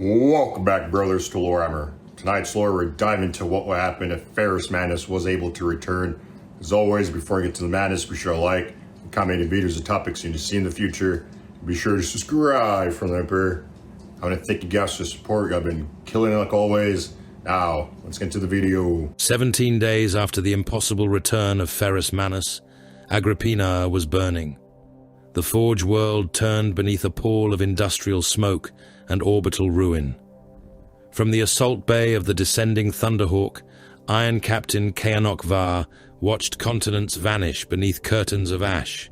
Welcome back, brothers, to Warhammer. Tonight's lore, we're diving into what will happen if Ferrus Manus was able to return. As always, before I get to the madness, be sure to like and comment any videos and topics you need to see in the future. Be sure to subscribe for the Emperor. I want to thank you guys for the support. Y'all been killing it like always. Now, let's get into the video. 17 days after the impossible return of Ferrus Manus, Agrippina was burning. The Forge world turned beneath a pall of industrial smoke and orbital ruin. From the assault bay of the descending Thunderhawk, Iron Captain Caonok Var watched continents vanish beneath curtains of ash.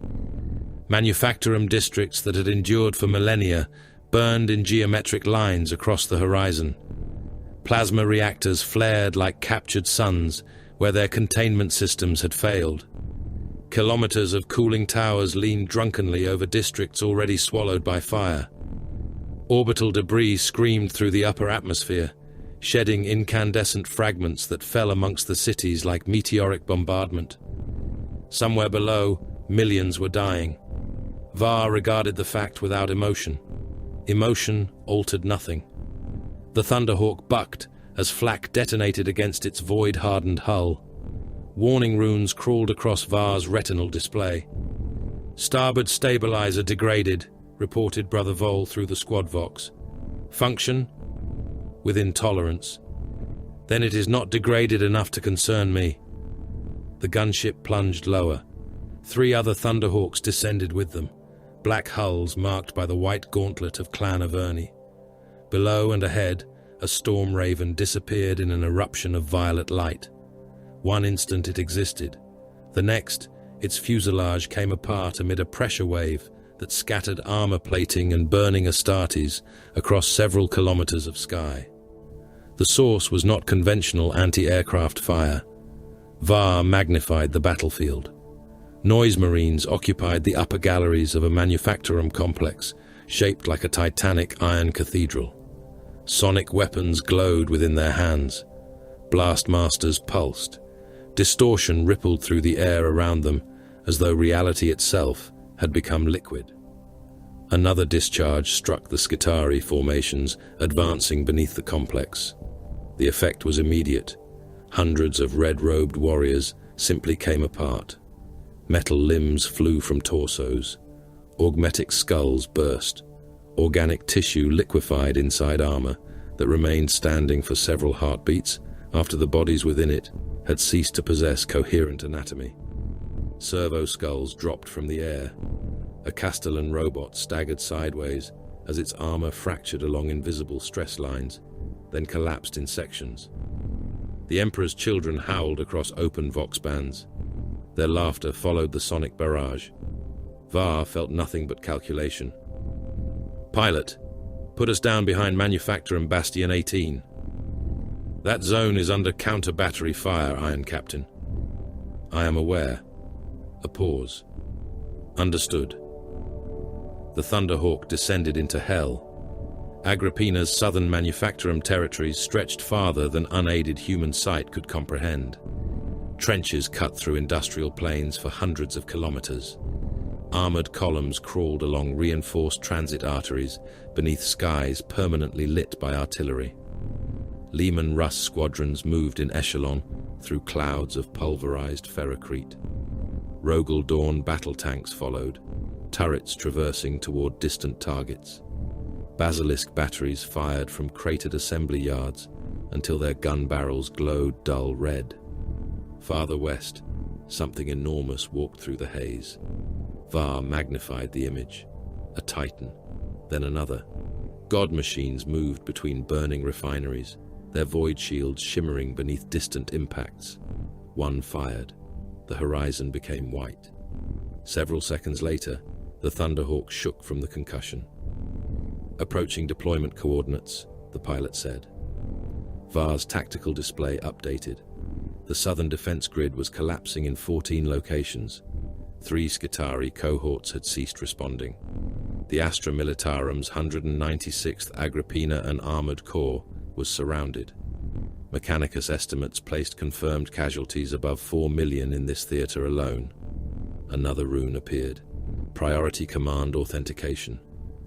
Manufactorum districts that had endured for millennia burned in geometric lines across the horizon. Plasma reactors flared like captured suns where their containment systems had failed. Kilometers of cooling towers leaned drunkenly over districts already swallowed by fire. Orbital debris screamed through the upper atmosphere, shedding incandescent fragments that fell amongst the cities like meteoric bombardment. Somewhere below, millions were dying. Var regarded the fact without emotion. Emotion altered nothing. The Thunderhawk bucked as flak detonated against its void-hardened hull. Warning runes crawled across Var's retinal display. "Starboard stabilizer degraded," reported Brother Vol through the squad vox. "Function? Within tolerance. Then it is not degraded enough to concern me." The gunship plunged lower. 3 other Thunderhawks descended with them, black hulls marked by the white gauntlet of Clan Averni. Below and ahead, a storm raven disappeared in an eruption of violet light. One instant it existed. The next, its fuselage came apart amid a pressure wave that scattered armor plating and burning Astartes across several kilometers of sky. The source was not conventional anti-aircraft fire. Var magnified the battlefield. Noise marines occupied the upper galleries of a manufactorum complex shaped like a titanic iron cathedral. Sonic weapons glowed within their hands. Blast masters pulsed. Distortion rippled through the air around them as though reality itself had become liquid. Another discharge struck the Skitarii formations, advancing beneath the complex. The effect was immediate. Hundreds of red-robed warriors simply came apart. Metal limbs flew from torsos. Augmetic skulls burst. Organic tissue liquefied inside armor that remained standing for several heartbeats after the bodies within it had ceased to possess coherent anatomy. Servo skulls dropped from the air. A Castellan robot staggered sideways as its armor fractured along invisible stress lines, then collapsed in sections. The Emperor's children howled across open vox bands. Their laughter followed the sonic barrage. Var felt nothing but calculation. "Pilot, put us down behind Manufactorum Bastion 18. That zone is under counter-battery fire, Iron Captain." "I am aware." A pause. "Understood." The Thunderhawk descended into hell. Agrippina's southern Manufactorum territories stretched farther than unaided human sight could comprehend. Trenches cut through industrial plains for hundreds of kilometers. Armored columns crawled along reinforced transit arteries beneath skies permanently lit by artillery. Lehman Russ squadrons moved in echelon through clouds of pulverized ferrocrete. Rogel Dawn battle tanks followed, turrets traversing toward distant targets. Basilisk batteries fired from cratered assembly yards until their gun barrels glowed dull red. Farther west, something enormous walked through the haze. Var magnified the image. A titan, then another. God machines moved between burning refineries, their void shields shimmering beneath distant impacts. One fired. The horizon became white. Several seconds later, the Thunderhawk shook from the concussion. "Approaching deployment coordinates," the pilot said. Var's tactical display updated. The southern defense grid was collapsing in 14 locations. 3 Skitarii cohorts had ceased responding. The Astra Militarum's 196th Agrippina and Armored Corps was surrounded. Mechanicus estimates placed confirmed casualties above 4 million in this theater alone. Another rune appeared. Priority command authentication.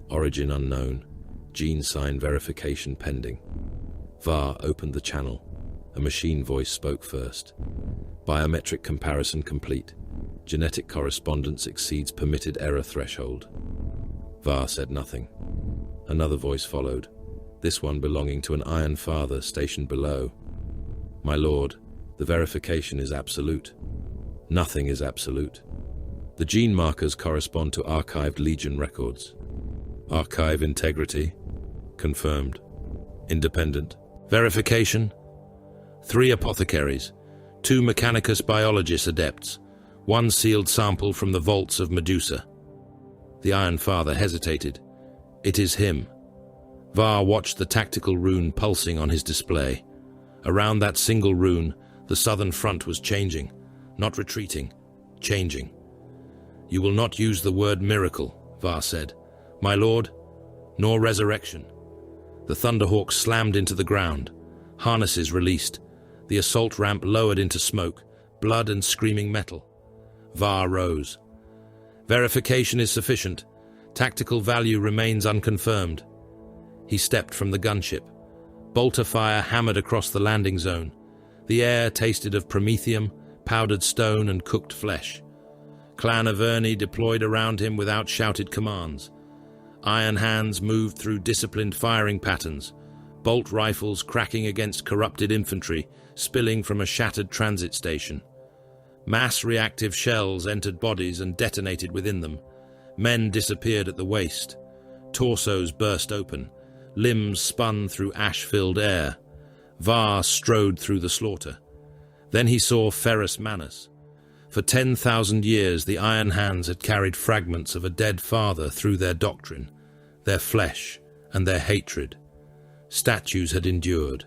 Origin unknown. Gene sign verification pending. VAR opened the channel. A machine voice spoke first. Biometric comparison complete. Genetic correspondence exceeds permitted error threshold. VAR said nothing. Another voice followed, this one belonging to an Iron Father stationed below. My lord, the verification is absolute. Nothing is absolute. The gene markers correspond to archived Legion records. Archive integrity. Confirmed. Independent. Verification. 3 apothecaries, 2 Mechanicus biologist adepts, 1 sealed sample from the vaults of Medusa. The Iron Father hesitated. It is him. VAR watched the tactical rune pulsing on his display. Around that single rune, the southern front was changing, not retreating, changing. You will not use the word miracle, VAR said. My lord, nor resurrection. The Thunderhawk slammed into the ground. Harnesses released. The assault ramp lowered into smoke, blood and screaming metal. VAR rose. Verification is sufficient. Tactical value remains unconfirmed. He stepped from the gunship. Bolter fire hammered across the landing zone. The air tasted of promethium, powdered stone and cooked flesh. Clan Averni deployed around him without shouted commands. Iron hands moved through disciplined firing patterns, bolt rifles cracking against corrupted infantry, spilling from a shattered transit station. Mass reactive shells entered bodies and detonated within them. Men disappeared at the waist. Torsos burst open. Limbs spun through ash-filled air. VAR strode through the slaughter. Then he saw Ferrus Manus. For 10,000 years the Iron Hands had carried fragments of a dead father through their doctrine, their flesh, and their hatred. Statues had endured.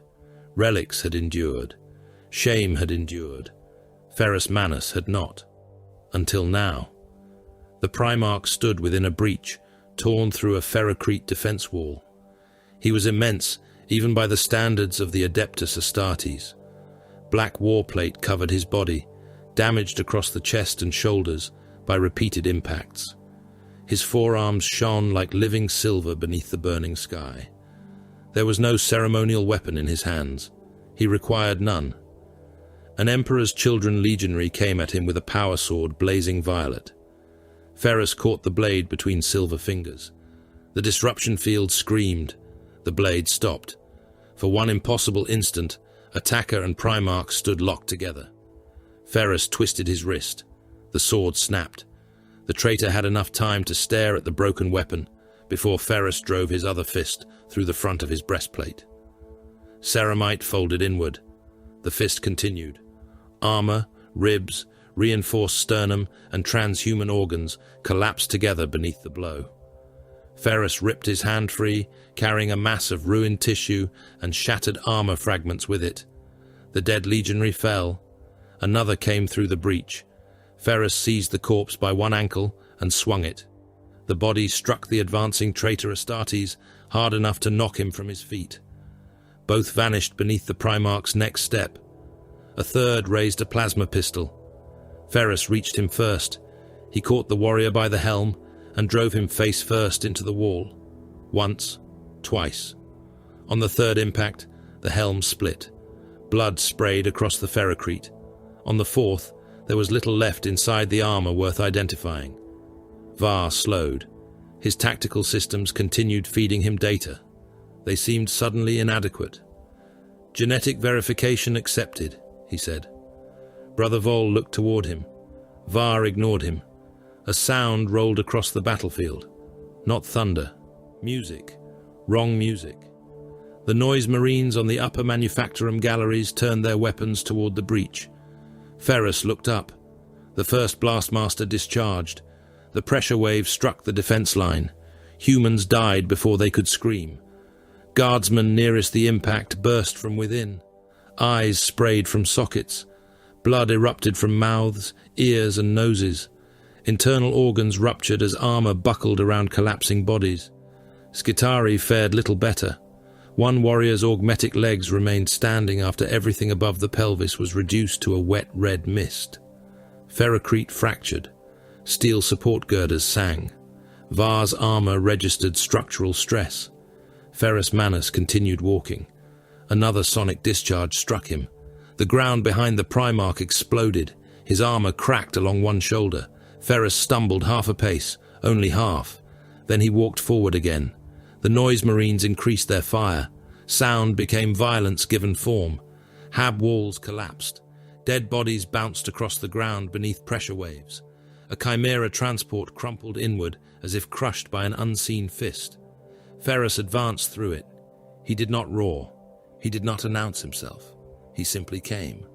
Relics had endured. Shame had endured. Ferrus Manus had not. Until now. The Primarch stood within a breach, torn through a ferrocrete defense wall. He was immense, even by the standards of the Adeptus Astartes. Black warplate covered his body, damaged across the chest and shoulders by repeated impacts. His forearms shone like living silver beneath the burning sky. There was no ceremonial weapon in his hands. He required none. An Emperor's Children legionary came at him with a power sword blazing violet. Ferrus caught the blade between silver fingers. The disruption field screamed. The blade stopped. For one impossible instant, attacker and Primarch stood locked together. Ferrus twisted his wrist. The sword snapped. The traitor had enough time to stare at the broken weapon before Ferrus drove his other fist through the front of his breastplate. Ceramite folded inward. The fist continued. Armor, ribs, reinforced sternum, and transhuman organs collapsed together beneath the blow. Ferrus ripped his hand free, carrying a mass of ruined tissue and shattered armor fragments with it. The dead legionary fell. Another came through the breach. Ferrus seized the corpse by one ankle and swung it. The body struck the advancing traitor Astartes hard enough to knock him from his feet. Both vanished beneath the Primarch's next step. A third raised a plasma pistol. Ferrus reached him first. He caught the warrior by the helm and drove him face first into the wall. Once, twice. On the third impact, the helm split. Blood sprayed across the ferrocrete. On the fourth, there was little left inside the armor worth identifying. VAR slowed. His tactical systems continued feeding him data. They seemed suddenly inadequate. Genetic verification accepted, he said. Brother Vol looked toward him. VAR ignored him. A sound rolled across the battlefield. Not thunder. Music. Wrong music. The noise marines on the upper manufactorum galleries turned their weapons toward the breach. Ferrus looked up. The first blastmaster discharged. The pressure wave struck the defense line. Humans died before they could scream. Guardsmen nearest the impact burst from within. Eyes sprayed from sockets. Blood erupted from mouths, ears and noses. Internal organs ruptured as armor buckled around collapsing bodies. Skitarii fared little better. One warrior's augmetic legs remained standing after everything above the pelvis was reduced to a wet red mist. Ferrocrete fractured. Steel support girders sang. VAR's armor registered structural stress. Ferrus Manus continued walking. Another sonic discharge struck him. The ground behind the Primarch exploded. His armor cracked along one shoulder. Ferrus stumbled half a pace, only half. Then he walked forward again. The noise marines increased their fire. Sound became violence given form. Hab walls collapsed. Dead bodies bounced across the ground beneath pressure waves. A chimera transport crumpled inward as if crushed by an unseen fist. Ferrus advanced through it. He did not roar. He did not announce himself. He simply came.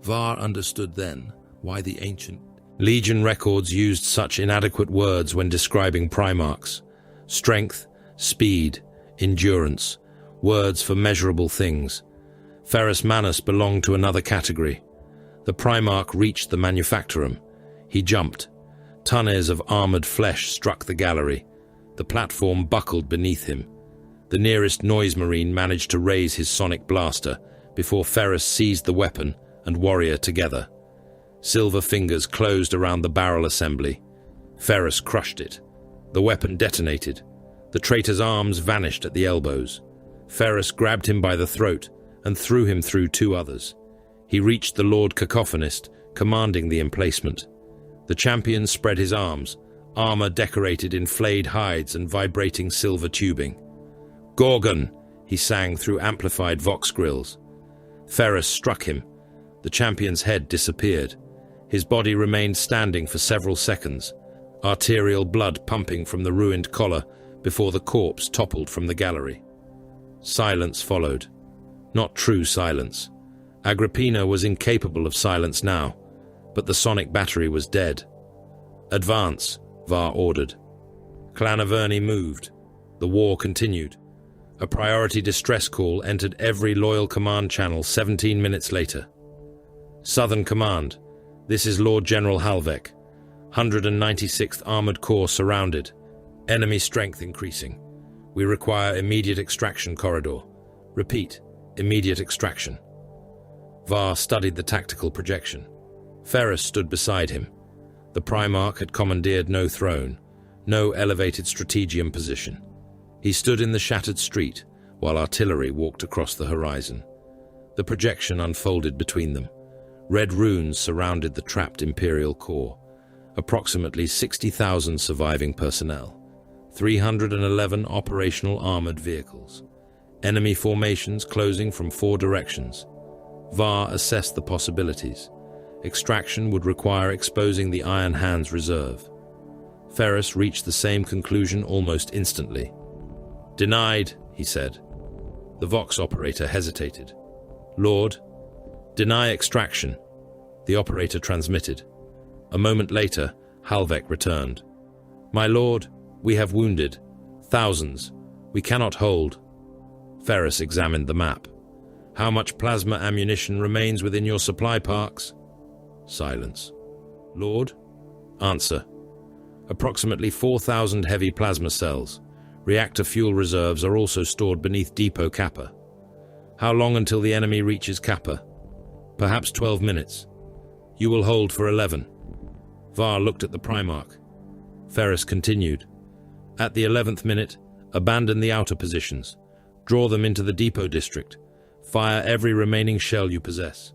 Var understood then why the ancient Legion records used such inadequate words when describing Primarchs. Strength, speed, endurance, words for measurable things. Ferrus Manus belonged to another category. The Primarch reached the manufactorum. He jumped. Tonnes of armored flesh struck the gallery. The platform buckled beneath him. The nearest noise marine managed to raise his sonic blaster before Ferrus seized the weapon and warrior together. Silver fingers closed around the barrel assembly. Ferrus crushed it. The weapon detonated. The traitor's arms vanished at the elbows. Ferrus grabbed him by the throat and threw him through two others. He reached the Lord Cacophonist, commanding the emplacement. The champion spread his arms, armor decorated in flayed hides and vibrating silver tubing. "Gorgon!" he sang through amplified vox grills. Ferrus struck him. The champion's head disappeared. His body remained standing for several seconds, arterial blood pumping from the ruined collar before the corpse toppled from the gallery. Silence followed. Not true silence. Agrippina was incapable of silence now, but the sonic battery was dead. "Advance," Var ordered. Clan Averni moved. The war continued. A priority distress call entered every loyal command channel 17 minutes later. "Southern Command, this is Lord General Halvek. 196th Armored Corps surrounded. Enemy strength increasing. We require immediate extraction corridor. Repeat, immediate extraction." Var studied the tactical projection. Ferrus stood beside him. The Primarch had commandeered no throne, no elevated strategium position. He stood in the shattered street, while artillery walked across the horizon. The projection unfolded between them. Red runes surrounded the trapped Imperial Corps. Approximately 60,000 surviving personnel. 311 operational armored vehicles. Enemy formations closing from 4 directions. Var assessed the possibilities. Extraction would require exposing the Iron Hands reserve. Ferrus reached the same conclusion almost instantly. "Denied," he said. The Vox operator hesitated. "Lord, deny extraction," the operator transmitted. A moment later, Halvek returned. "My lord, we have wounded. Thousands. We cannot hold." Ferrus examined the map. "How much plasma ammunition remains within your supply parks?" Silence. "Lord?" "Answer. Approximately 4,000 heavy plasma cells. Reactor fuel reserves are also stored beneath Depot Kappa." "How long until the enemy reaches Kappa?" "Perhaps 12 minutes. You will hold for 11. Var looked at the Primarch. Ferrus continued. "At the 11th minute, abandon the outer positions. Draw them into the depot district. Fire every remaining shell you possess.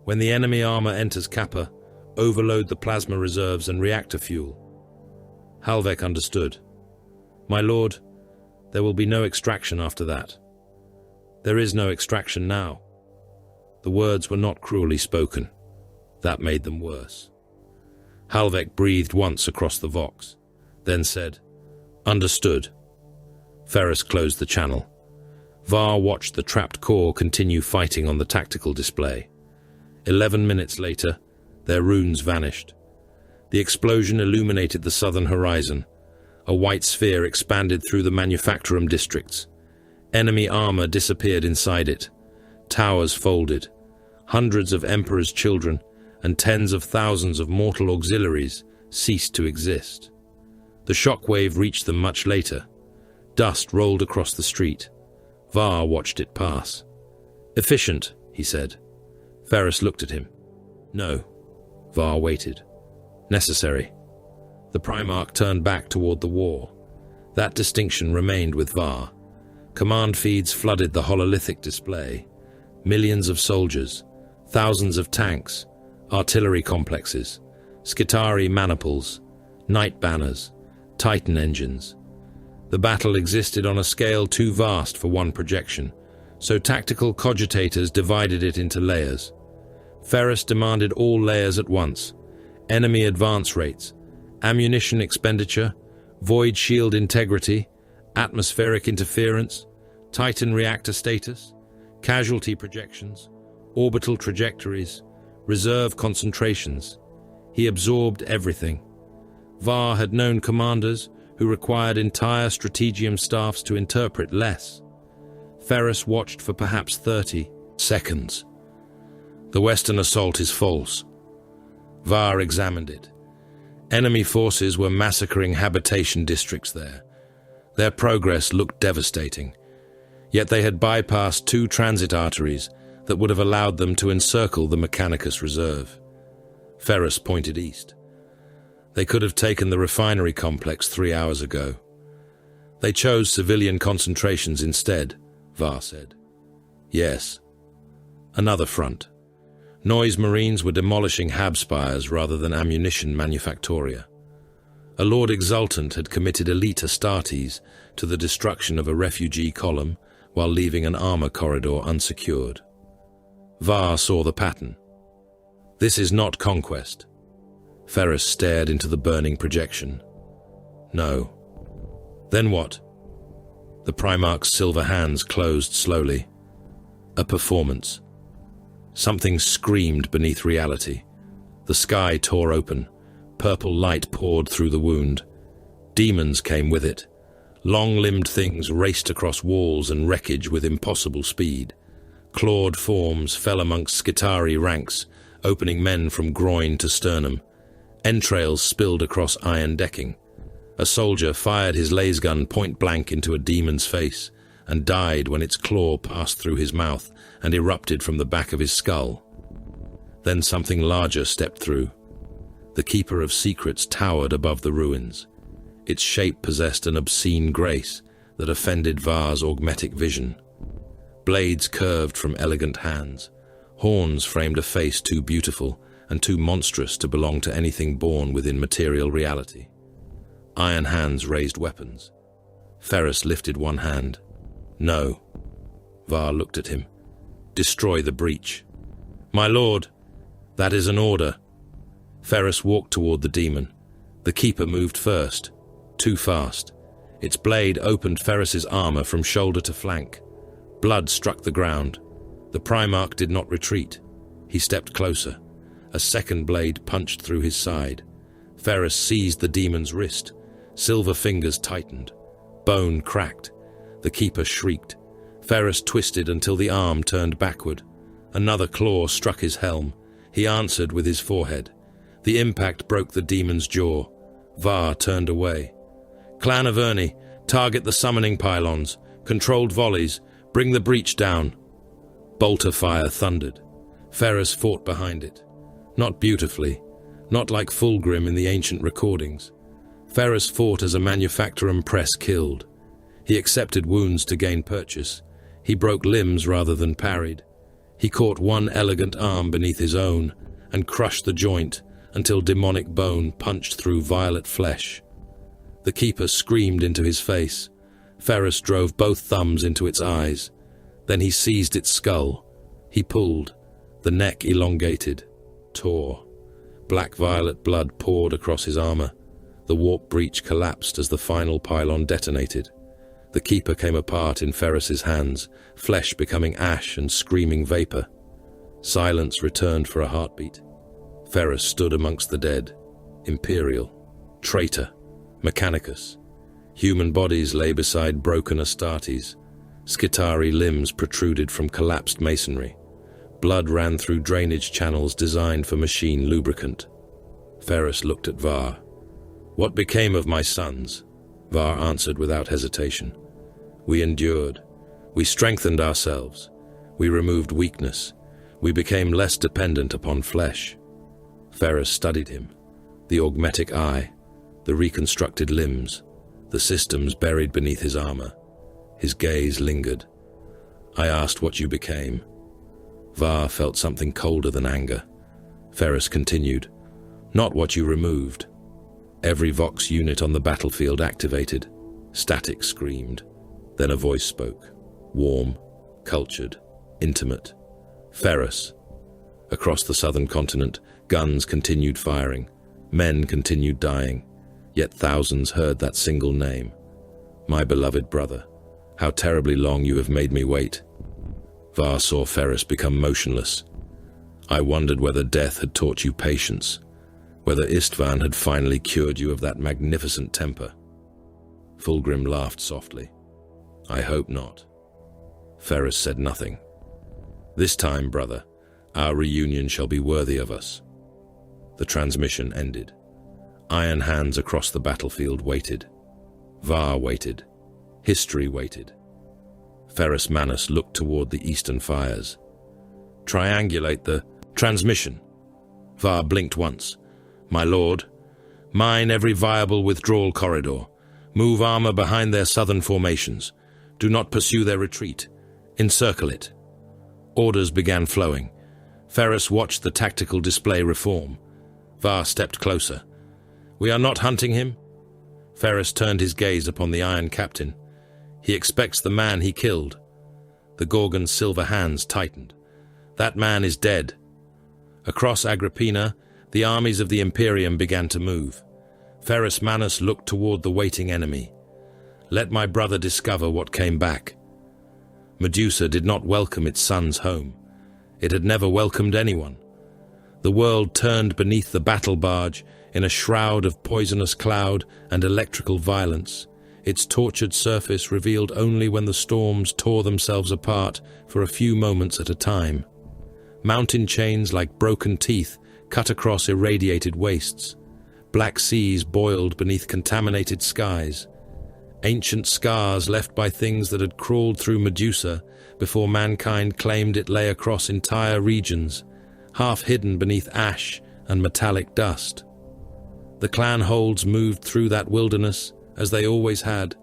When the enemy armor enters Kappa, overload the plasma reserves and reactor fuel." Halvek understood. "My lord, there will be no extraction after that." "There is no extraction now." The words were not cruelly spoken. That made them worse. Halvek breathed once across the Vox, then said, "Understood." Ferrus closed the channel. Var watched the trapped corps continue fighting on the tactical display. 11 minutes later, their runes vanished. The explosion illuminated the southern horizon. A white sphere expanded through the manufactorum districts. Enemy armor disappeared inside it. Towers folded. Hundreds of Emperor's children and tens of thousands of mortal auxiliaries ceased to exist. The shockwave reached them much later. Dust rolled across the street. Var watched it pass. "Efficient," he said. Ferrus looked at him. "No." Var waited. "Necessary." The Primarch turned back toward the war. That distinction remained with Var. Command feeds flooded the hololithic display. Millions of soldiers, thousands of tanks, artillery complexes, Skitarii maniples, night banners, Titan engines. The battle existed on a scale too vast for one projection, so tactical cogitators divided it into layers. Ferrus demanded all layers at once: enemy advance rates, ammunition expenditure, void shield integrity, atmospheric interference, Titan reactor status, casualty projections, orbital trajectories, reserve concentrations. He absorbed everything. Var had known commanders who required entire strategium staffs to interpret less. Ferrus watched for perhaps 30 seconds. The Western assault is false. Var examined it. Enemy forces were massacring habitation districts there. Their progress looked devastating. Yet they had bypassed 2 transit arteries that would have allowed them to encircle the Mechanicus reserve. Ferrus pointed east. They could have taken the refinery complex 3 hours ago. They chose civilian concentrations instead, Var said. Yes. Another front. Noise Marines were demolishing hab spires rather than ammunition manufactoria. A Lord Exultant had committed elite Astartes to the destruction of a refugee column while leaving an armor corridor unsecured. Var saw the pattern. This is not conquest. Ferrus stared into the burning projection. No. Then what? The Primarch's silver hands closed slowly. A performance. Something screamed beneath reality. The sky tore open. Purple light poured through the wound. Demons came with it. Long-limbed things raced across walls and wreckage with impossible speed. Clawed forms fell amongst Skitarii ranks, opening men from groin to sternum. Entrails spilled across iron decking. A soldier fired his lasgun point-blank into a demon's face and died when its claw passed through his mouth and erupted from the back of his skull. Then something larger stepped through. The Keeper of Secrets towered above the ruins. Its shape possessed an obscene grace that offended Var's augmetic vision. Blades curved from elegant hands. Horns framed a face too beautiful and too monstrous to belong to anything born within material reality. Iron hands raised weapons. Ferrus lifted one hand. No. Var looked at him. Destroy the breach. My lord, that is an order. Ferrus walked toward the demon. The Keeper moved first. Too fast. Its blade opened Ferrus's armor from shoulder to flank. Blood struck the ground. The Primarch did not retreat. He stepped closer. A second blade punched through his side. Ferrus seized the demon's wrist. Silver fingers tightened. Bone cracked. The Keeper shrieked. Ferrus twisted until the arm turned backward. Another claw struck his helm. He answered with his forehead. The impact broke the demon's jaw. Var turned away. Clan of Erni, target the summoning pylons. Controlled volleys. Bring the breach down. Bolter fire thundered. Ferrus fought behind it. Not beautifully. Not like Fulgrim in the ancient recordings. Ferrus fought as a manufactorum press killed. He accepted wounds to gain purchase. He broke limbs rather than parried. He caught one elegant arm beneath his own and crushed the joint until demonic bone punched through violet flesh. The Keeper screamed into his face. Ferrus drove both thumbs into its eyes. Then he seized its skull. He pulled. The neck elongated, tore. Black-violet blood poured across his armor. The warp breach collapsed as the final pylon detonated. The Keeper came apart in Ferrus's hands, flesh becoming ash and screaming vapor. Silence returned for a heartbeat. Ferrus stood amongst the dead. Imperial. Traitor. Mechanicus. Human bodies lay beside broken Astartes. Skitarii limbs protruded from collapsed masonry. Blood ran through drainage channels designed for machine lubricant. Ferrus looked at Var. What became of my sons? Var answered without hesitation. We endured. We strengthened ourselves. We removed weakness. We became less dependent upon flesh. Ferrus studied him. The augmetic eye, the reconstructed limbs, the systems buried beneath his armor. His gaze lingered. I asked what you became. Var felt something colder than anger. Ferrus continued, not what you removed. Every Vox unit on the battlefield activated. Static screamed. Then a voice spoke. Warm, cultured, intimate. Ferrus. Across the southern continent, guns continued firing. Men continued dying. Yet thousands heard that single name. My beloved brother, how terribly long you have made me wait. Var saw Ferrus become motionless. I wondered whether death had taught you patience, whether Istvan had finally cured you of that magnificent temper. Fulgrim laughed softly. I hope not. Ferrus said nothing. This time, brother, our reunion shall be worthy of us. The transmission ended. Iron hands across the battlefield waited. Var waited. History waited. Ferrus Manus looked toward the eastern fires. Triangulate the transmission. Var blinked once. My lord, mine every viable withdrawal corridor. Move armor behind their southern formations. Do not pursue their retreat. Encircle it. Orders began flowing. Ferrus watched the tactical display reform. Var stepped closer. We are not hunting him? Ferrus turned his gaze upon the Iron Captain. He expects the man he killed. The Gorgon's silver hands tightened. That man is dead. Across Agrippina, the armies of the Imperium began to move. Ferrus Manus looked toward the waiting enemy. Let my brother discover what came back. Medusa did not welcome its sons home. It had never welcomed anyone. The world turned beneath the battle barge in a shroud of poisonous cloud and electrical violence, its tortured surface revealed only when the storms tore themselves apart for a few moments at a time. Mountain chains like broken teeth cut across irradiated wastes. Black seas boiled beneath contaminated skies. Ancient scars left by things that had crawled through Medusa before mankind claimed it lay across entire regions, half hidden beneath ash and metallic dust. The clan holds moved through that wilderness, as they always had,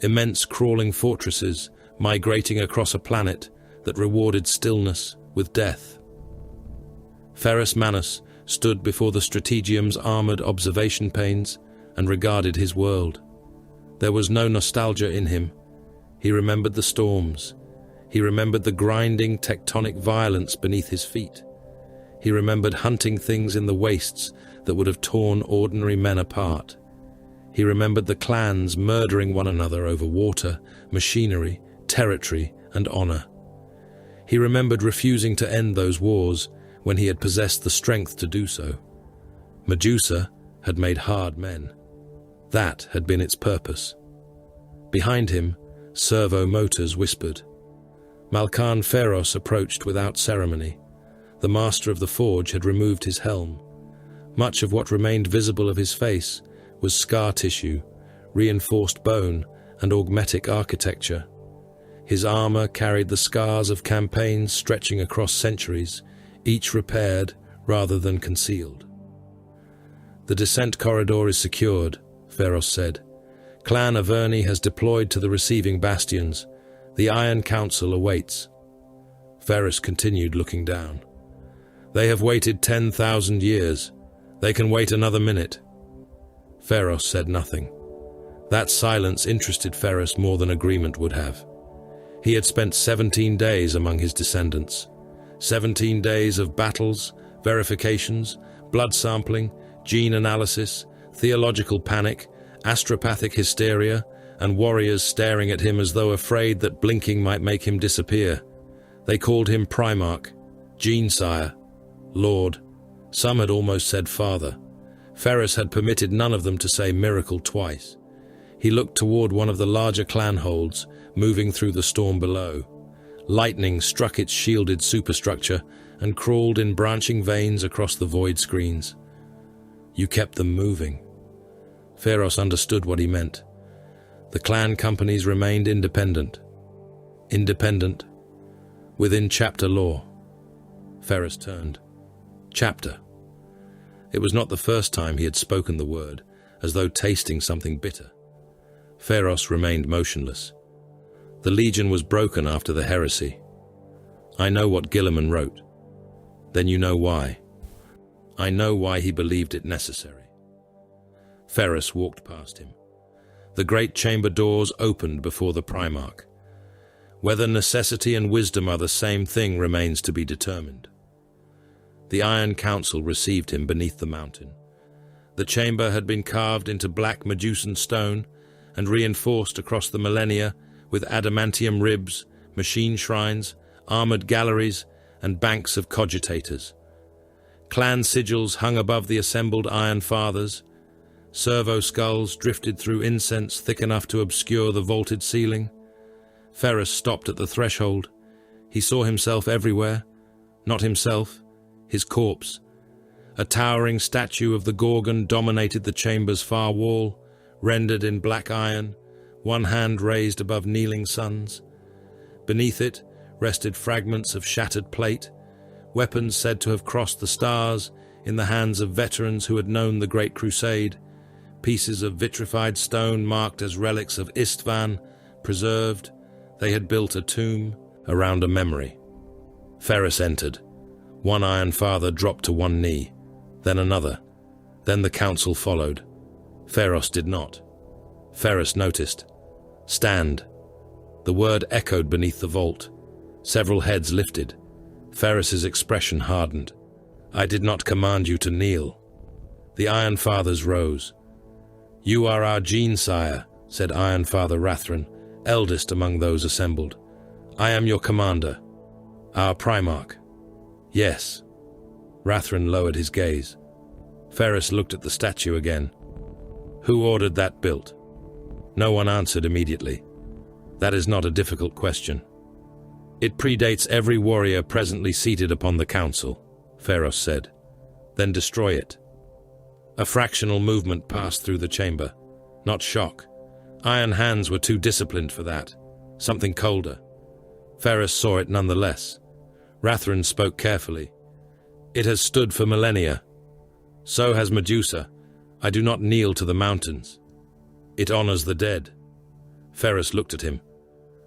immense crawling fortresses migrating across a planet that rewarded stillness with death. Ferrus Manus stood before the Strategium's armored observation panes and regarded his world. There was no nostalgia in him. He remembered the storms. He remembered the grinding tectonic violence beneath his feet. He remembered hunting things in the wastes that would have torn ordinary men apart. He remembered the clans murdering one another over water, machinery, territory, and honor. He remembered refusing to end those wars when he had possessed the strength to do so. Medusa had made hard men. That had been its purpose. Behind him, servo motors whispered. Malkan Pharos approached without ceremony. The master of the forge had removed his helm. Much of what remained visible of his face was scar tissue, reinforced bone, and augmetic architecture. His armor carried the scars of campaigns stretching across centuries, each repaired rather than concealed. The descent corridor is secured, Pharos said. Clan Averni has deployed to the receiving bastions. The Iron Council awaits. Ferrus continued, looking down. They have waited 10,000 years. They can wait another minute. Pharos said nothing. That silence interested Ferrus more than agreement would have. He had spent 17 days among his descendants. 17 days of battles, verifications, blood sampling, gene analysis, theological panic, astropathic hysteria, and warriors staring at him as though afraid that blinking might make him disappear. They called him Primarch, Gene-sire, Lord. Some had almost said Father. Ferrus had permitted none of them to say miracle twice. He looked toward one of the larger clan holds, moving through the storm below. Lightning struck its shielded superstructure and crawled in branching veins across the void screens. You kept them moving. Pharos understood what he meant. The clan companies remained independent. Independent. Within chapter law. Ferrus turned. Chapter. It was not the first time he had spoken the word, as though tasting something bitter. Pharos remained motionless. The Legion was broken after the heresy. I know what Gilliman wrote. Then you know why. I know why he believed it necessary. Ferrus walked past him. The great chamber doors opened before the Primarch. Whether necessity and wisdom are the same thing remains to be determined. The Iron Council received him beneath the mountain. The chamber had been carved into black Medusan stone and reinforced across the millennia with adamantium ribs, machine shrines, armored galleries, and banks of cogitators. Clan sigils hung above the assembled Iron Fathers. Servo skulls drifted through incense thick enough to obscure the vaulted ceiling. Ferrus stopped at the threshold. He saw himself everywhere. Not himself, his corpse. A towering statue of the Gorgon dominated the chamber's far wall, rendered in black iron, one hand raised above kneeling suns. Beneath it rested fragments of shattered plate, weapons said to have crossed the stars in the hands of veterans who had known the Great Crusade, pieces of vitrified stone marked as relics of Istvan, preserved. They had built a tomb around a memory. Ferrus entered. One Iron Father dropped to one knee, then another. Then the council followed. Ferrus did not. Ferrus noticed. Stand. The word echoed beneath the vault. Several heads lifted. Ferrus's expression hardened. I did not command you to kneel. The Iron Fathers rose. You are our Gene Sire, said Iron Father Rathran, eldest among those assembled. I am your commander. Our Primarch. Yes. Rathran lowered his gaze. Ferrus looked at the statue again. Who ordered that built? No one answered immediately. That is not a difficult question. It predates every warrior presently seated upon the council, Ferrus said. Then destroy it. A fractional movement passed through the chamber. Not shock. Iron hands were too disciplined for that. Something colder. Ferrus saw it nonetheless. Rathran spoke carefully. It has stood for millennia. So has Medusa. I do not kneel to the mountains. It honors the dead. Ferrus looked at him.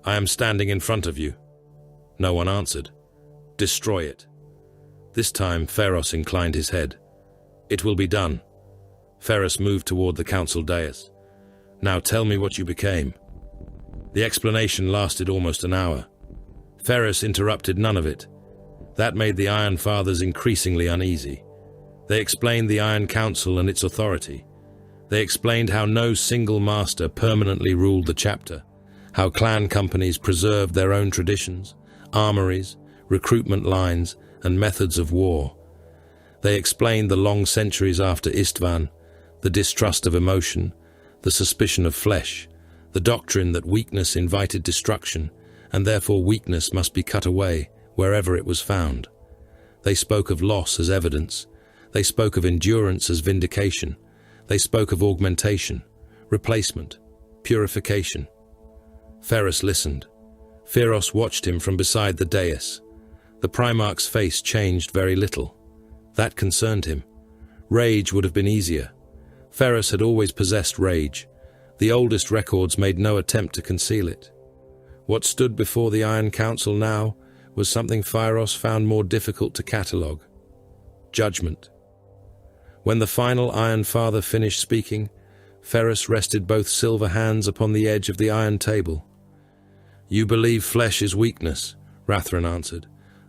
I am standing in front of you. No one answered. Destroy it. This time Ferrus inclined his head. It will be done. Ferrus moved toward the council dais. Now tell me what you became. The explanation lasted almost an hour. Ferrus interrupted none of it. That made the Iron Fathers increasingly uneasy. They explained the Iron Council and its authority. They explained how no single master permanently ruled the chapter, how clan companies preserved their own traditions, armories, recruitment lines, and methods of war. They explained the long centuries after Istvan, the distrust of emotion, the suspicion of flesh, the doctrine that weakness invited destruction, and therefore weakness must be cut away wherever it was found. They spoke of loss as evidence. They spoke of endurance as vindication. They spoke of augmentation, replacement, purification. Ferrus listened. Ferrus watched him from beside the dais. The Primarch's face changed very little. That concerned him. Rage would have been easier. Ferrus had always possessed rage. The oldest records made no attempt to conceal it. What stood before the Iron Council now was something Ferrus found more difficult to catalogue. Judgment. When the final Iron Father finished speaking, Ferrus rested both silver hands upon the edge of the iron table. You believe flesh is weakness, Rathran answered.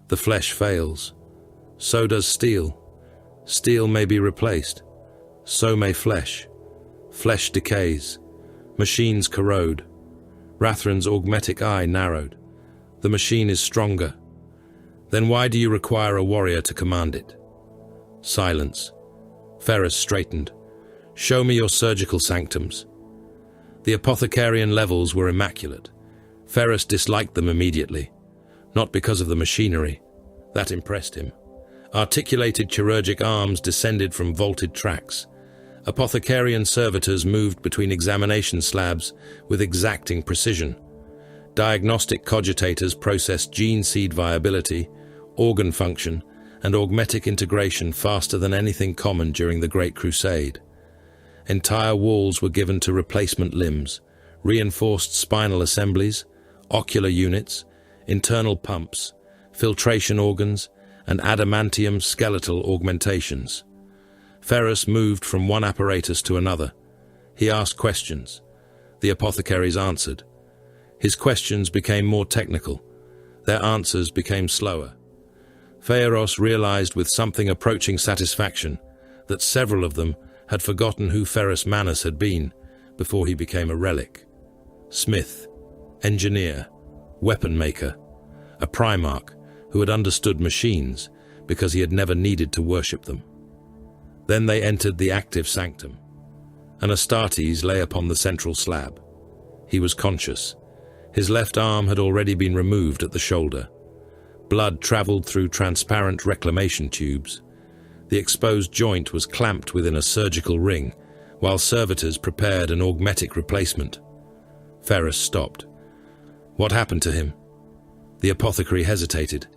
The flesh fails. So does steel. Steel may be replaced. So may flesh. Flesh decays. Machines corrode. Rathran's augmetic eye narrowed. The machine is stronger. Then why do you require a warrior to command it? Silence. Ferrus straightened. Show me your surgical sanctums. The apothecarian levels were immaculate. Ferrus disliked them immediately. Not because of the machinery. That impressed him. Articulated chirurgic arms descended from vaulted tracks. Apothecarian servitors moved between examination slabs with exacting precision. Diagnostic cogitators processed gene seed viability, organ function, and augmetic integration faster than anything common during the Great Crusade. Entire walls were given to replacement limbs, reinforced spinal assemblies, ocular units, internal pumps, filtration organs, and adamantium skeletal augmentations. Ferrus moved from one apparatus to another. He asked questions. The apothecaries answered. His questions became more technical. Their answers became slower. Ferrus realized with something approaching satisfaction that several of them had forgotten who Ferrus Manus had been before he became a relic. Smith, engineer, weapon maker, a Primarch who had understood machines because he had never needed to worship them. Then they entered the active sanctum. An Astartes lay upon the central slab. He was conscious. His left arm had already been removed at the shoulder. Blood traveled through transparent reclamation tubes. The exposed joint was clamped within a surgical ring, while servitors prepared an augmetic replacement. Ferrus stopped. What happened to him? The apothecary hesitated.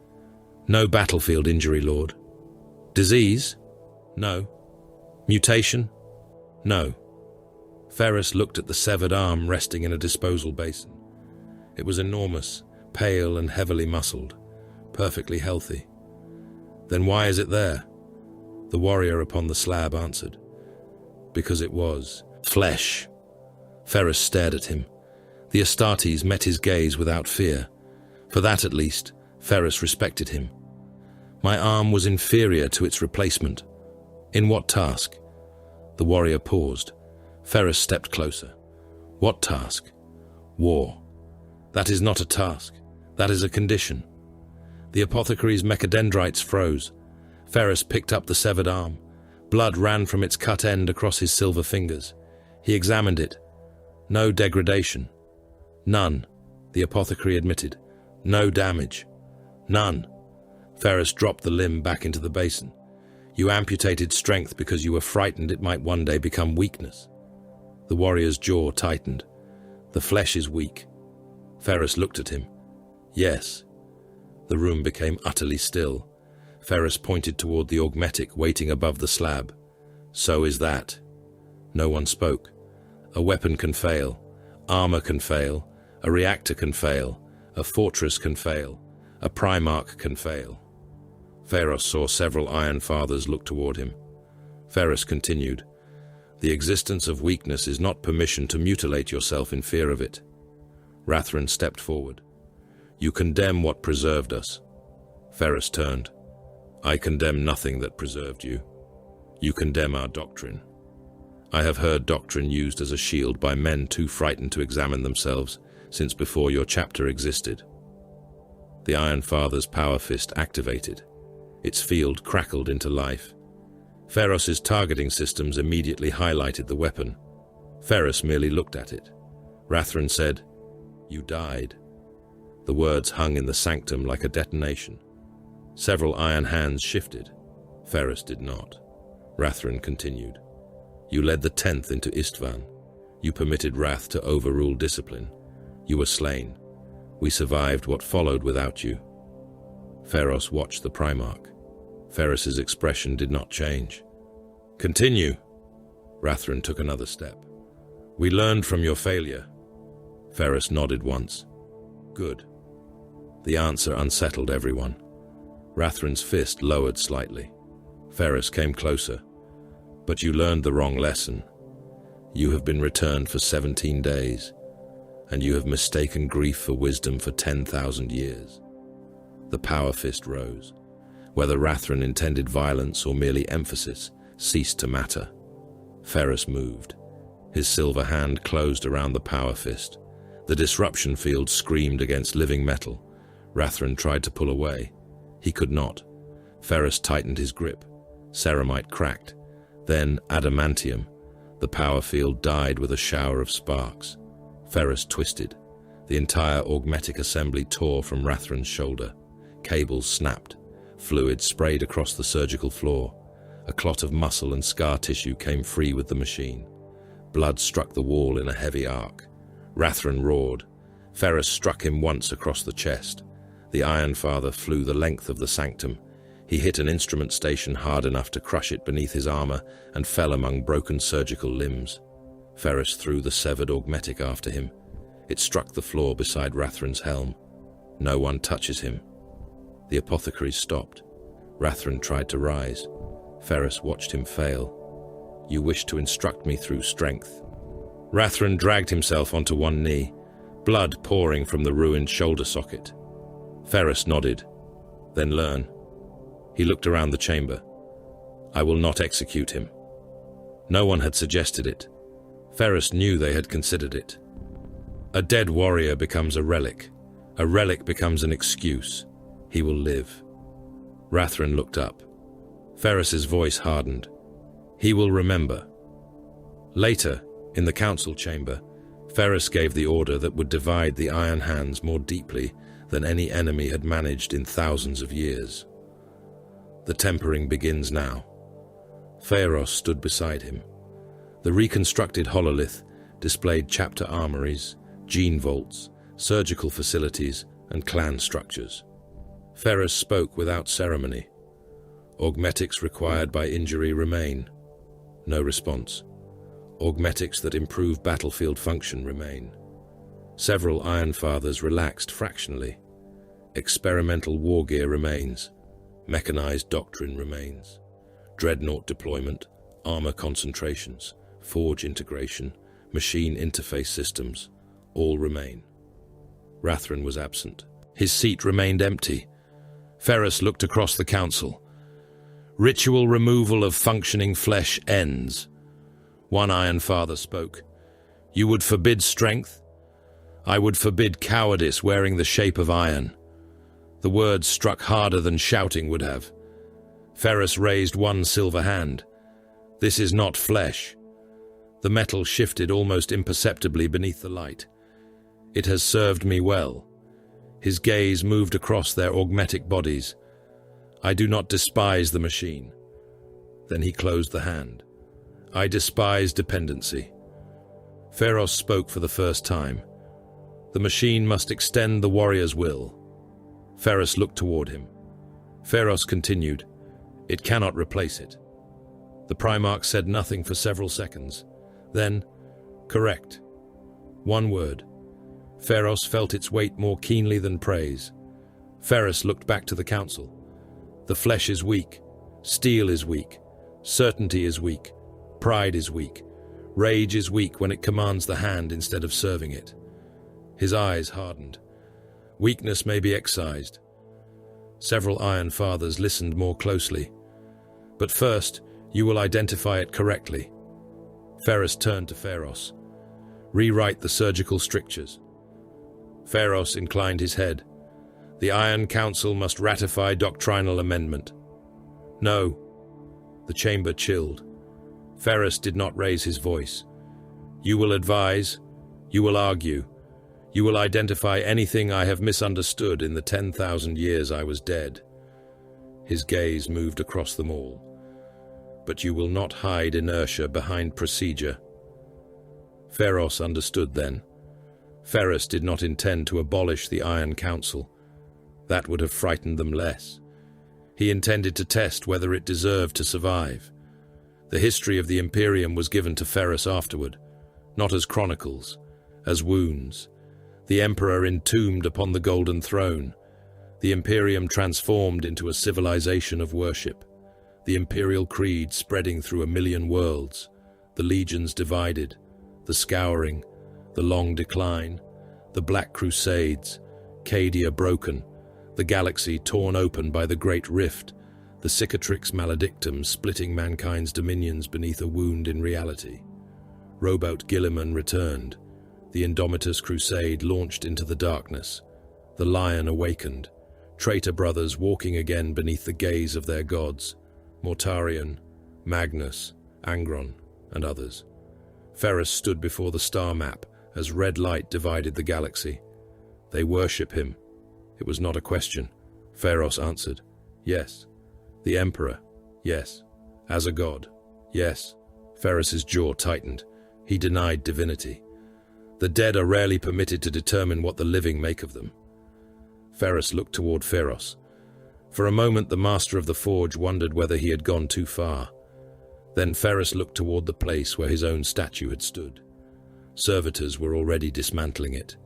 No battlefield injury, Lord. Disease? No. Mutation? No. Ferrus looked at the severed arm resting in a disposal basin. It was enormous, pale and heavily muscled, perfectly healthy. Then why is it there? The warrior upon the slab answered. Because it was flesh. Ferrus stared at him. The Astartes met his gaze without fear. For that, at least, Ferrus respected him. My arm was inferior to its replacement. In what task? The warrior paused. Ferrus stepped closer. What task? War. That is not a task. That is a condition. The apothecary's mechadendrites froze. Ferrus picked up the severed arm. Blood ran from its cut end across his silver fingers. He examined it. No degradation. None, the apothecary admitted. No damage. None. Ferrus dropped the limb back into the basin. You amputated strength because you were frightened it might one day become weakness. The warrior's jaw tightened. The flesh is weak. Ferrus looked at him. Yes. The room became utterly still. Ferrus pointed toward the augmetic waiting above the slab. So is that. No one spoke. A weapon can fail. Armor can fail. A reactor can fail. A fortress can fail. A Primarch can fail. Ferrus saw several Iron Fathers look toward him. Ferrus continued. The existence of weakness is not permission to mutilate yourself in fear of it. Rathren stepped forward. You condemn what preserved us. Ferrus turned. I condemn nothing that preserved you. You condemn our doctrine. I have heard doctrine used as a shield by men too frightened to examine themselves since before your chapter existed. The Iron Father's power fist activated. Its field crackled into life. Ferrus's targeting systems immediately highlighted the weapon. Ferrus merely looked at it. Rathren said, You died. The words hung in the sanctum like a detonation. Several iron hands shifted. Ferrus did not. Rathren continued. You led the 10th into Istvan. You permitted wrath to overrule discipline. You were slain. We survived what followed without you. Ferrus watched the Primarch. Ferrus's expression did not change. Continue. Rathren took another step. We learned from your failure. Ferrus nodded once. Good. The answer unsettled everyone. Rathren's fist lowered slightly. Ferrus came closer. But you learned the wrong lesson. You have been returned for 17 days, and you have mistaken grief for wisdom for 10,000 years. The power fist rose. Whether Rathren intended violence or merely emphasis ceased to matter. Ferrus moved. His silver hand closed around the power fist. The disruption field screamed against living metal. Rathren tried to pull away. He could not. Ferrus tightened his grip. Ceramite cracked. Then adamantium. The power field died with a shower of sparks. Ferrus twisted. The entire augmetic assembly tore from Rathren's shoulder. Cables snapped. Fluid sprayed across the surgical floor. A clot of muscle and scar tissue came free with the machine. Blood struck the wall in a heavy arc. Rathren roared. Ferrus struck him once across the chest. The Iron Father flew the length of the sanctum. He hit an instrument station hard enough to crush it beneath his armor and fell among broken surgical limbs. Ferrus threw the severed augmetic after him. It struck the floor beside Rathren's helm. No one touches him. The apothecary stopped. Rathren tried to rise. Ferrus watched him fail. You wish to instruct me through strength. Rathren dragged himself onto one knee, blood pouring from the ruined shoulder socket. Ferrus nodded. Then learn. He looked around the chamber. I will not execute him. No one had suggested it. Ferrus knew they had considered it. A dead warrior becomes a relic. A relic becomes an excuse. He will live. Rathren looked up. Ferrus's voice hardened. He will remember. Later, in the council chamber, Ferrus gave the order that would divide the Iron Hands more deeply than any enemy had managed in thousands of years. The tempering begins now. Pharos stood beside him. The reconstructed hololith displayed chapter armories, gene vaults, surgical facilities, and clan structures. Ferrus spoke without ceremony. Augmetics required by injury remain. No response. Augmetics that improve battlefield function remain. Several Iron Fathers relaxed fractionally. Experimental war gear remains. Mechanized doctrine remains. Dreadnought deployment, armor concentrations, forge integration, machine interface systems, all remain. Rathren was absent. His seat remained empty. Ferrus looked across the council. Ritual removal of functioning flesh ends. One Iron Father spoke. You would forbid strength? I would forbid cowardice wearing the shape of iron. The words struck harder than shouting would have. Ferrus raised one silver hand. This is not flesh. The metal shifted almost imperceptibly beneath the light. It has served me well. His gaze moved across their augmetic bodies. I do not despise the machine. Then he closed the hand. I despise dependency. Ferrus spoke for the first time. The machine must extend the warrior's will. Ferrus looked toward him. Ferrus continued. It cannot replace it. The Primarch said nothing for several seconds. Then, correct. One word. Ferrus felt its weight more keenly than praise. Ferrus looked back to the council. The flesh is weak. Steel is weak. Certainty is weak. Pride is weak. Rage is weak when it commands the hand instead of serving it. His eyes hardened. Weakness may be excised. Several Iron Fathers listened more closely. But first, you will identify it correctly. Ferrus turned to Ferrus. Rewrite the surgical strictures. Ferrus inclined his head. The Iron Council must ratify doctrinal amendment. No. The chamber chilled. Ferrus did not raise his voice. You will advise. You will argue. You will identify anything I have misunderstood in the 10,000 years I was dead. His gaze moved across them all. But you will not hide inertia behind procedure. Ferrus understood then. Ferrus did not intend to abolish the Iron Council. That would have frightened them less. He intended to test whether it deserved to survive. The history of the Imperium was given to Ferrus afterward, not as chronicles, as wounds. The Emperor entombed upon the Golden Throne. The Imperium transformed into a civilization of worship. The Imperial Creed spreading through 1,000,000 worlds. The legions divided. The Scouring. The Long Decline. The Black Crusades. Cadia broken. The galaxy torn open by the Great Rift. The Cicatrix Maledictum splitting mankind's dominions beneath a wound in reality. Robout Guilliman returned. The Indomitus Crusade launched into the darkness. The Lion awakened. Traitor brothers walking again beneath the gaze of their gods. Mortarion, Magnus, Angron, and others. Ferrus stood before the star map as red light divided the galaxy. They worship him. It was not a question. Ferrus answered, yes. The Emperor, yes. As a god, yes. Ferrus's jaw tightened. He denied divinity. The dead are rarely permitted to determine what the living make of them. Ferrus looked toward Ferrus. For a moment the master of the forge wondered whether he had gone too far. Then Ferrus looked toward the place where his own statue had stood. Servitors were already dismantling it.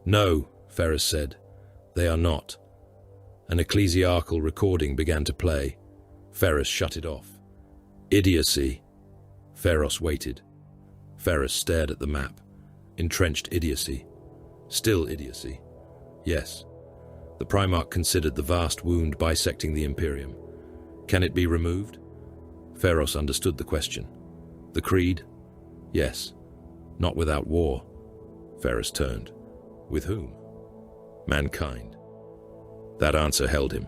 "No," Ferrus said, "they are not." An ecclesiarchal recording began to play. Ferrus shut it off. "Idiocy." Ferrus waited. Ferrus stared at the map. Entrenched idiocy. Still idiocy. Yes. The Primarch considered the vast wound bisecting the Imperium. Can it be removed? Ferrus understood the question. The creed? Yes. Not without war. Ferrus turned. With whom? Mankind. That answer held him.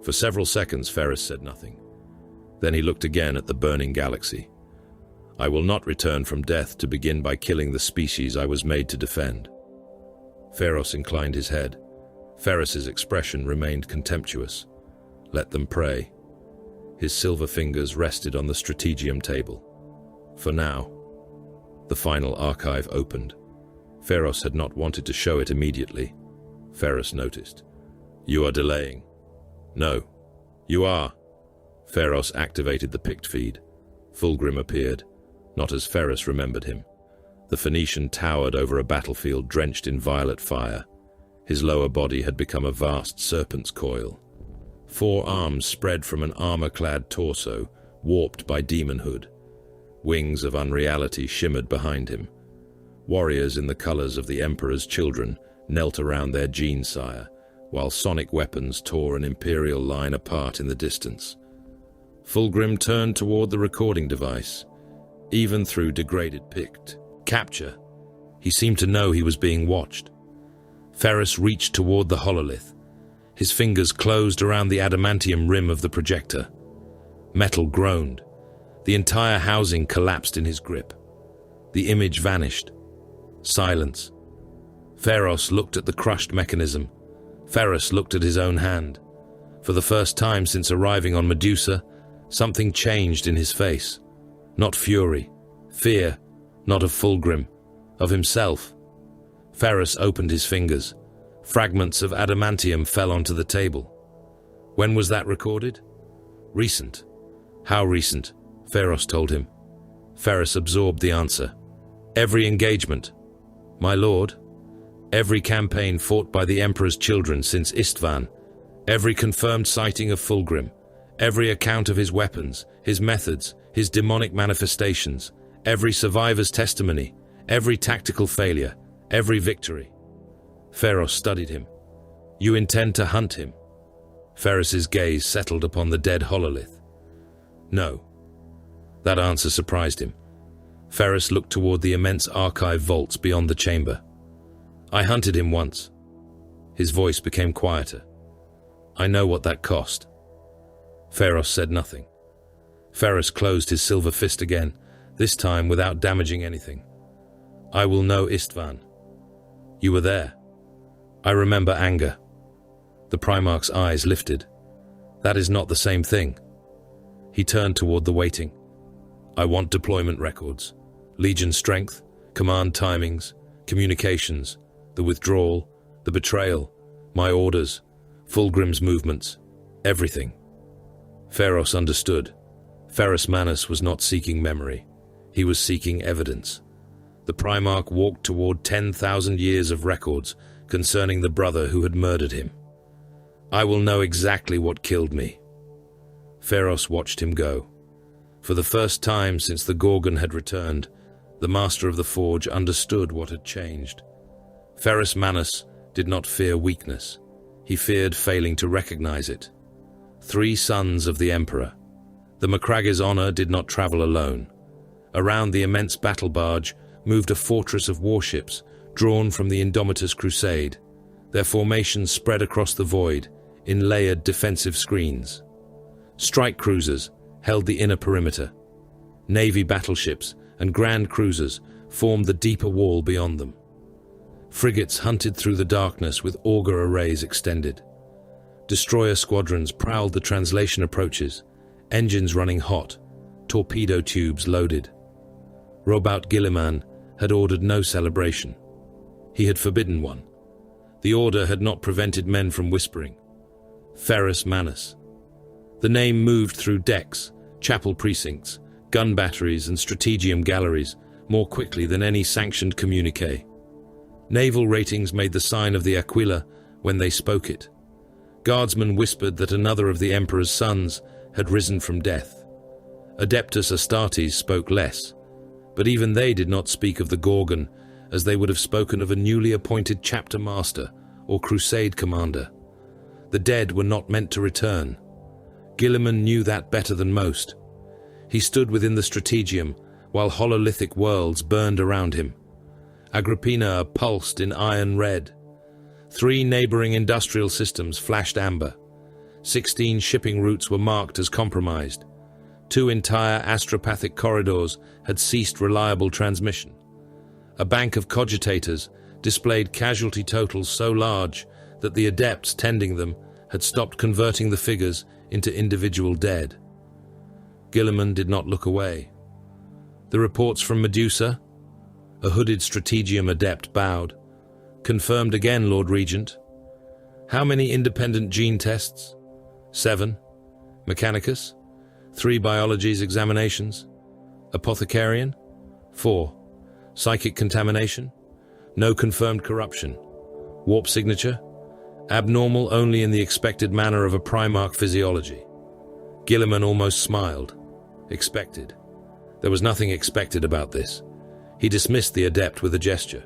For several seconds, Ferrus said nothing. Then he looked again at the burning galaxy. "I will not return from death to begin by killing the species I was made to defend." Ferrus inclined his head. Ferrus's expression remained contemptuous. Let them pray. His silver fingers rested on the strategium table. For now. The final archive opened. Ferrus had not wanted to show it immediately. Ferrus noticed. "You are delaying." "No. You are." Ferrus activated the pict feed. Fulgrim appeared, not as Ferrus remembered him. The Phoenician towered over a battlefield drenched in violet fire. His lower body had become a vast serpent's coil. 4 arms spread from an armor-clad torso, warped by demonhood. Wings of unreality shimmered behind him. Warriors in the colors of the Emperor's children knelt around their gene-sire, while sonic weapons tore an Imperial line apart in the distance. Fulgrim turned toward the recording device, even through degraded pict. Capture. He seemed to know he was being watched. Ferrus reached toward the hololith. His fingers closed around the adamantium rim of the projector. Metal groaned. The entire housing collapsed in his grip. The image vanished. Silence. Ferrus looked at the crushed mechanism. Ferrus looked at his own hand. For the first time since arriving on Medusa, something changed in his face. Not fury, fear, not of Fulgrim, of himself. Ferrus opened his fingers. Fragments of adamantium fell onto the table. When was that recorded? Recent. How recent? Ferrus told him. Ferrus absorbed the answer. Every engagement. My lord. Every campaign fought by the Emperor's children since Istvan. Every confirmed sighting of Fulgrim. Every account of his weapons, his methods, his demonic manifestations. Every survivor's testimony. Every tactical failure. Every victory. Ferrus studied him. You intend to hunt him? Ferrus's gaze settled upon the dead hololith. No. That answer surprised him. Ferrus looked toward the immense archive vaults beyond the chamber. I hunted him once. His voice became quieter. I know what that cost. Ferrus said nothing. Ferrus closed his silver fist again, this time without damaging anything. I will know Istvan. You were there. I remember anger. The Primarch's eyes lifted. That is not the same thing. He turned toward the waiting. I want deployment records. Legion strength, command timings, communications, the withdrawal, the betrayal, my orders, Fulgrim's movements, everything. Ferrus understood. Ferrus Manus was not seeking memory. He was seeking evidence. The Primarch walked toward 10,000 years of records concerning the brother who had murdered him. I will know exactly what killed me. Ferrus watched him go. For the first time since the Gorgon had returned, the Master of the Forge understood what had changed. Ferrus Manus did not fear weakness. He feared failing to recognize it. 3 sons of the Emperor. The Macragge's honor did not travel alone. Around the immense battle barge moved a fortress of warships drawn from the Indomitus Crusade. Their formations spread across the void in layered defensive screens. Strike cruisers held the inner perimeter. Navy battleships and grand cruisers formed the deeper wall beyond them. Frigates hunted through the darkness with auger arrays extended. Destroyer squadrons prowled the translation approaches, engines running hot, torpedo tubes loaded. Robout Guilliman had ordered no celebration. He had forbidden one. The order had not prevented men from whispering. Ferrus Manus. The name moved through decks, chapel precincts, gun batteries and strategium galleries, more quickly than any sanctioned communique. Naval ratings made the sign of the Aquila when they spoke it. Guardsmen whispered that another of the Emperor's sons had risen from death. Adeptus Astartes spoke less, but even they did not speak of the Gorgon as they would have spoken of a newly appointed chapter master or crusade commander. The dead were not meant to return. Guilliman knew that better than most. He stood within the strategium while hololithic worlds burned around him. Agrippina pulsed in iron red. 3 neighboring industrial systems flashed amber. 16 shipping routes were marked as compromised. 2 entire astropathic corridors had ceased reliable transmission. A bank of cogitators displayed casualty totals so large that the adepts tending them had stopped converting the figures into individual dead. Guilliman did not look away. The reports from Medusa, a hooded strategium adept, bowed. Confirmed again, Lord Regent. How many independent gene tests? 7. Mechanicus? 3 biologies examinations? Apothecarian? 4. Psychic contamination? No confirmed corruption. Warp signature? Abnormal only in the expected manner of a Primarch physiology. Guilliman almost smiled. Expected. There was nothing expected about this. He dismissed the adept with a gesture.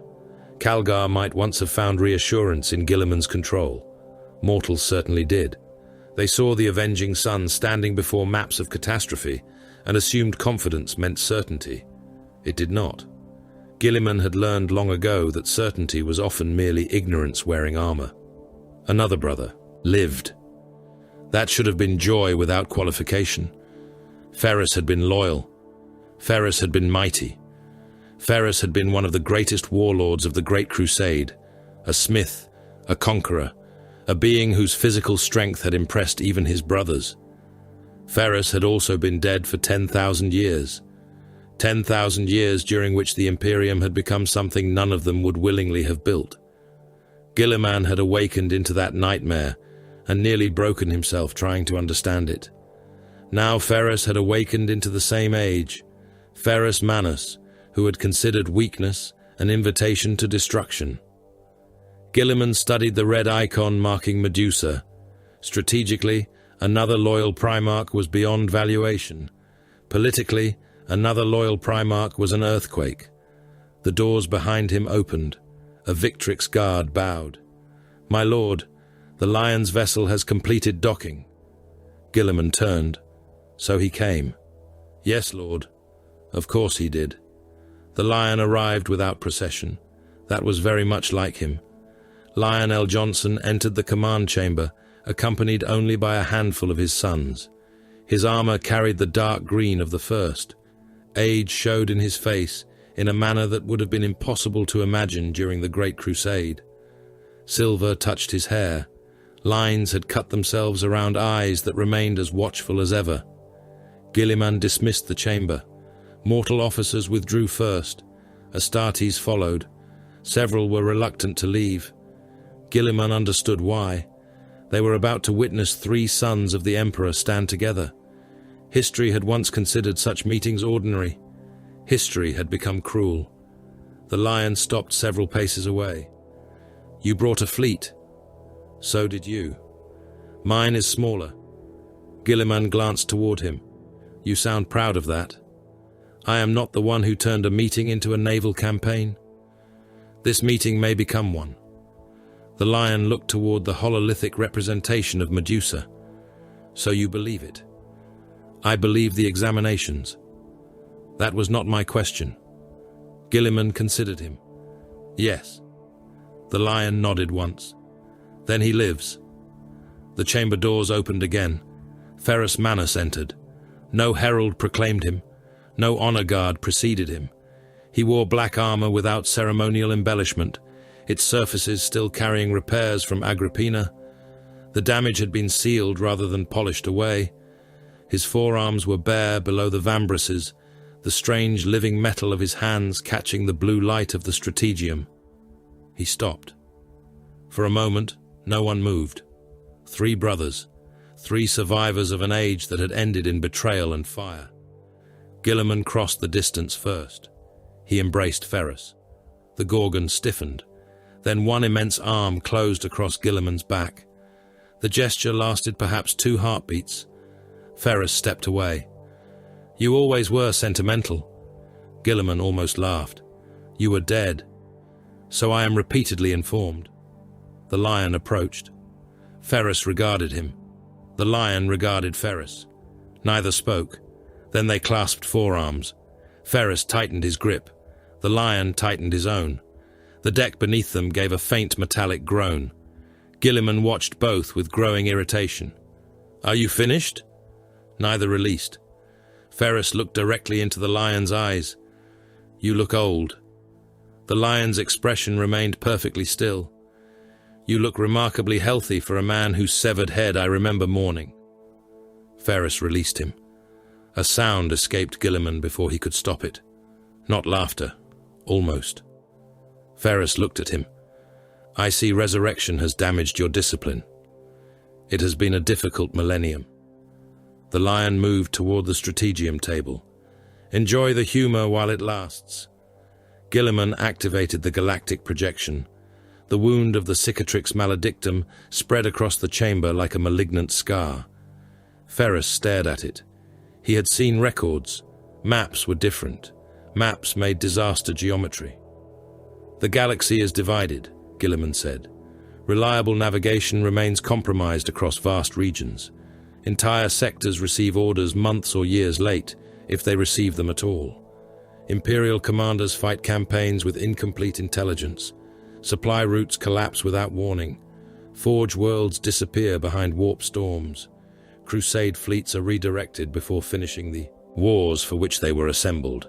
Calgar might once have found reassurance in Guilliman's control. Mortals certainly did. They saw the avenging sun standing before maps of catastrophe and assumed confidence meant certainty. It did not. Guilliman had learned long ago that certainty was often merely ignorance wearing armor. Another brother lived. That should have been joy without qualification. Ferrus had been loyal. Ferrus had been mighty. Ferrus had been one of the greatest warlords of the Great Crusade, a smith, a conqueror, a being whose physical strength had impressed even his brothers. Ferrus had also been dead for 10,000 years. 10,000 years during which the Imperium had become something none of them would willingly have built. Guilliman had awakened into that nightmare and nearly broken himself trying to understand it. Now Ferrus had awakened into the same age, Ferrus Manus, who had considered weakness an invitation to destruction. Guilliman studied the red icon marking Medusa. Strategically, another loyal Primarch was beyond valuation. Politically, another loyal Primarch was an earthquake. The doors behind him opened. A Victrix guard bowed. "My lord, the Lion's vessel has completed docking." Guilliman turned. So he came. "Yes, lord." Of course he did. The Lion arrived without procession. That was very much like him. Lionel Johnson entered the command chamber, accompanied only by a handful of his sons. His armor carried the dark green of the first. Age showed in his face in a manner that would have been impossible to imagine during the Great Crusade. Silver touched his hair. Lines had cut themselves around eyes that remained as watchful as ever. Guilliman dismissed the chamber. Mortal officers withdrew first. Astartes followed. Several were reluctant to leave. Guilliman understood why. They were about to witness 3 sons of the Emperor stand together. History had once considered such meetings ordinary. History had become cruel. The Lion stopped several paces away. "You brought a fleet." "So did you." "Mine is smaller." Guilliman glanced toward him. "You sound proud of that." "I am not the one who turned a meeting into a naval campaign." "This meeting may become one." The Lion looked toward the hololithic representation of Medusa. "So you believe it?" "I believe the examinations." "That was not my question." Guilliman considered him. "Yes." The Lion nodded once. "Then he lives." The chamber doors opened again. Ferrus Manus entered. No herald proclaimed him. No honor guard preceded him. He wore black armor without ceremonial embellishment, its surfaces still carrying repairs from Agrippina. The damage had been sealed rather than polished away. His forearms were bare below the vambraces, the strange living metal of his hands catching the blue light of the strategium. He stopped. For a moment, no one moved. 3 brothers, 3 survivors of an age that had ended in betrayal and fire. Guilliman crossed the distance first. He embraced Ferrus. The Gorgon stiffened. Then one immense arm closed across Guilliman's back. The gesture lasted perhaps 2 heartbeats. Ferrus stepped away. "You always were sentimental." Guilliman almost laughed. "You were dead." "So I am repeatedly informed." The lion approached. Ferrus regarded him. The lion regarded Ferrus. Neither spoke. Then they clasped forearms. Ferrus tightened his grip. The lion tightened his own. The deck beneath them gave a faint metallic groan. Guilliman watched both with growing irritation. "Are you finished?" Neither released. Ferrus looked directly into the lion's eyes. "You look old." The lion's expression remained perfectly still. "You look remarkably healthy for a man whose severed head I remember mourning." Ferrus released him. A sound escaped Guilliman before he could stop it. Not laughter. Almost. Ferrus looked at him. "I see resurrection has damaged your discipline. It has been a difficult millennium." The lion moved toward the strategium table. "Enjoy the humor while it lasts." Guilliman activated the galactic projection. The wound of the cicatrix maledictum spread across the chamber like a malignant scar. Ferrus stared at it. He had seen records. Maps were different. Maps made disaster geometry. "The galaxy is divided," Guilliman said. "Reliable navigation remains compromised across vast regions. Entire sectors receive orders months or years late, if they receive them at all. Imperial commanders fight campaigns with incomplete intelligence. Supply routes collapse without warning. Forge worlds disappear behind warp storms. Crusade fleets are redirected before finishing the wars for which they were assembled."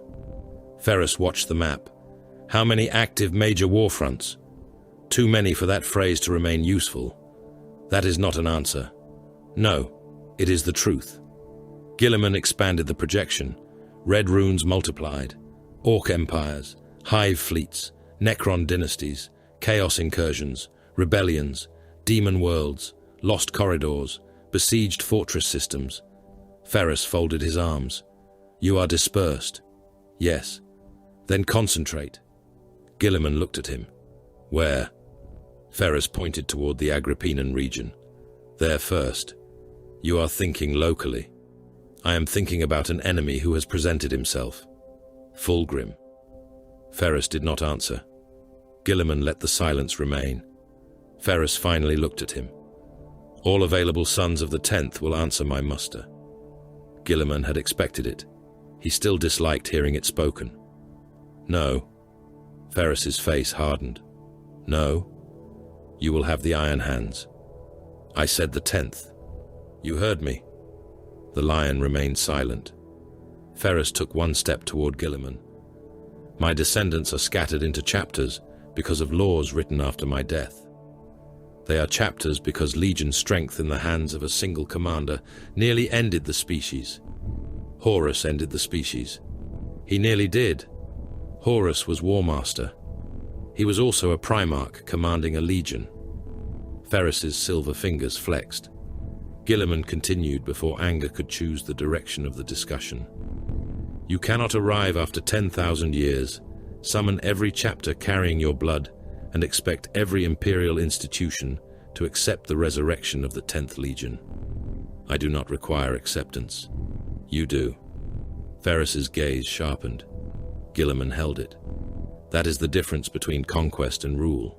Ferrus watched the map. "How many active major war fronts?" "Too many for that phrase to remain useful." "That is not an answer." "No, it is the truth." Guilliman expanded the projection. Red runes multiplied. Orc empires, hive fleets, Necron dynasties, chaos incursions, rebellions, demon worlds, lost corridors, besieged fortress systems. Ferrus folded his arms. "You are dispersed." "Yes." "Then concentrate." Guilliman looked at him. "Where?" Ferrus pointed toward the Agrippinan region. "There first." "You are thinking locally." "I am thinking about an enemy who has presented himself." "Fulgrim." Ferrus did not answer. Guilliman let the silence remain. Ferrus finally looked at him. "All available sons of the 10th will answer my muster." Guilliman had expected it. He still disliked hearing it spoken. "No." Ferrus's face hardened. "No. You will have the Iron Hands." "I said the 10th. You heard me." The lion remained silent. Ferrus took one step toward Guilliman. "My descendants are scattered into chapters because of laws written after my death. They are chapters because Legion's strength in the hands of a single commander nearly ended the species. Horus ended the species. He nearly did. Horus was War Master. He was also a Primarch commanding a legion." Ferrus's silver fingers flexed. Guilliman continued before anger could choose the direction of the discussion. "You cannot arrive after 10,000 years, summon every chapter carrying your blood, and expect every imperial institution to accept the resurrection of the 10th Legion. I do not require acceptance. You do." Ferrus's gaze sharpened. Guilliman held it. "That is the difference between conquest and rule.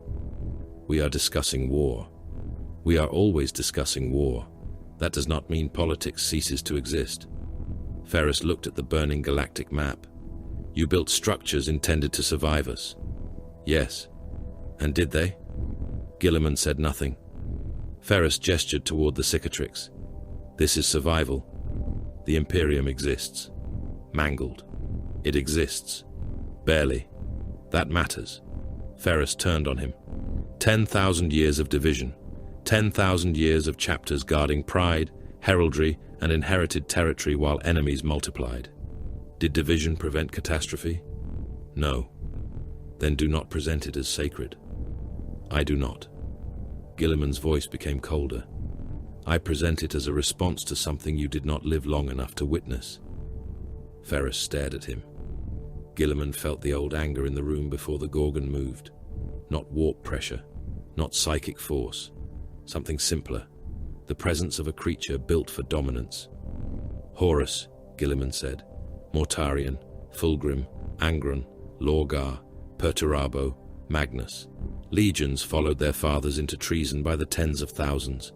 We are discussing war. We are always discussing war. That does not mean politics ceases to exist." Ferrus looked at the burning galactic map. "You built structures intended to survive us." "Yes." "And did they?" Guilliman said nothing. Ferrus gestured toward the cicatrix. "This is survival. The Imperium exists. Mangled. It exists. Barely. That matters." Ferrus turned on him. 10,000 years of division. 10,000 years of chapters guarding pride, heraldry, and inherited territory while enemies multiplied. Did division prevent catastrophe? No. Then do not present it as sacred. I do not. Guilliman's voice became colder. I present it as a response to something you did not live long enough to witness. Ferrus stared at him. Gilliman felt the old anger in the room before the Gorgon moved. Not warp pressure, not psychic force. Something simpler. The presence of a creature built for dominance. Horus, Gilliman said. Mortarion, Fulgrim, Angron, Lorgar, Perturabo, Magnus. Legions followed their fathers into treason by the tens of thousands.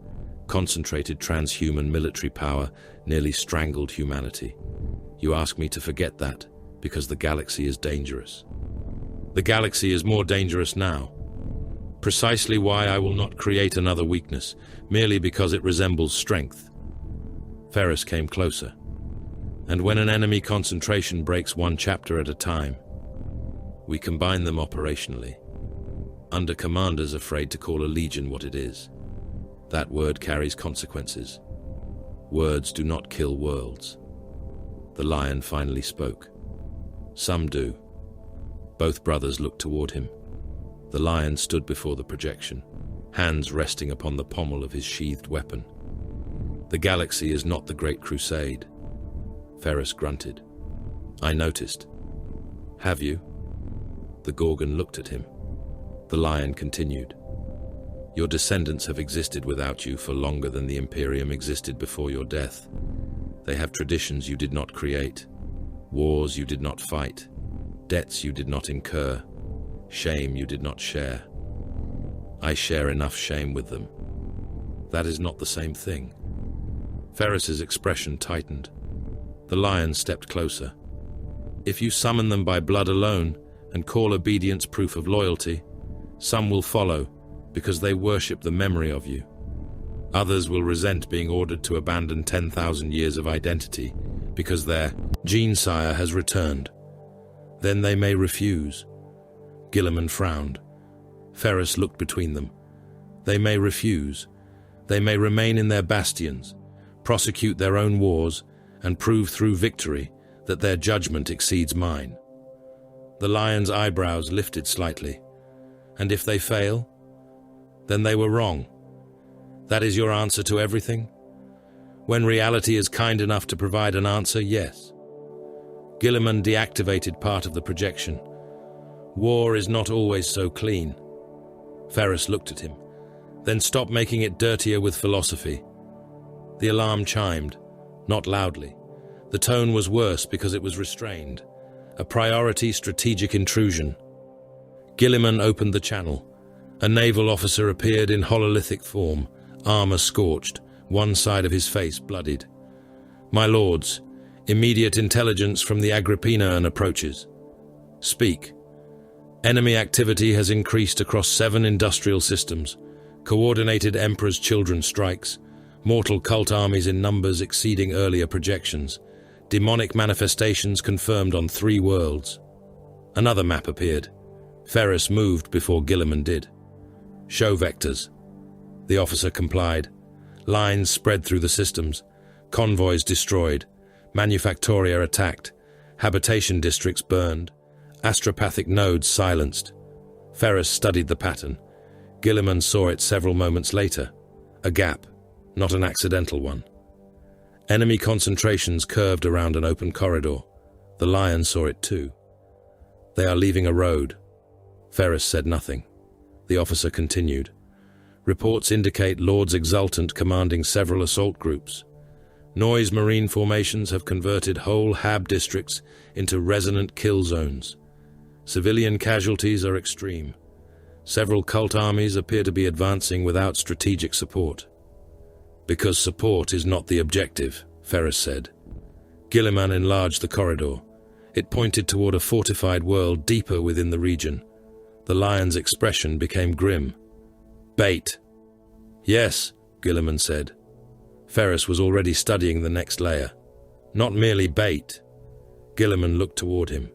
Concentrated transhuman military power nearly strangled humanity. You ask me to forget that, because the galaxy is dangerous. The galaxy is more dangerous now. Precisely why I will not create another weakness, merely because it resembles strength. Ferrus came closer. And when an enemy concentration breaks one chapter at a time, we combine them operationally. Under commanders afraid to call a legion what it is. That word carries consequences. Words do not kill worlds. The lion finally spoke. Some do. Both brothers looked toward him. The lion stood before the projection, hands resting upon the pommel of his sheathed weapon. The galaxy is not the Great Crusade. Ferrus grunted. I noticed. Have you? The Gorgon looked at him. The lion continued. Your descendants have existed without you for longer than the Imperium existed before your death. They have traditions you did not create, wars you did not fight, debts you did not incur, shame you did not share. I share enough shame with them. That is not the same thing. Ferrus's expression tightened. The lion stepped closer. If you summon them by blood alone and call obedience proof of loyalty, some will follow because they worship the memory of you. Others will resent being ordered to abandon 10,000 years of identity because their gene sire has returned. Then they may refuse. Gilliman frowned. Ferrus looked between them. They may refuse. They may remain in their bastions, prosecute their own wars, and prove through victory that their judgment exceeds mine. The lion's eyebrows lifted slightly. And if they fail, then they were wrong. That is your answer to everything? When reality is kind enough to provide an answer, yes. Gilliman deactivated part of the projection. War is not always so clean. Ferrus looked at him. Then stop making it dirtier with philosophy. The alarm chimed, not loudly. The tone was worse because it was restrained. A priority strategic intrusion. Gilliman opened the channel. A naval officer appeared in hololithic form, armor scorched, one side of his face bloodied. My lords, immediate intelligence from the Agrippina approaches. Speak. Enemy activity has increased across 7 industrial systems, coordinated Emperor's Children strikes, mortal cult armies in numbers exceeding earlier projections, demonic manifestations confirmed on 3 worlds. Another map appeared. Ferrus moved before Gilliman did. Show vectors. The officer complied. Lines spread through the systems. Convoys destroyed. Manufactoria attacked. Habitation districts burned. Astropathic nodes silenced. Ferrus studied the pattern. Gilliman saw it several moments later. A gap, not an accidental one. Enemy concentrations curved around an open corridor. The lion saw it too. They are leaving a road. Ferrus said nothing. The officer continued. Reports indicate Lords Exultant commanding several assault groups. Noise marine formations have converted whole Hab districts into resonant kill zones. Civilian casualties are extreme. Several cult armies appear to be advancing without strategic support. Because support is not the objective, Ferrus said. Gilliman enlarged the corridor. It pointed toward a fortified world deeper within the region. The lion's expression became grim. Bait. Yes, Gilliman said. Ferrus was already studying the next layer. Not merely bait. Gilliman looked toward him.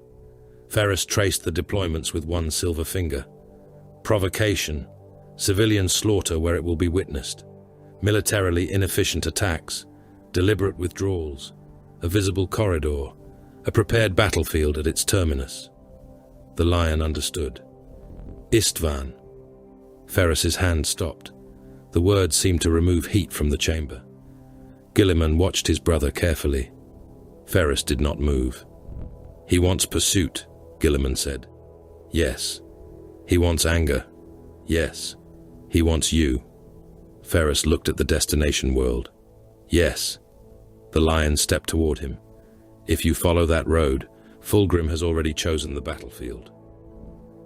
Ferrus traced the deployments with one silver finger. Provocation. Civilian slaughter where it will be witnessed. Militarily inefficient attacks. Deliberate withdrawals. A visible corridor. A prepared battlefield at its terminus. The lion understood. Istvan. Ferrus's hand stopped. The words seemed to remove heat from the chamber. Gilliman watched his brother carefully. Ferrus did not move. He wants pursuit, Gilliman said. Yes. He wants anger. Yes. He wants you. Ferrus looked at the destination world. Yes. The lion stepped toward him. If you follow that road, Fulgrim has already chosen the battlefield.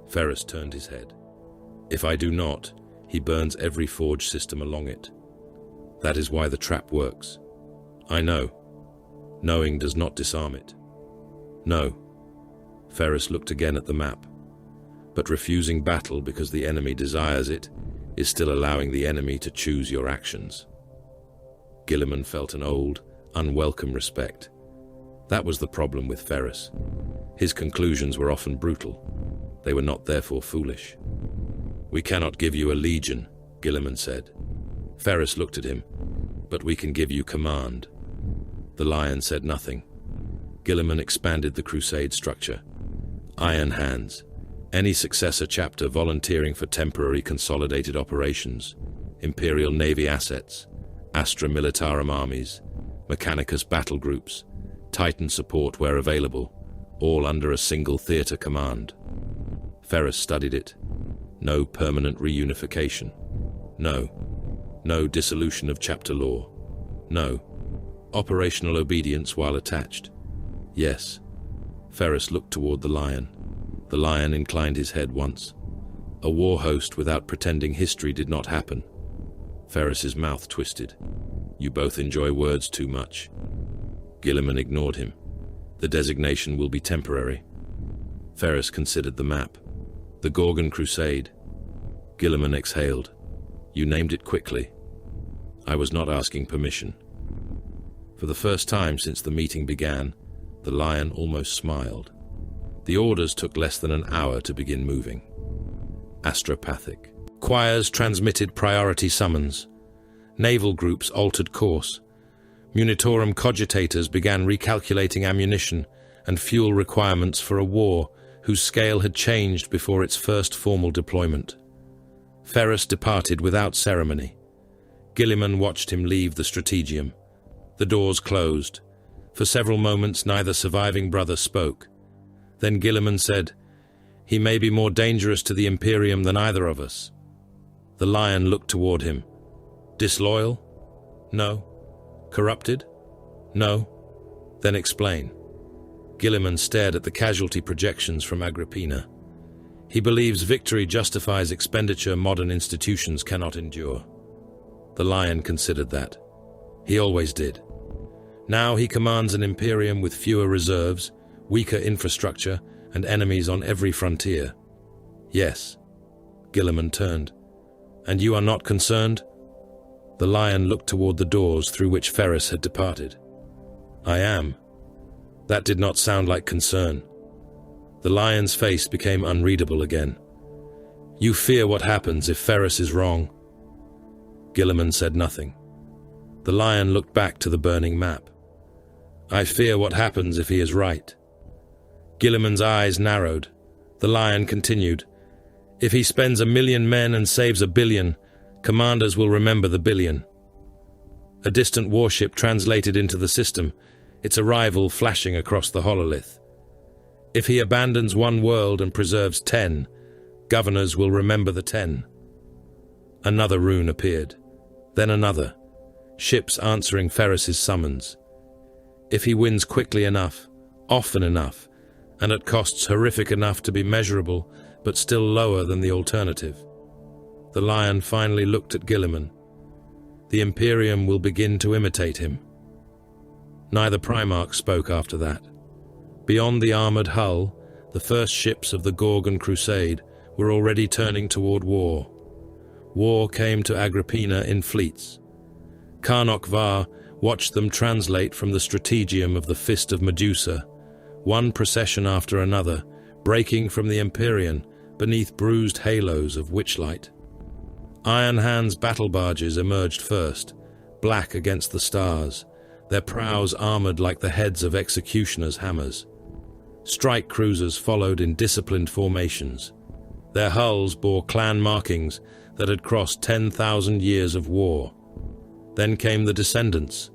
Ferrus turned his head. If I do not, he burns every forge system along it. That is why the trap works. I know. Knowing does not disarm it. No. Ferrus looked again at the map. But refusing battle because the enemy desires it is still allowing the enemy to choose your actions. Gilliman felt an old, unwelcome respect. That was the problem with Ferrus. His conclusions were often brutal. They were not therefore foolish. We cannot give you a legion, Gilliman said. Ferrus looked at him. But we can give you command. The lion said nothing. Gilliman expanded the crusade structure. Iron Hands. Any successor chapter volunteering for temporary consolidated operations. Imperial Navy assets. Astra Militarum armies. Mechanicus battle groups. Titan support where available. All under a single theater command. Ferrus studied it. No permanent reunification. No dissolution of chapter law. No. Operational obedience while attached. Yes. Ferrus looked toward the lion. The lion inclined his head once. A war host without pretending history did not happen. Ferrus's mouth twisted. You both enjoy words too much. Gilliman ignored him. The designation will be temporary. Ferrus considered the map. The Gorgon Crusade. Gilliman exhaled. You named it quickly. I was not asking permission. For the first time since the meeting began, the lion almost smiled. The orders took less than an hour to begin moving. Astropathic. Choirs transmitted priority summons. Naval groups altered course. Munitorum cogitators began recalculating ammunition and fuel requirements for a war whose scale had changed before its first formal deployment. Ferrus departed without ceremony. Gilliman watched him leave the strategium. The doors closed. For several moments neither surviving brother spoke. Then Gilliman said, "He may be more dangerous to the Imperium than either of us." The lion looked toward him. Disloyal? No. Corrupted? No. Then explain. Gilliman stared at the casualty projections from Agrippina. He believes victory justifies expenditure modern institutions cannot endure. The lion considered that. He always did. Now he commands an imperium with fewer reserves, weaker infrastructure, and enemies on every frontier. Yes. Gilliman turned. And you are not concerned? The lion looked toward the doors through which Ferrus had departed. I am. That did not sound like concern. The lion's face became unreadable again. You fear what happens if Ferrus is wrong. Gilliman said nothing. The lion looked back to the burning map. I fear what happens if he is right. Gilliman's eyes narrowed. The lion continued. If he spends 1,000,000 men and saves 1,000,000,000, commanders will remember the 1,000,000,000. A distant warship translated into the system, its arrival flashing across the hololith. If he abandons one world and preserves 10, governors will remember the 10. Another rune appeared. Then another. Ships answering Ferrus's summons. If he wins quickly enough, often enough, and at costs horrific enough to be measurable, but still lower than the alternative. The lion finally looked at Gilliman. The Imperium will begin to imitate him. Neither Primarch spoke after that. Beyond the armored hull, the first ships of the Gorgon Crusade were already turning toward war. War came to Agrippina in fleets. Karnok Var watched them translate from the strategium of the Fist of Medusa, one procession after another, breaking from the Empyrean beneath bruised halos of witchlight. Iron Hand's battle barges emerged first, black against the stars, their prows armored like the heads of executioners' hammers. Strike cruisers followed in disciplined formations. Their hulls bore clan markings that had crossed 10,000 years of war. Then came the Descendants,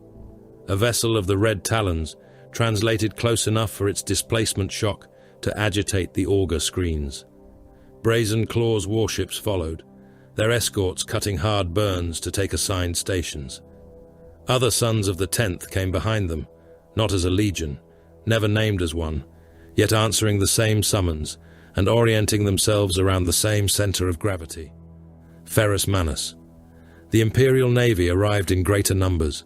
a vessel of the Red Talons, translated close enough for its displacement shock to agitate the auger screens. Brazen Claw's warships followed, their escorts cutting hard burns to take assigned stations. Other sons of the 10th came behind them, not as a legion, never named as one, yet answering the same summons and orienting themselves around the same center of gravity. Ferrus Manus. The Imperial Navy arrived in greater numbers.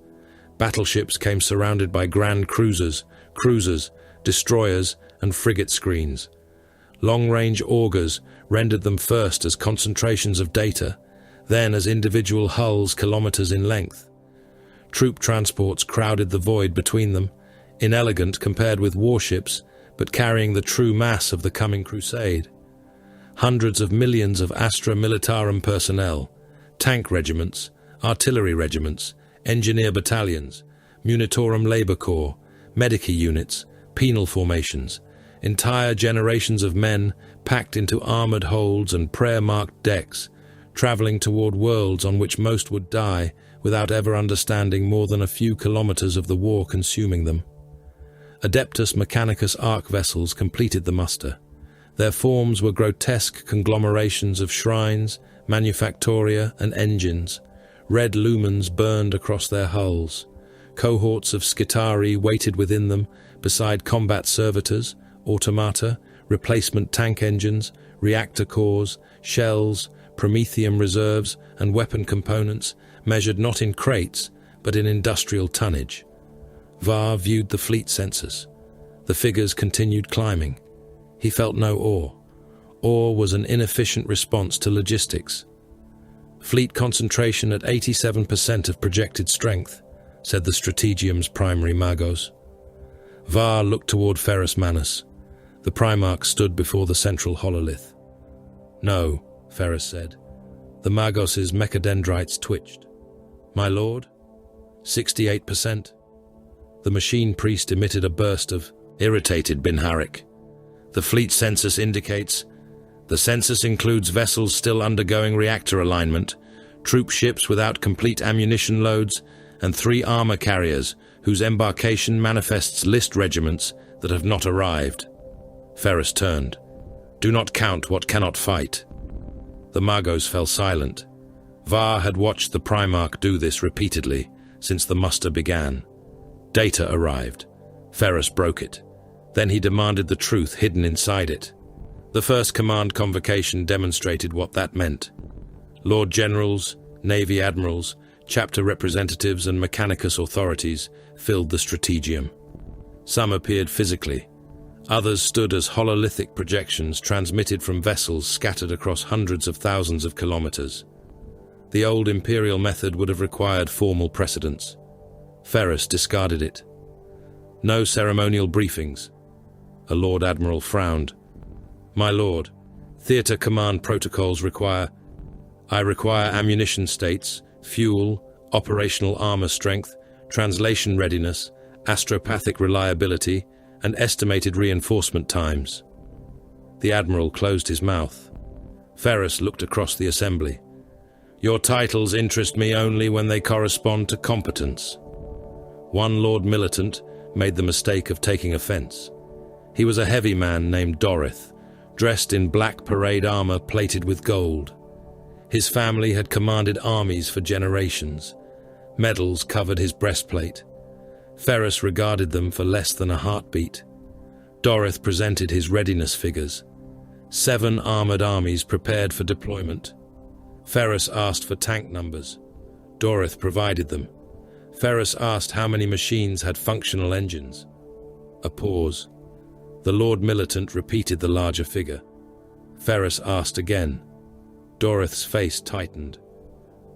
Battleships came surrounded by grand cruisers, destroyers, and frigate screens. Long-range augers rendered them first as concentrations of data, then as individual hulls kilometers in length. Troop transports crowded the void between them, inelegant compared with warships, but carrying the true mass of the coming crusade. Hundreds of millions of Astra Militarum personnel, tank regiments, artillery regiments, engineer battalions, Munitorum Labor Corps, Medici units, penal formations, entire generations of men packed into armored holds and prayer-marked decks, traveling toward worlds on which most would die without ever understanding more than a few kilometers of the war consuming them. Adeptus Mechanicus arc vessels completed the muster. Their forms were grotesque conglomerations of shrines, manufactoria, and engines. Red lumens burned across their hulls. Cohorts of Scitari waited within them, beside combat servitors, automata, replacement tank engines, reactor cores, shells, promethium reserves, and weapon components, measured not in crates, but in industrial tonnage. Var viewed the fleet sensors. The figures continued climbing. He felt no awe. Awe was an inefficient response to logistics. Fleet concentration at 87% of projected strength, said the Strategium's primary magos. Var looked toward Ferrus Manus. The Primarch stood before the central hololith. No, Ferrus said. The magos' mechadendrites twitched. My lord? 68%? The machine priest emitted a burst of irritated Binharik. The fleet census indicates the census includes vessels still undergoing reactor alignment, troop ships without complete ammunition loads, and 3 armor carriers whose embarkation manifests list regiments that have not arrived. Ferrus turned. Do not count what cannot fight. The magos fell silent. Var had watched the Primarch do this repeatedly since the muster began. Data arrived. Ferrus broke it. Then he demanded the truth hidden inside it. The first command convocation demonstrated what that meant. Lord Generals, Navy Admirals, chapter representatives and Mechanicus authorities filled the Strategium. Some appeared physically. Others stood as hololithic projections transmitted from vessels scattered across hundreds of thousands of kilometers. The old imperial method would have required formal precedence. Ferrus discarded it. No ceremonial briefings. A Lord Admiral frowned. My lord, theater command protocols require... I require ammunition states, fuel, operational armor strength, translation readiness, astropathic reliability, and estimated reinforcement times. The Admiral closed his mouth. Ferrus looked across the assembly. Your titles interest me only when they correspond to competence. One Lord Militant made the mistake of taking offense. He was a heavy man named Dorith, dressed in black parade armor plated with gold. His family had commanded armies for generations. Medals covered his breastplate. Ferrus regarded them for less than a heartbeat. Dorith presented his readiness figures. 7 armored armies prepared for deployment. Ferrus asked for tank numbers. Dorith provided them. Ferrus asked how many machines had functional engines. A pause. The Lord Militant repeated the larger figure. Ferrus asked again. Dorith's face tightened.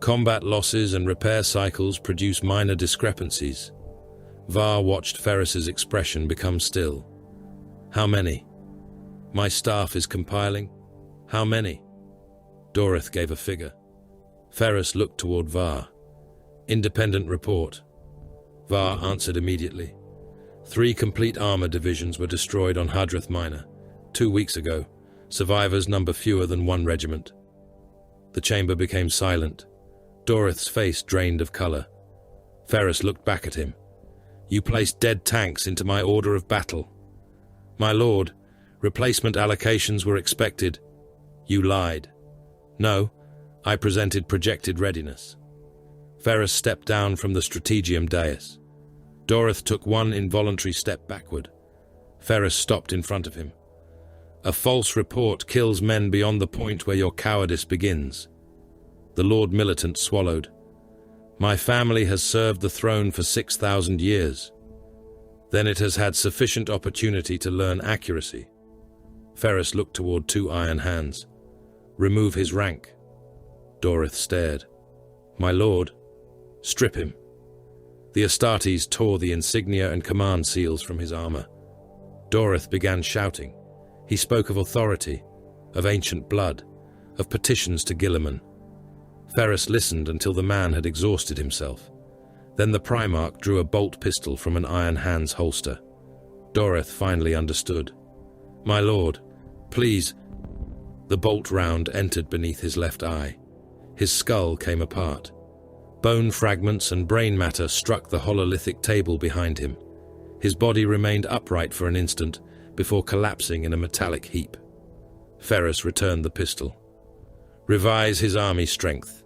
Combat losses and repair cycles produce minor discrepancies. Var watched Ferrus's expression become still. How many? My staff is compiling. How many? Dorith gave a figure. Ferrus looked toward Var. Independent report. Var answered immediately. 3 complete armor divisions were destroyed on Hadrath Minor 2 weeks ago. Survivors number fewer than 1 regiment. The chamber became silent. Dorith's face drained of color. Ferrus looked back at him. You placed dead tanks into my order of battle. My lord, Replacement allocations were expected. You lied. No, I presented projected readiness. Ferrus stepped down from the strategium dais. Dorith took one involuntary step backward. Ferrus stopped in front of him. A false report kills men beyond the point where your cowardice begins. The Lord Militant swallowed. My family has served the throne for 6,000 years. Then it has had sufficient opportunity to learn accuracy. Ferrus looked toward two iron hands. Remove his rank. Dorith stared. My lord, strip him. The Astartes tore the insignia and command seals from his armor. Dorith began shouting. He spoke of authority, of ancient blood, of petitions to Guilliman. Ferrus listened until the man had exhausted himself. Then the Primarch drew a bolt pistol from an iron hand's holster. Dorith finally understood. My lord, please. The bolt round entered beneath his left eye. His skull came apart. Bone fragments and brain matter struck the hololithic table behind him. His body remained upright for an instant before collapsing in a metallic heap. Ferrus returned the pistol. Revise his army strength.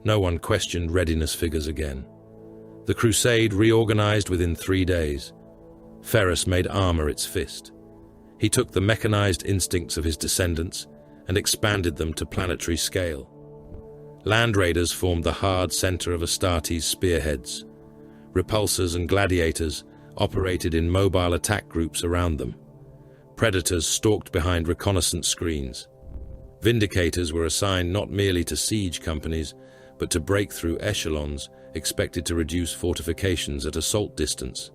No one questioned readiness figures again. The crusade reorganized within 3 days. Ferrus made armor its fist. He took the mechanized instincts of his descendants and expanded them to planetary scale. Land raiders formed the hard center of Astartes' spearheads. Repulsors and gladiators operated in mobile attack groups around them. Predators stalked behind reconnaissance screens. Vindicators were assigned not merely to siege companies, but to break through echelons expected to reduce fortifications at assault distance.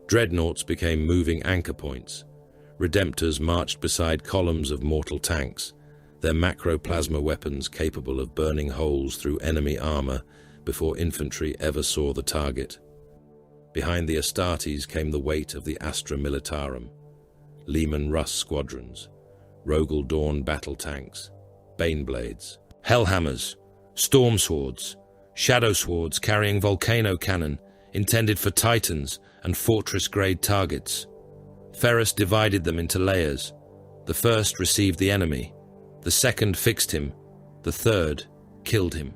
Dreadnoughts became moving anchor points. Redemptors marched beside columns of mortal tanks, their macroplasma weapons capable of burning holes through enemy armor before infantry ever saw the target. Behind the Astartes came the weight of the Astra Militarum, Leman Russ squadrons, Rogel Dawn battle tanks, Baneblades, Hellhammers, Storm Swords, Shadow Swords carrying volcano cannon intended for Titans and fortress-grade targets. Ferrus divided them into layers. The first received the enemy, the second fixed him, the third killed him.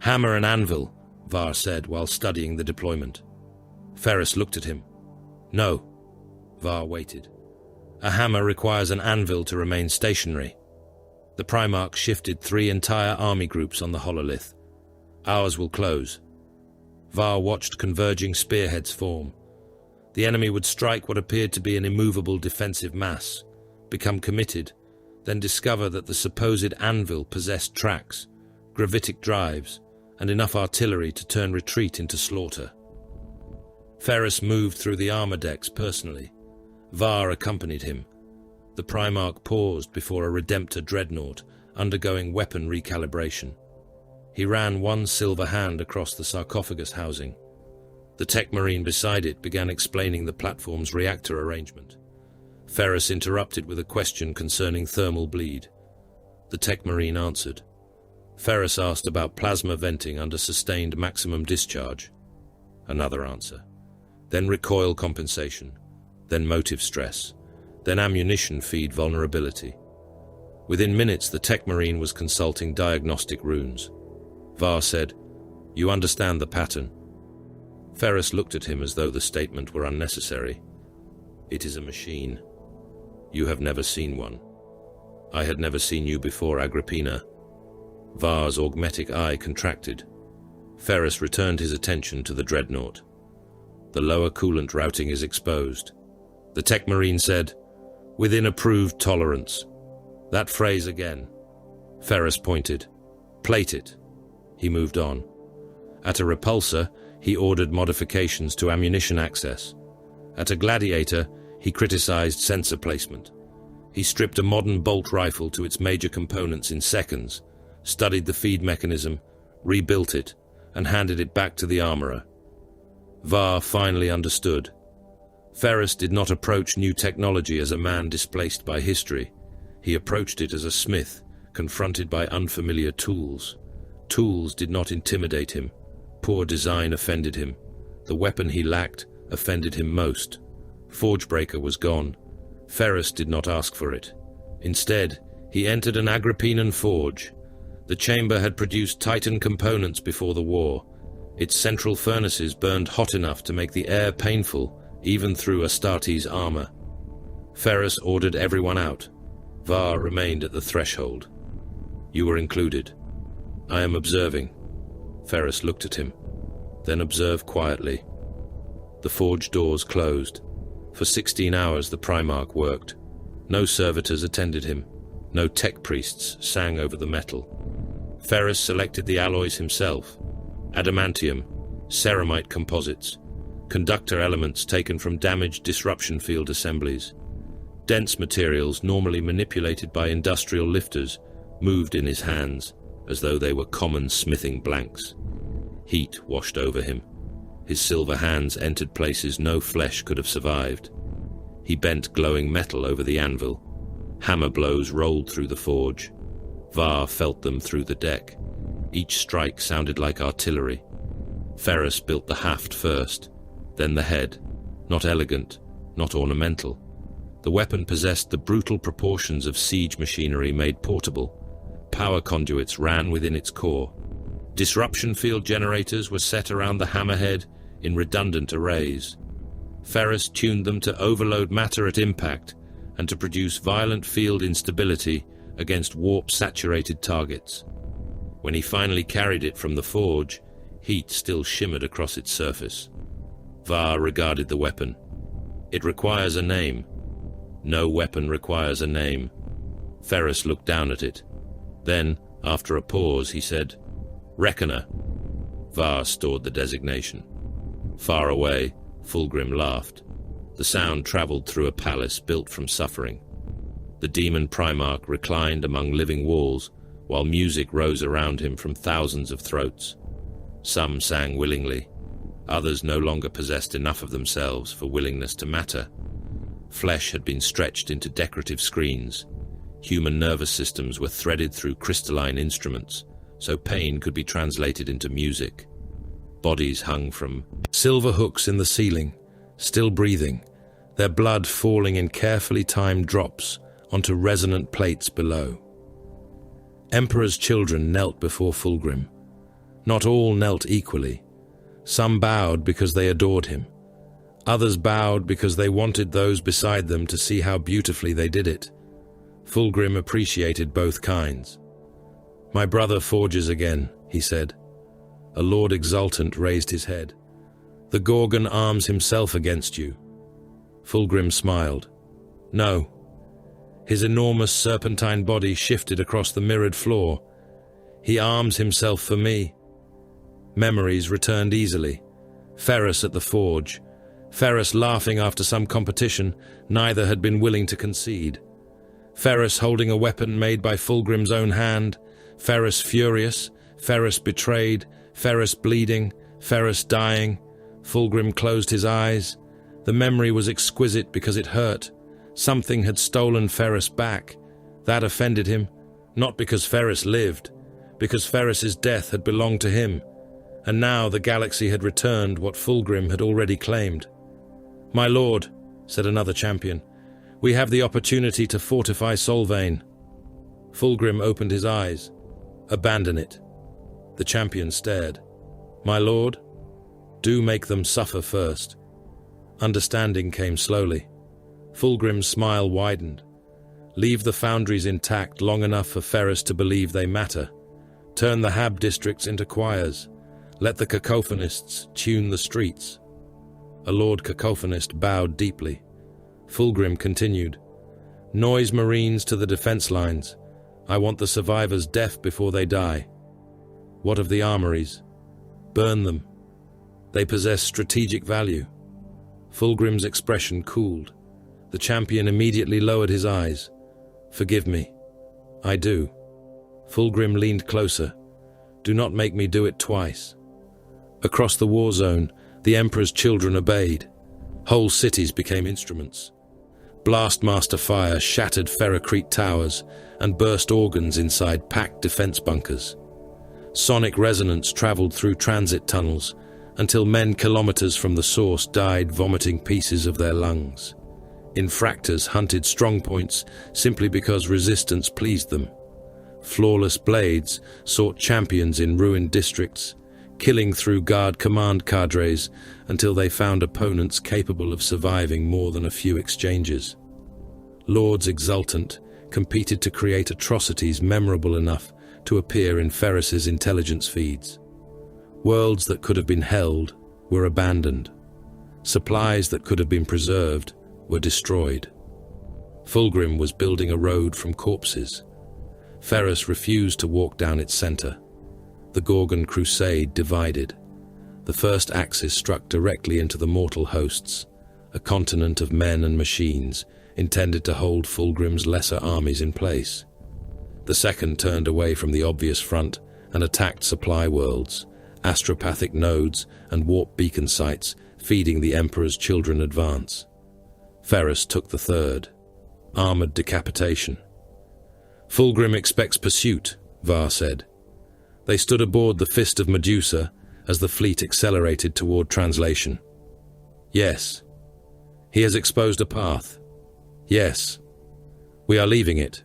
Hammer and anvil, Var said while studying the deployment. Ferrus looked at him. No. Var waited. A hammer requires an anvil to remain stationary. The Primarch shifted 3 entire army groups on the hololith. Ours will close. Var watched converging spearheads form. The enemy would strike what appeared to be an immovable defensive mass, become committed, then discover that the supposed anvil possessed tracks, gravitic drives, and enough artillery to turn retreat into slaughter. Ferrus moved through the armor decks personally. Var accompanied him. The Primarch paused before a Redemptor dreadnought, undergoing weapon recalibration. He ran one silver hand across the sarcophagus housing. The tech marine beside it began explaining the platform's reactor arrangement. Ferrus interrupted with a question concerning thermal bleed. The tech marine answered. Ferrus asked about plasma venting under sustained maximum discharge. Another answer. Then recoil compensation. Then motive stress. Then ammunition feed vulnerability. Within minutes, the tech marine was consulting diagnostic runes. Var said, "You understand the pattern." Ferrus looked at him as though the statement were unnecessary. "It is a machine. You have never seen one. I had never seen you before, Agrippina." Var's augmetic eye contracted. Ferrus returned his attention to the dreadnought. "The lower coolant routing is exposed." The tech marine said, "Within approved tolerance." That phrase again. Ferrus pointed. "Plate it." He moved on. At a repulsor, he ordered modifications to ammunition access. At a gladiator, he criticized sensor placement. He stripped a modern bolt rifle to its major components in seconds, studied the feed mechanism, rebuilt it, and handed it back to the armorer. Var finally understood. Ferrus did not approach new technology as a man displaced by history. He approached it as a smith, confronted by unfamiliar tools. Tools did not intimidate him. Poor design offended him. The weapon he lacked offended him most. Forgebreaker was gone. Ferrus did not ask for it. Instead, he entered an Agrippinian forge. The chamber had produced Titan components before the war. Its central furnaces burned hot enough to make the air painful, even through Astartes' armor. Ferrus ordered everyone out. Var remained at the threshold. "You were included." "I am observing." Ferrus looked at him, then observed quietly. The forge doors closed. For 16 hours the Primarch worked. No servitors attended him. No tech priests sang over the metal. Ferrus selected the alloys himself. Adamantium, ceramite composites, conductor elements taken from damaged disruption field assemblies. Dense materials normally manipulated by industrial lifters moved in his hands as though they were common smithing blanks. Heat washed over him. His silver hands entered places no flesh could have survived. He bent glowing metal over the anvil. Hammer blows rolled through the forge. Var felt them through the deck. Each strike sounded like artillery. Ferrus built the haft first, then the head. Not elegant, not ornamental. The weapon possessed the brutal proportions of siege machinery made portable. Power conduits ran within its core. Disruption field generators were set around the hammerhead in redundant arrays. Ferrus tuned them to overload matter at impact and to produce violent field instability against warp-saturated targets. When he finally carried it from the forge, heat still shimmered across its surface. Var regarded the weapon. "It requires a name." "No weapon requires a name." Ferrus looked down at it. Then, after a pause, he said, "Reckoner." Var stored the designation. Far away, Fulgrim laughed. The sound traveled through a palace built from suffering. The demon Primarch reclined among living walls, while music rose around him from thousands of throats. Some sang willingly. Others no longer possessed enough of themselves for willingness to matter. Flesh had been stretched into decorative screens. Human nervous systems were threaded through crystalline instruments, so pain could be translated into music. Bodies hung from silver hooks in the ceiling, still breathing, their blood falling in carefully timed drops onto resonant plates below. Emperor's children knelt before Fulgrim. Not all knelt equally. Some bowed because they adored him. Others bowed because they wanted those beside them to see how beautifully they did it. Fulgrim appreciated both kinds. "My brother forges again," he said. A lord exultant raised his head. "The Gorgon arms himself against you." Fulgrim smiled. "No." His enormous serpentine body shifted across the mirrored floor. "He arms himself for me." Memories returned easily. Ferrus at the forge. Ferrus laughing after some competition neither had been willing to concede. Ferrus holding a weapon made by Fulgrim's own hand. Ferrus furious. Ferrus betrayed. Ferrus bleeding. Ferrus dying. Fulgrim closed his eyes. The memory was exquisite because it hurt. Something had stolen Ferrus back. That offended him, not because Ferrus lived, because Ferrus's death had belonged to him. And now the galaxy had returned what Fulgrim had already claimed. "My lord," said another champion, "we have the opportunity to fortify Solvane." Fulgrim opened his eyes. "Abandon it." The champion stared. "My lord, do make them suffer first." Understanding came slowly. Fulgrim's smile widened. "Leave the foundries intact long enough for Ferrus to believe they matter. Turn the Hab districts into choirs. Let the cacophonists tune the streets." A lord cacophonist bowed deeply. Fulgrim continued. "Noise Marines to the defense lines. I want the survivors deaf before they die." "What of the armories?" "Burn them. They possess strategic value." Fulgrim's expression cooled. The champion immediately lowered his eyes. "Forgive me." "I do." Fulgrim leaned closer. "Do not make me do it twice." Across the war zone, the Emperor's children obeyed. Whole cities became instruments. Blastmaster fire shattered ferrocrete towers and burst organs inside packed defense bunkers. Sonic resonance traveled through transit tunnels until men kilometers from the source died vomiting pieces of their lungs. Infractors hunted strongpoints simply because resistance pleased them. Flawless blades sought champions in ruined districts, killing through guard command cadres until they found opponents capable of surviving more than a few exchanges. Lords exultant competed to create atrocities memorable enough to appear in Ferrus's intelligence feeds. Worlds that could have been held were abandoned. Supplies that could have been preserved were destroyed. Fulgrim was building a road from corpses. Ferrus refused to walk down its center. The Gorgon crusade divided. The first axis struck directly into the mortal hosts, a continent of men and machines intended to hold Fulgrim's lesser armies in place. The second turned away from the obvious front and attacked supply worlds, astropathic nodes and warp beacon sites feeding the Emperor's children advance. Ferrus took the third, armored decapitation. Fulgrim expects pursuit, Var said. They stood aboard the Fist of Medusa as the fleet accelerated toward translation. Yes. He has exposed a path. Yes. We are leaving it.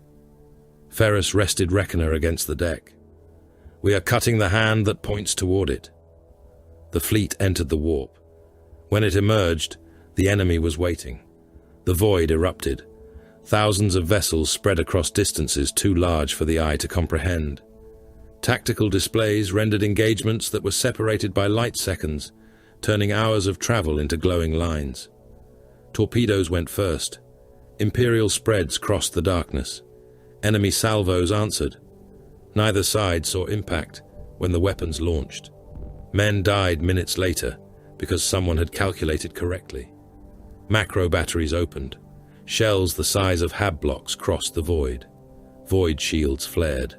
Ferrus rested Reckoner against the deck. We are cutting the hand that points toward it. The fleet entered the warp. When it emerged, the enemy was waiting. The void erupted. Thousands of vessels spread across distances too large for the eye to comprehend. Tactical displays rendered engagements that were separated by light seconds, turning hours of travel into glowing lines. Torpedoes went first. Imperial spreads crossed the darkness. Enemy salvos answered. Neither side saw impact when the weapons launched. Men died minutes later because someone had calculated correctly. Macro batteries opened. Shells the size of hab blocks crossed the void. Void shields flared.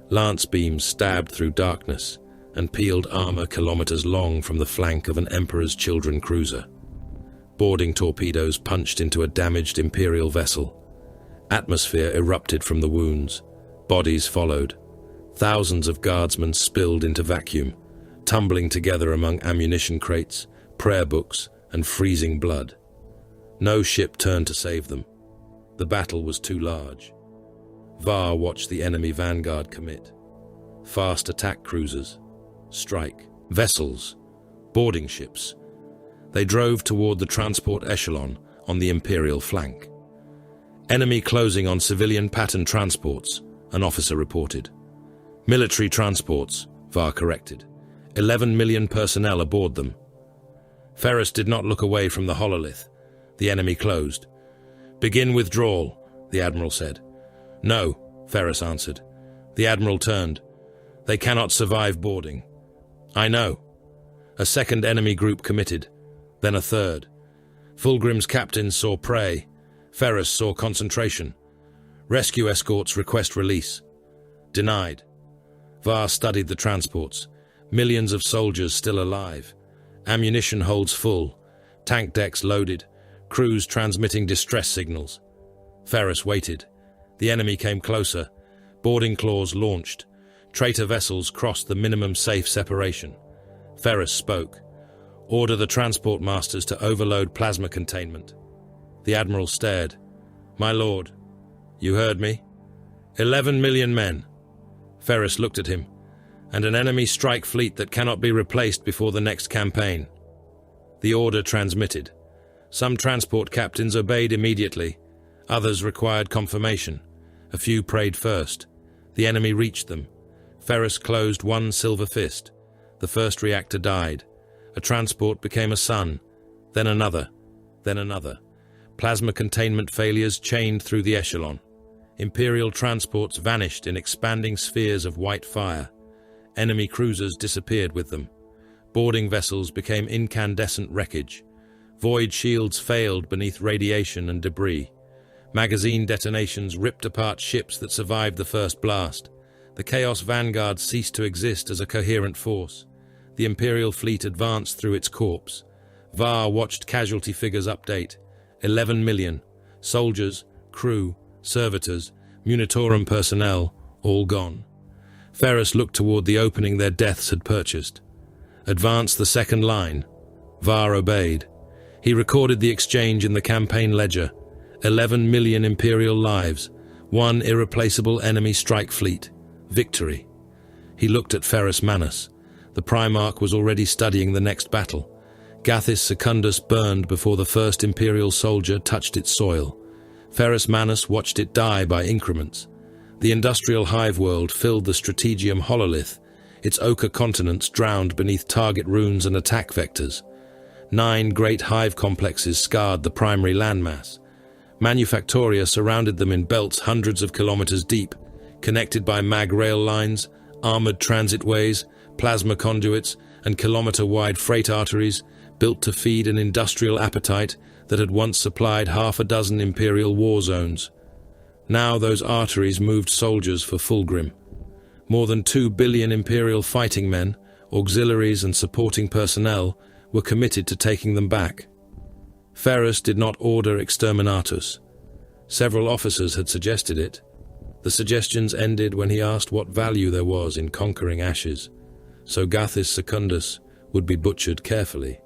Lance beams stabbed through darkness and peeled armor kilometers long from the flank of an Emperor's Children cruiser. Boarding torpedoes punched into a damaged Imperial vessel. Atmosphere erupted from the wounds. Bodies followed. Thousands of guardsmen spilled into vacuum, tumbling together among ammunition crates, prayer books, and freezing blood. No ship turned to save them. The battle was too large. Var watched the enemy vanguard commit. Fast attack cruisers, strike, vessels, boarding ships. They drove toward the transport echelon on the Imperial flank. Enemy closing on civilian pattern transports, an officer reported. Military transports, Var corrected. 11 million personnel aboard them. Ferrus did not look away from the hololith. The enemy closed. Begin withdrawal, the Admiral said. No, Ferrus answered. The Admiral turned. They cannot survive boarding. I know. A second enemy group committed, then a third. Fulgrim's captains saw prey. Ferrus saw concentration. Rescue escorts request release. Denied. Var studied the transports. Millions of soldiers still alive. Ammunition holds full. Tank decks loaded. Crews transmitting distress signals. Ferrus waited. The enemy came closer. Boarding claws launched. Traitor vessels crossed the minimum safe separation. Ferrus spoke. Order the transport masters to overload plasma containment. The Admiral stared. My lord, you heard me? 11 million men. Ferrus looked at him. And an enemy strike fleet that cannot be replaced before the next campaign. The order transmitted. Some transport captains obeyed immediately. Others required confirmation. A few prayed first. The enemy reached them. Ferrus closed one silver fist. The first reactor died. A transport became a sun. Then another. Then another. Plasma containment failures chained through the echelon. Imperial transports vanished in expanding spheres of white fire. Enemy cruisers disappeared with them. Boarding vessels became incandescent wreckage. Void shields failed beneath radiation and debris. Magazine detonations ripped apart ships that survived the first blast. The Chaos Vanguard ceased to exist as a coherent force. The Imperial fleet advanced through its corpse. Var watched casualty figures update. 11 million. Soldiers, crew, servitors, Munitorum personnel, all gone. Ferrus looked toward the opening their deaths had purchased. Advance the second line. Var obeyed. He recorded the exchange in the campaign ledger. 11 million Imperial lives, one irreplaceable enemy strike fleet. Victory. He looked at Ferrus Manus. The Primarch was already studying the next battle. Gathis Secundus burned before the first Imperial soldier touched its soil. Ferrus Manus watched it die by increments. The industrial hive world filled the Strategium Hololith, its ochre continents drowned beneath target runes and attack vectors. 9 great hive complexes scarred the primary landmass. Manufactoria surrounded them in belts hundreds of kilometers deep, connected by mag rail lines, armored transitways, plasma conduits, and kilometer-wide freight arteries, built to feed an industrial appetite that had once supplied half a dozen Imperial war zones. Now those arteries moved soldiers for Fulgrim. More than 2 billion Imperial fighting men, auxiliaries and supporting personnel were committed to taking them back. Ferrus did not order exterminatus. Several officers had suggested it. The suggestions ended when he asked what value there was in conquering ashes, so Gathis Secundus would be butchered carefully.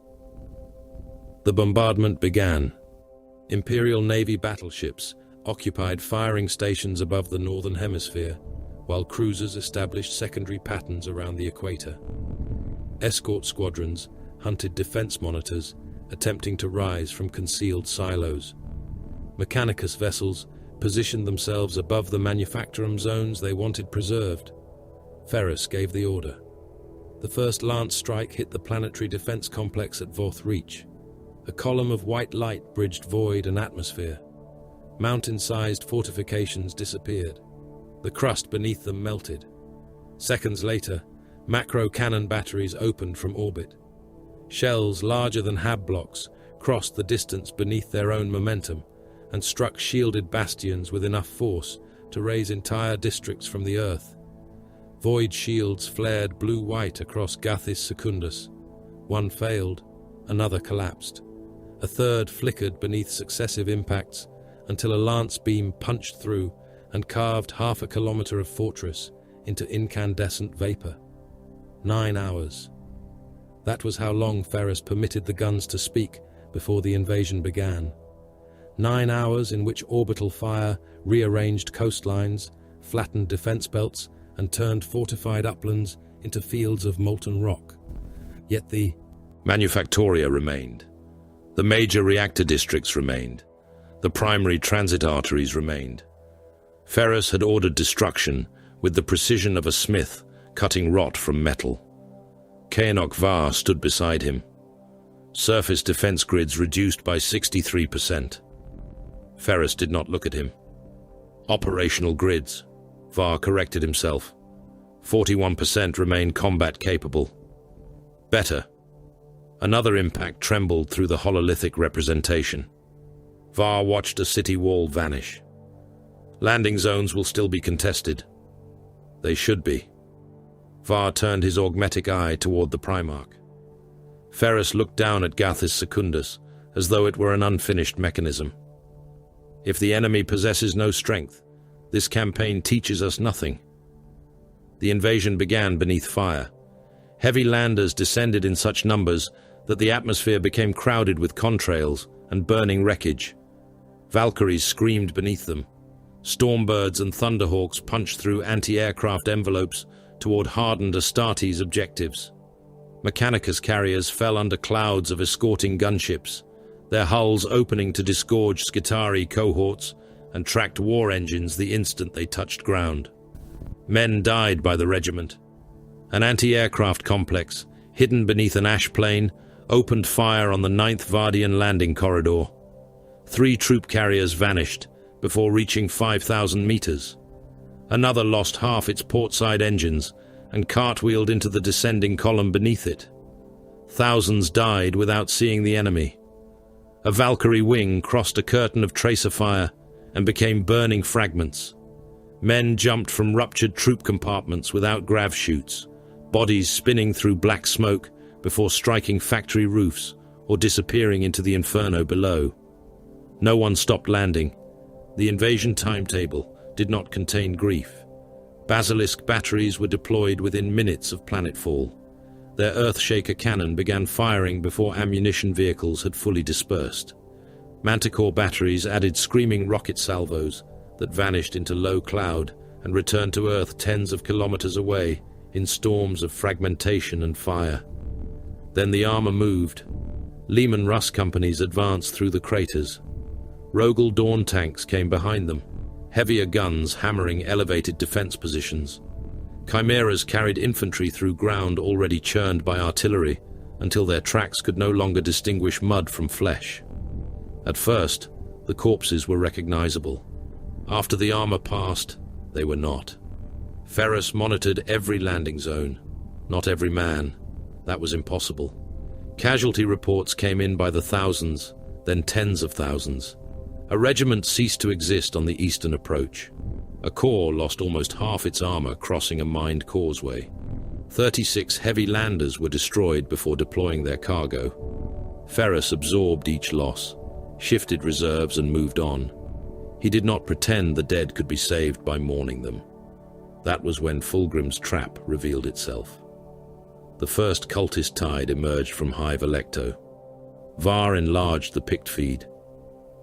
The bombardment began. Imperial Navy battleships occupied firing stations above the northern hemisphere, while cruisers established secondary patterns around the equator. Escort squadrons hunted defense monitors, attempting to rise from concealed silos. Mechanicus vessels positioned themselves above the manufactorum zones they wanted preserved. Ferrus gave the order. The first lance strike hit the planetary defense complex at Voth Reach. A column of white light bridged void and atmosphere. Mountain-sized fortifications disappeared. The crust beneath them melted. Seconds later, macro cannon batteries opened from orbit. Shells larger than hab blocks crossed the distance beneath their own momentum and struck shielded bastions with enough force to raise entire districts from the earth. Void shields flared blue-white across Gathis Secundus. One failed, another collapsed. A third flickered beneath successive impacts until a lance beam punched through and carved half a kilometer of fortress into incandescent vapor. 9 hours. That was how long Ferrus permitted the guns to speak before the invasion began. 9 hours in which orbital fire rearranged coastlines, flattened defense belts, and turned fortified uplands into fields of molten rock. Yet the Manufactoria remained. The major reactor districts remained. The primary transit arteries remained. Ferrus had ordered destruction with the precision of a smith cutting rot from metal. Cainok Var stood beside him. Surface defense grids reduced by 63%. Ferrus did not look at him. Operational grids. Var corrected himself. 41% remain combat capable. Better. Another impact trembled through the hololithic representation. Var watched a city wall vanish. Landing zones will still be contested. They should be. Var turned his augmetic eye toward the Primarch. Ferrus looked down at Gathis Secundus as though it were an unfinished mechanism. If the enemy possesses no strength, this campaign teaches us nothing. The invasion began beneath fire. Heavy landers descended in such numbers that the atmosphere became crowded with contrails and burning wreckage. Valkyries screamed beneath them. Stormbirds and thunderhawks punched through anti-aircraft envelopes toward hardened Astartes objectives. Mechanicus carriers fell under clouds of escorting gunships, their hulls opening to disgorge Skitarii cohorts and tracked war engines the instant they touched ground. Men died by the regiment. An anti-aircraft complex, hidden beneath an ash plain, opened fire on the 9th Vardian landing corridor. 3 troop carriers vanished before reaching 5,000 meters. Another lost half its portside engines and cartwheeled into the descending column beneath it. Thousands died without seeing the enemy. A Valkyrie wing crossed a curtain of tracer fire and became burning fragments. Men jumped from ruptured troop compartments without grav chutes, bodies spinning through black smoke before striking factory roofs or disappearing into the inferno below. No one stopped landing. The invasion timetable did not contain grief. Basilisk batteries were deployed within minutes of planetfall. Their Earthshaker cannon began firing before ammunition vehicles had fully dispersed. Manticore batteries added screaming rocket salvos that vanished into low cloud and returned to Earth tens of kilometers away in storms of fragmentation and fire. Then the armor moved. Lehman Russ companies advanced through the craters. Rogel Dawn tanks came behind them, heavier guns hammering elevated defense positions. Chimeras carried infantry through ground already churned by artillery until their tracks could no longer distinguish mud from flesh. At first, the corpses were recognizable. After the armor passed, they were not. Ferrus monitored every landing zone, not every man. That was impossible. Casualty reports came in by the thousands, then tens of thousands. A regiment ceased to exist on the eastern approach. A corps lost almost half its armor crossing a mined causeway. 36 heavy landers were destroyed before deploying their cargo. Ferrus absorbed each loss, shifted reserves and moved on. He did not pretend the dead could be saved by mourning them. That was when Fulgrim's trap revealed itself. The first cultist tide emerged from Hive Electo. Var enlarged the pict feed.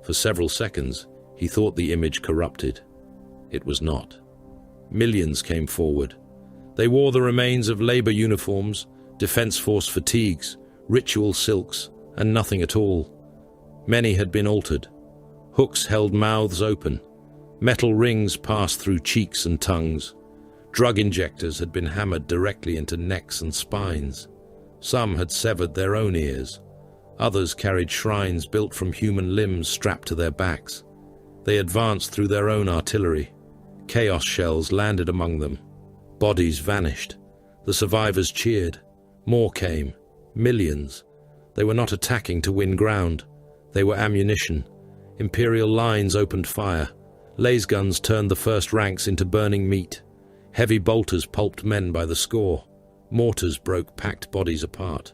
For several seconds, he thought the image corrupted. It was not. Millions came forward. They wore the remains of labor uniforms, defense force fatigues, ritual silks, and nothing at all. Many had been altered. Hooks held mouths open. Metal rings passed through cheeks and tongues. Drug injectors had been hammered directly into necks and spines. Some had severed their own ears. Others carried shrines built from human limbs strapped to their backs. They advanced through their own artillery. Chaos shells landed among them. Bodies vanished. The survivors cheered. More came. Millions. They were not attacking to win ground. They were ammunition. Imperial lines opened fire. Lasguns turned the first ranks into burning meat. Heavy bolters pulped men by the score. Mortars broke packed bodies apart.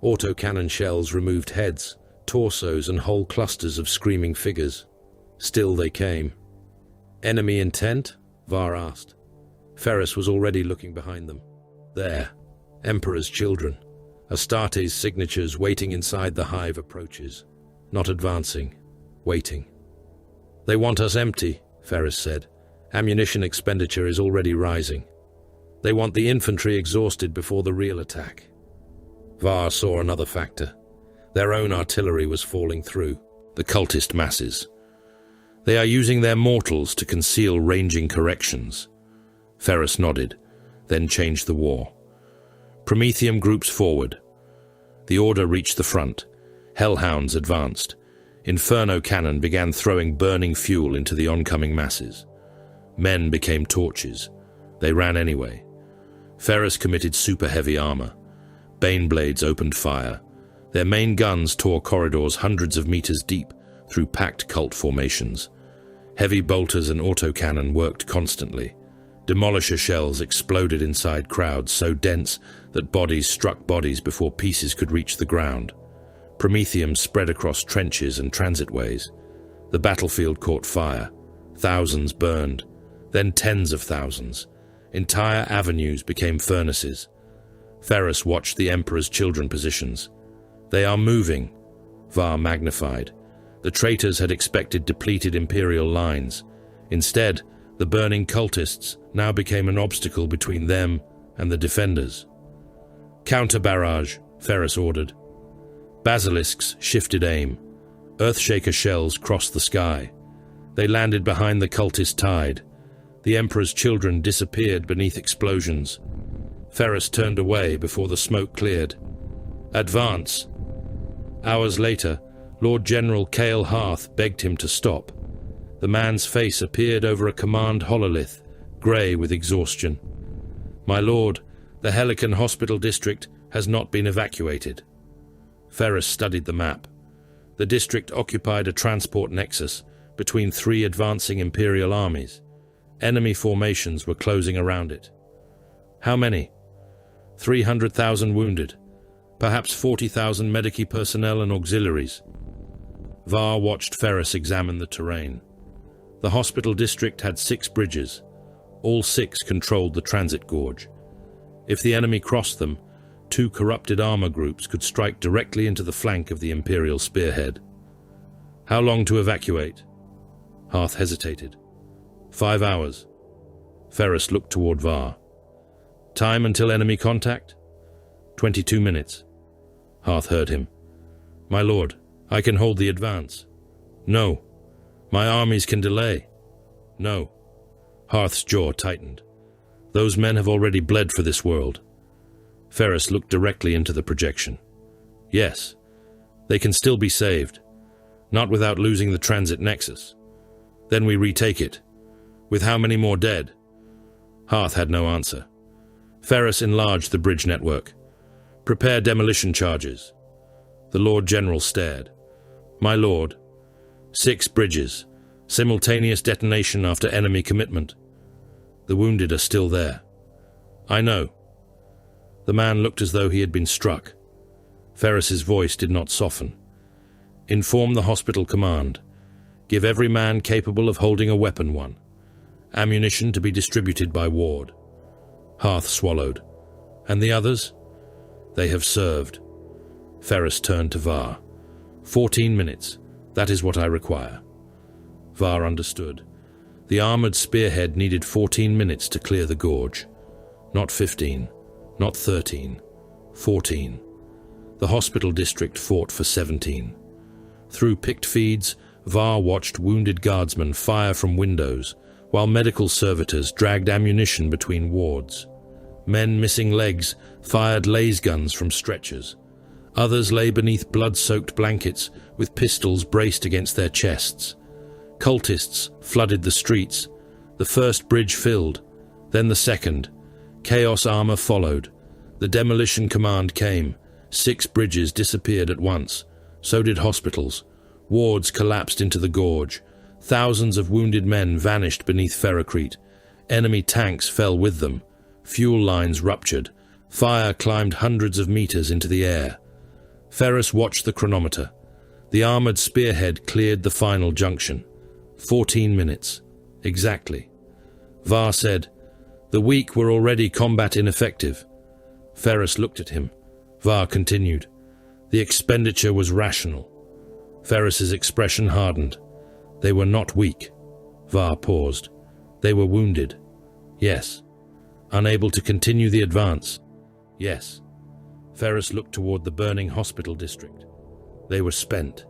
Autocannon shells removed heads, torsos, and whole clusters of screaming figures. Still they came. Enemy intent? Var asked. Ferrus was already looking behind them. There, Emperor's children. Astarte's signatures waiting inside the hive approaches. Not advancing, waiting. They want us empty, Ferrus said. Ammunition expenditure is already rising. They want the infantry exhausted before the real attack. Var saw another factor. Their own artillery was falling through, the cultist masses. They are using their mortals to conceal ranging corrections. Ferrus nodded, then changed the war. Prometheum groups forward. The order reached the front. Hellhounds advanced. Inferno cannon began throwing burning fuel into the oncoming masses. Men became torches. They ran anyway. Ferrus committed super-heavy armor. Baneblades opened fire. Their main guns tore corridors hundreds of meters deep through packed cult formations. Heavy bolters and autocannon worked constantly. Demolisher shells exploded inside crowds so dense that bodies struck bodies before pieces could reach the ground. Prometheum spread across trenches and transitways. The battlefield caught fire. Thousands burned. Then tens of thousands. Entire avenues became furnaces. Ferrus watched the Emperor's children positions. They are moving. Var magnified. The traitors had expected depleted Imperial lines. Instead, the burning cultists now became an obstacle between them and the defenders. Counter-barrage, Ferrus ordered. Basilisks shifted aim. Earthshaker shells crossed the sky. They landed behind the cultist tide. The Emperor's children disappeared beneath explosions. Ferrus turned away before the smoke cleared. Advance. Hours later, Lord General Cale Hearth begged him to stop. The man's face appeared over a command hololith, grey with exhaustion. My lord, the Helican Hospital District has not been evacuated. Ferrus studied the map. The district occupied a transport nexus between three advancing Imperial armies. Enemy formations were closing around it. How many? 300,000 wounded. Perhaps 40,000 Medici personnel and auxiliaries. Var watched Ferrus examine the terrain. The hospital district had 6 bridges. All 6 controlled the transit gorge. If the enemy crossed them, 2 corrupted armor groups could strike directly into the flank of the Imperial spearhead. How long to evacuate? Hearth hesitated. 5 hours. Ferrus looked toward Var. Time until enemy contact? 22 minutes. Hearth heard him. My lord, I can hold the advance. No. My armies can delay. No. Hearth's jaw tightened. Those men have already bled for this world. Ferrus looked directly into the projection. Yes, they can still be saved. Not without losing the transit nexus. Then we retake it. With how many more dead? Hearth had no answer. Ferrus enlarged the bridge network. Prepare demolition charges. The Lord General stared. My lord. 6 bridges. Simultaneous detonation after enemy commitment. The wounded are still there. I know. The man looked as though he had been struck. Ferrus's voice did not soften. Inform the hospital command. Give every man capable of holding a weapon one. Ammunition to be distributed by ward. Hearth swallowed. And the others? They have served. Ferrus turned to Var. 14 minutes. That is what I require. Var understood. The armored spearhead needed 14 minutes to clear the gorge. Not 15. Not 13. 14. The hospital district fought for 17. Through picked feeds, Var watched wounded guardsmen fire from windows, while medical servitors dragged ammunition between wards. Men missing legs fired laser guns from stretchers. Others lay beneath blood-soaked blankets with pistols braced against their chests. Cultists flooded the streets. The first bridge filled, then the second. Chaos armor followed. The demolition command came. 6 bridges disappeared at once. So did hospitals. Wards collapsed into the gorge. Thousands of wounded men vanished beneath Ferrocrete. Enemy tanks fell with them. Fuel lines ruptured. Fire climbed hundreds of meters into the air. Ferrus watched the chronometer. The armored spearhead cleared the final junction. 14 minutes. Exactly. Var said, The weak were already combat ineffective. Ferrus looked at him. Var continued, The expenditure was rational. Ferrus's expression hardened. They were not weak. Var paused. They were wounded. Yes. Unable to continue the advance. Yes. Ferrus looked toward the burning hospital district. They were spent.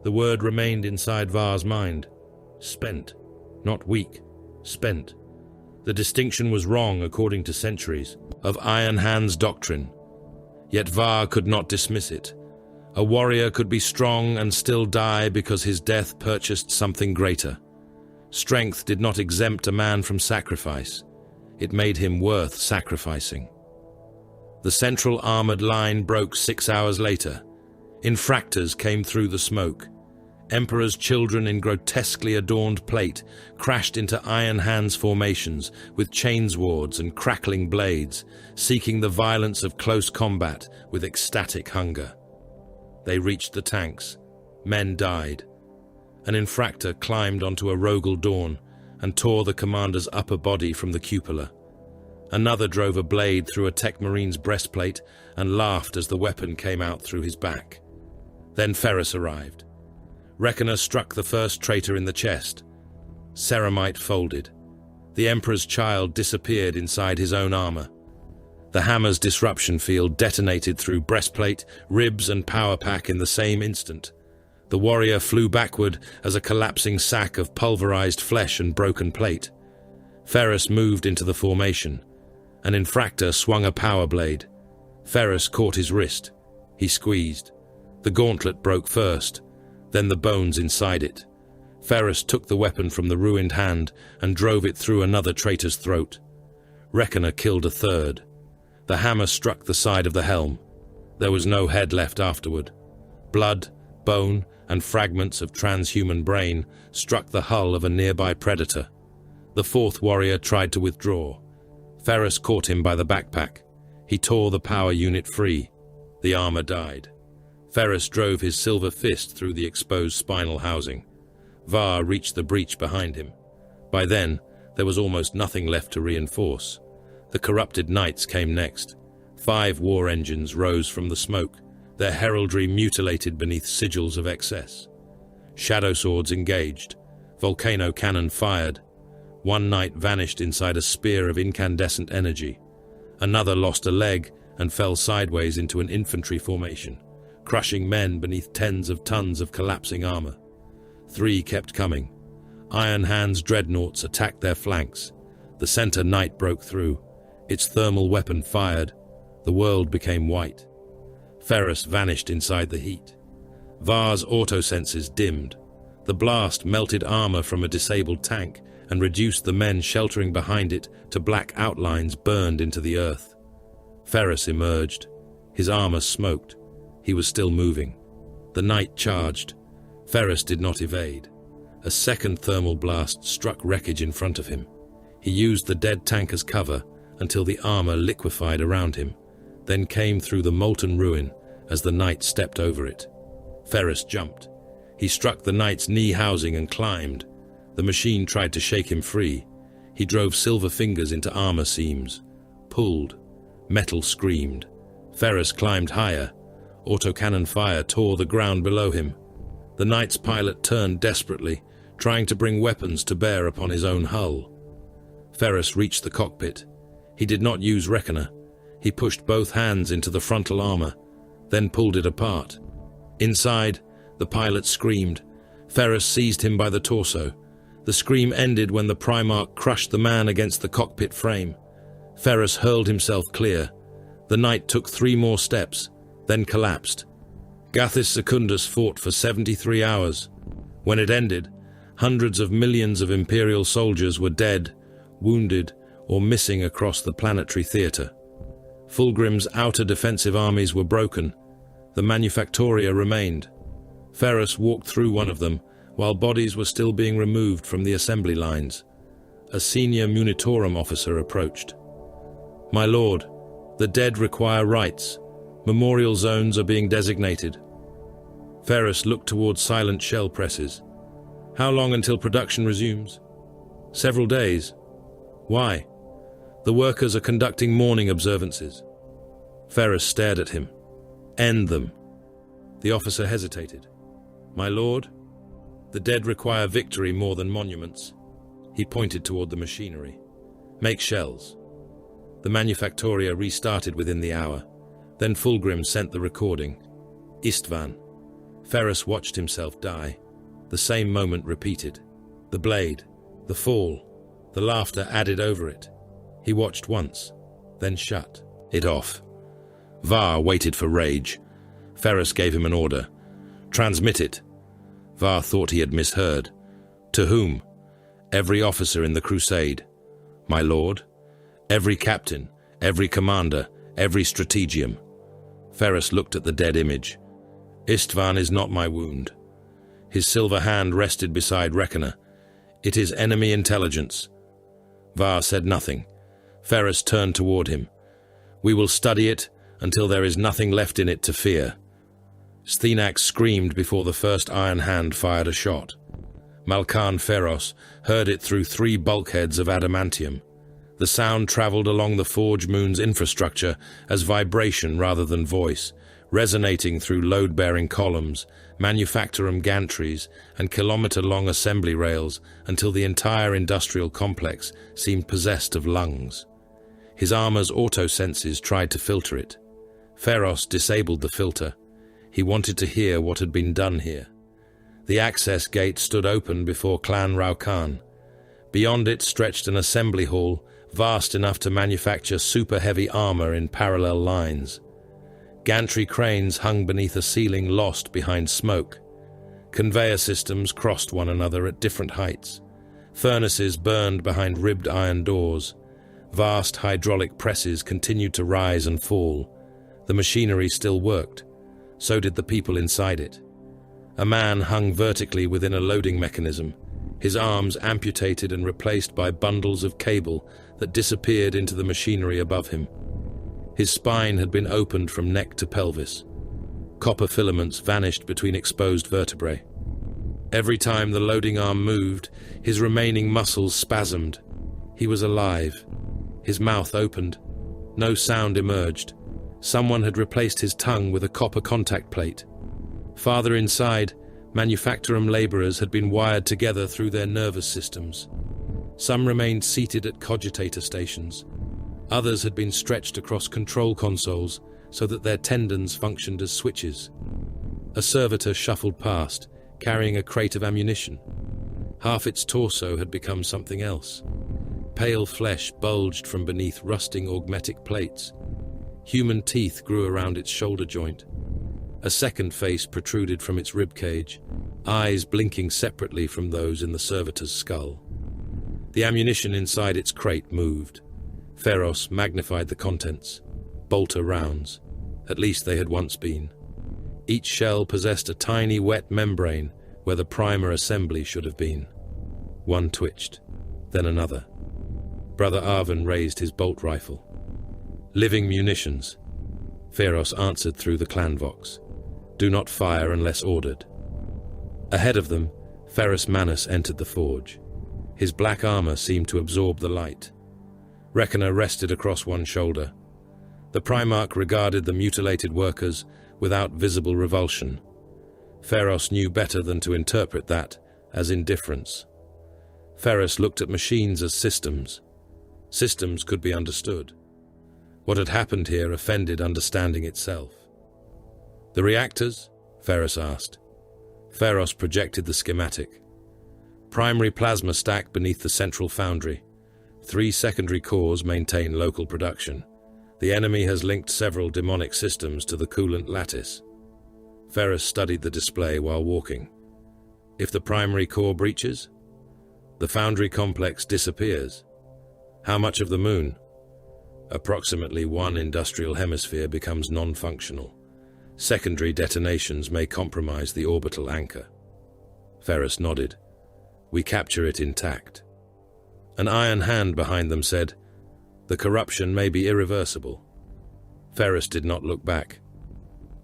The word remained inside Var's mind. Spent. Not weak. Spent. The distinction was wrong according to centuries of Iron Hand's doctrine. Yet Var could not dismiss it. A warrior could be strong and still die because his death purchased something greater. Strength did not exempt a man from sacrifice. It made him worth sacrificing. The central armored line broke 6 hours later. Infractors came through the smoke. Emperor's children in grotesquely adorned plate crashed into Iron Hand's formations with chains wards and crackling blades, seeking the violence of close combat with ecstatic hunger. They reached the tanks. Men died. An infractor climbed onto a Rogel Dawn and tore the commander's upper body from the cupola. Another drove a blade through a Tech Marine's breastplate and laughed as the weapon came out through his back. Then Ferrus arrived. Reckoner struck the first traitor in the chest. Ceramite folded. The Emperor's child disappeared inside his own armor. The hammer's disruption field detonated through breastplate, ribs, and power pack in the same instant. The warrior flew backward as a collapsing sack of pulverized flesh and broken plate. Ferrus moved into the formation. An infractor swung a power blade. Ferrus caught his wrist. He squeezed. The gauntlet broke first, then the bones inside it. Ferrus took the weapon from the ruined hand and drove it through another traitor's throat. Reckoner killed a third. The hammer struck the side of the helm. There was no head left afterward. Blood, bone, and fragments of transhuman brain struck the hull of a nearby predator. The fourth warrior tried to withdraw. Ferrus caught him by the backpack. He tore the power unit free. The armor died. Ferrus drove his silver fist through the exposed spinal housing. Var reached the breach behind him. By then, there was almost nothing left to reinforce. The corrupted knights came next. 5 war engines rose from the smoke, their heraldry mutilated beneath sigils of excess. Shadow swords engaged. Volcano cannon fired. One knight vanished inside a spear of incandescent energy. Another lost a leg and fell sideways into an infantry formation, crushing men beneath tens of tons of collapsing armor. 3 kept coming. Iron Hand's dreadnoughts attacked their flanks. The center knight broke through. Its thermal weapon fired. The world became white. Ferrus vanished inside the heat. Var's autosenses dimmed. The blast melted armor from a disabled tank and reduced the men sheltering behind it to black outlines burned into the earth. Ferrus emerged. His armor smoked. He was still moving. The knight charged. Ferrus did not evade. A second thermal blast struck wreckage in front of him. He used the dead tank as cover until the armor liquefied around him, then came through the molten ruin as the knight stepped over it. Ferrus jumped. He struck the knight's knee housing and climbed. The machine tried to shake him free. He drove silver fingers into armor seams. Pulled. Metal screamed. Ferrus climbed higher. Autocannon fire tore the ground below him. The knight's pilot turned desperately, trying to bring weapons to bear upon his own hull. Ferrus reached the cockpit. He did not use Reckoner. He pushed both hands into the frontal armor, then pulled it apart. Inside, the pilot screamed. Ferrus seized him by the torso. The scream ended when the Primarch crushed the man against the cockpit frame. Ferrus hurled himself clear. The knight took 3 more steps, then collapsed. Gathis Secundus fought for 73 hours. When it ended, hundreds of millions of Imperial soldiers were dead, wounded, or missing across the planetary theater. Fulgrim's outer defensive armies were broken. The Manufactoria remained. Ferrus walked through one of them, while bodies were still being removed from the assembly lines. A senior Munitorum officer approached. "My lord, the dead require rites. Memorial zones are being designated." Ferrus looked towards silent shell presses. "How long until production resumes?" "Several days." "Why?" "The workers are conducting mourning observances." Ferrus stared at him. "End them." The officer hesitated. "My lord, the dead require victory more than monuments." He pointed toward the machinery. "Make shells." The Manufactoria restarted within the hour. Then Fulgrim sent the recording. Istvan. Ferrus watched himself die. The same moment repeated. The blade, the fall, the laughter added over it. He watched once, then shut it off. Var waited for rage. Ferrus gave him an order. "Transmit it." Var thought he had misheard. "To whom?" "Every officer in the crusade." "My lord?" "Every captain, every commander, every strategium." Ferrus looked at the dead image. "Istvan is not my wound." His silver hand rested beside Reckoner. "It is enemy intelligence." Var said nothing. Ferrus turned toward him. "We will study it until there is nothing left in it to fear." Sthenax screamed before the first Iron Hand fired a shot. Malkan Feros heard it through 3 bulkheads of adamantium. The sound traveled along the Forge Moon's infrastructure as vibration rather than voice, resonating through load-bearing columns, manufactorum gantries, and kilometer-long assembly rails until the entire industrial complex seemed possessed of lungs. His armor's auto-senses tried to filter it. Feros disabled the filter. He wanted to hear what had been done here. The access gate stood open before Clan Raukan. Beyond it stretched an assembly hall, vast enough to manufacture super-heavy armor in parallel lines. Gantry cranes hung beneath a ceiling lost behind smoke. Conveyor systems crossed one another at different heights. Furnaces burned behind ribbed iron doors. Vast hydraulic presses continued to rise and fall. The machinery still worked. So did the people inside it. A man hung vertically within a loading mechanism, his arms amputated and replaced by bundles of cable that disappeared into the machinery above him. His spine had been opened from neck to pelvis. Copper filaments vanished between exposed vertebrae. Every time the loading arm moved, his remaining muscles spasmed. He was alive. His mouth opened. No sound emerged. Someone had replaced his tongue with a copper contact plate. Farther inside, Manufactorum laborers had been wired together through their nervous systems. Some remained seated at cogitator stations. Others had been stretched across control consoles so that their tendons functioned as switches. A servitor shuffled past, carrying a crate of ammunition. Half its torso had become something else. Pale flesh bulged from beneath rusting augmetic plates. Human teeth grew around its shoulder joint. A second face protruded from its ribcage, eyes blinking separately from those in the servitor's skull. The ammunition inside its crate moved. Ferrus magnified the contents. Bolter rounds. At least they had once been. Each shell possessed a tiny wet membrane where the primer assembly should have been. One twitched, then another. Brother Arvin raised his bolt rifle. Living munitions. Ferrus answered through the clan vox. Do not fire unless ordered. Ahead of them, Ferrus Manus entered the forge. His black armor seemed to absorb the light. Reckoner rested across one shoulder. The Primarch regarded the mutilated workers without visible revulsion. Ferrus knew better than to interpret that as indifference. Ferrus looked at machines as systems. Systems could be understood. What had happened here offended understanding itself. The reactors? Ferrus asked. Ferrus projected the schematic. Primary plasma stack beneath the central foundry. 3 secondary cores maintain local production. The enemy has linked several demonic systems to the coolant lattice. Ferrus studied the display while walking. If the primary core breaches, the foundry complex disappears. How much of the moon? Approximately 1 industrial hemisphere becomes non-functional. Secondary detonations may compromise the orbital anchor. Ferrus nodded. We capture it intact. An iron hand behind them said, the corruption may be irreversible. Ferrus did not look back.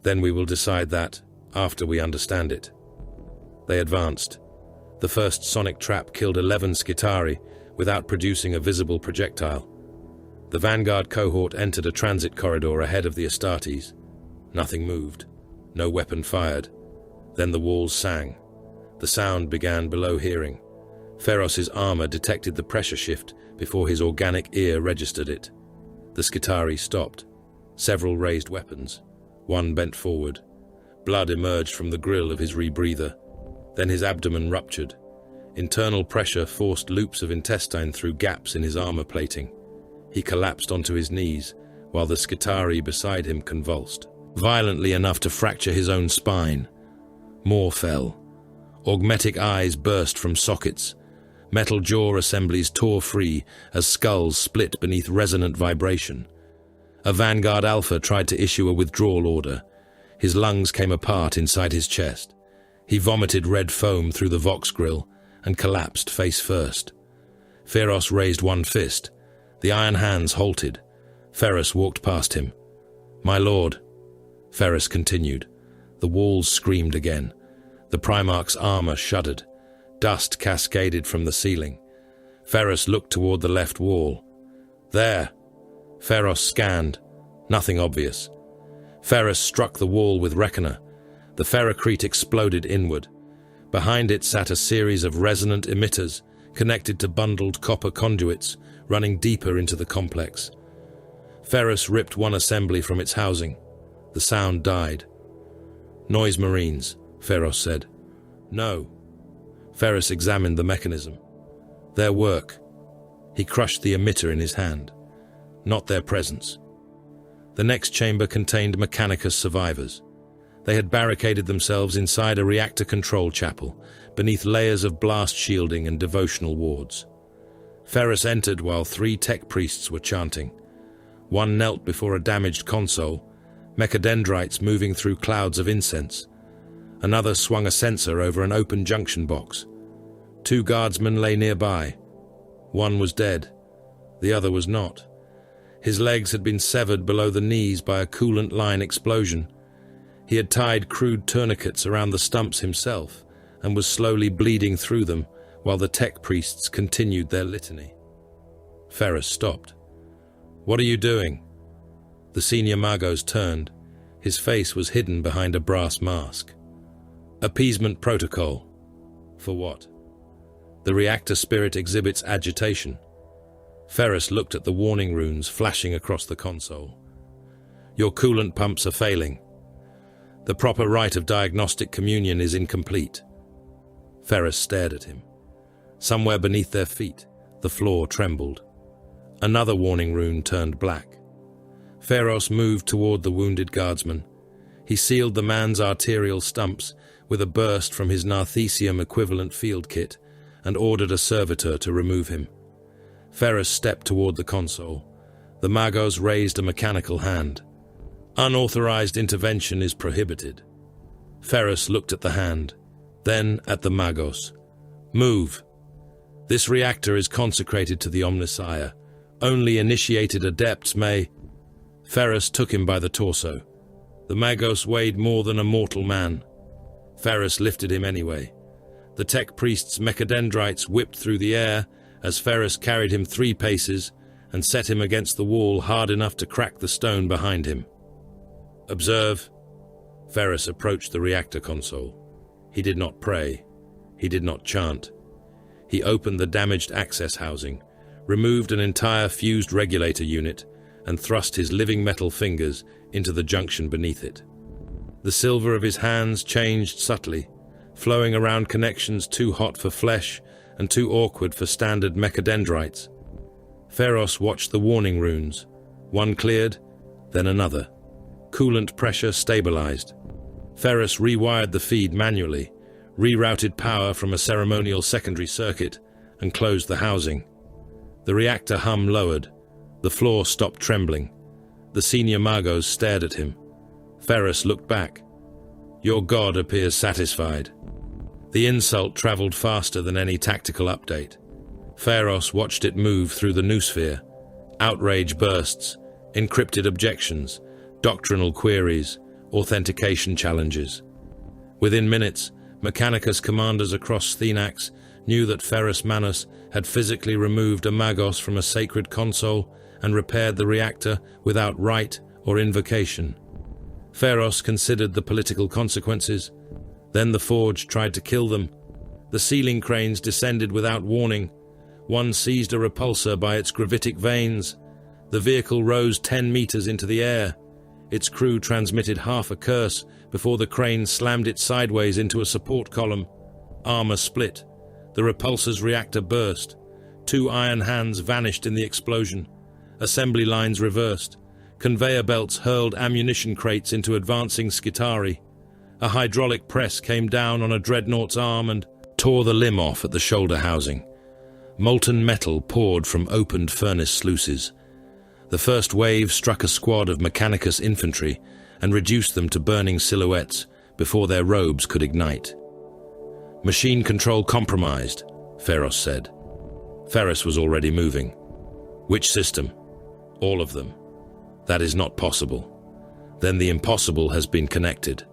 Then we will decide that, after we understand it. They advanced. The first sonic trap killed 11 Skitari without producing a visible projectile. The vanguard cohort entered a transit corridor ahead of the Astartes. Nothing moved. No weapon fired. Then the walls sang. The sound began below hearing. Ferrus's armor detected the pressure shift before his organic ear registered it. The Skitari stopped. Several raised weapons. One bent forward. Blood emerged from the grill of his rebreather. Then his abdomen ruptured. Internal pressure forced loops of intestine through gaps in his armor plating. He collapsed onto his knees, while the Skitari beside him convulsed, violently enough to fracture his own spine. More fell. Augmetic eyes burst from sockets. Metal jaw assemblies tore free as skulls split beneath resonant vibration. A Vanguard Alpha tried to issue a withdrawal order. His lungs came apart inside his chest. He vomited red foam through the Vox grill and collapsed face first. Ferrus raised one fist. The iron hands halted. Ferrus walked past him. My lord. Ferrus continued. The walls screamed again. The Primarch's armor shuddered. Dust cascaded from the ceiling. Ferrus looked toward the left wall. There. Ferrus scanned. Nothing obvious. Ferrus struck the wall with Reckoner. The ferrocrete exploded inward. Behind it sat a series of resonant emitters connected to bundled copper conduits running deeper into the complex. Ferrus ripped one assembly from its housing. The sound died. Noise marines, Ferrus said. No. Ferrus examined the mechanism. Their work. He crushed the emitter in his hand. Not their presence. The next chamber contained Mechanicus survivors. They had barricaded themselves inside a reactor control chapel, beneath layers of blast shielding and devotional wards. Ferrus entered while 3 tech priests were chanting. One knelt before a damaged console, mechadendrites moving through clouds of incense. Another swung a sensor over an open junction box. 2 guardsmen lay nearby. One was dead. The other was not. His legs had been severed below the knees by a coolant line explosion. He had tied crude tourniquets around the stumps himself and was slowly bleeding through them while the tech priests continued their litany. Ferrus stopped. What are you doing? The senior Magos turned. His face was hidden behind a brass mask. Appeasement protocol. For what? The reactor spirit exhibits agitation. Ferrus looked at the warning runes flashing across the console. Your coolant pumps are failing. The proper rite of diagnostic communion is incomplete. Ferrus stared at him. Somewhere beneath their feet, the floor trembled. Another warning rune turned black. Ferrus moved toward the wounded guardsman. He sealed the man's arterial stumps with a burst from his Narthesium-equivalent field kit and ordered a servitor to remove him. Ferrus stepped toward the console. The Magos raised a mechanical hand. Unauthorized intervention is prohibited. Ferrus looked at the hand, then at the Magos. Move. This reactor is consecrated to the Omnissiah. Only initiated adepts may... Ferrus took him by the torso. The Magos weighed more than a mortal man. Ferrus lifted him anyway. The tech priest's mechadendrites whipped through the air as Ferrus carried him 3 paces and set him against the wall hard enough to crack the stone behind him. Observe. Ferrus approached the reactor console. He did not pray. He did not chant. He opened the damaged access housing, removed an entire fused regulator unit, and thrust his living metal fingers into the junction beneath it. The silver of his hands changed subtly, flowing around connections too hot for flesh and too awkward for standard mechadendrites. Ferrus watched the warning runes. One cleared, then another. Coolant pressure stabilized. Ferrus rewired the feed manually, rerouted power from a ceremonial secondary circuit, and closed the housing. The reactor hum lowered. The floor stopped trembling. The senior Magos stared at him. Ferrus looked back. Your god appears satisfied. The insult traveled faster than any tactical update. Ferrus watched it move through the noosphere. Outrage bursts, encrypted objections, doctrinal queries, authentication challenges. Within minutes, Mechanicus commanders across Thenax knew that Ferrus Manus had physically removed a Magos from a sacred console and repaired the reactor without rite or invocation. Ferrus considered the political consequences. Then the Forge tried to kill them. The ceiling cranes descended without warning. One seized a repulsor by its gravitic veins. The vehicle rose 10 meters into the air. Its crew transmitted half a curse before the crane slammed it sideways into a support column. Armor split. The repulsor's reactor burst. 2 iron hands vanished in the explosion. Assembly lines reversed. Conveyor belts hurled ammunition crates into advancing Skitari. A hydraulic press came down on a dreadnought's arm and tore the limb off at the shoulder housing. Molten metal poured from opened furnace sluices. The first wave struck a squad of Mechanicus infantry and reduced them to burning silhouettes before their robes could ignite. Machine control compromised, Ferrus said. Ferrus was already moving. Which system? All of them. That is not possible. Then the impossible has been connected.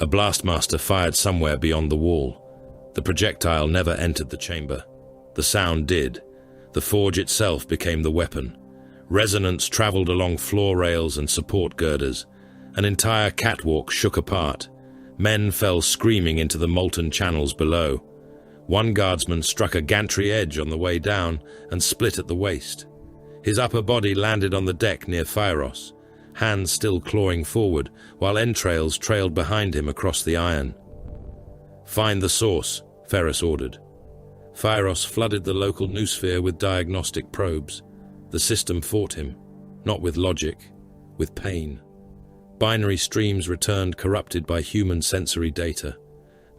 A blastmaster fired somewhere beyond the wall. The projectile never entered the chamber. The sound did. The forge itself became the weapon. Resonance traveled along floor rails and support girders. An entire catwalk shook apart. Men fell screaming into the molten channels below. One guardsman struck a gantry edge on the way down and split at the waist. His upper body landed on the deck near Ferrus, hands still clawing forward, while entrails trailed behind him across the iron. Find the source, Ferrus ordered. Ferrus flooded the local noosphere with diagnostic probes. The system fought him, not with logic, with pain. Binary streams returned corrupted by human sensory data.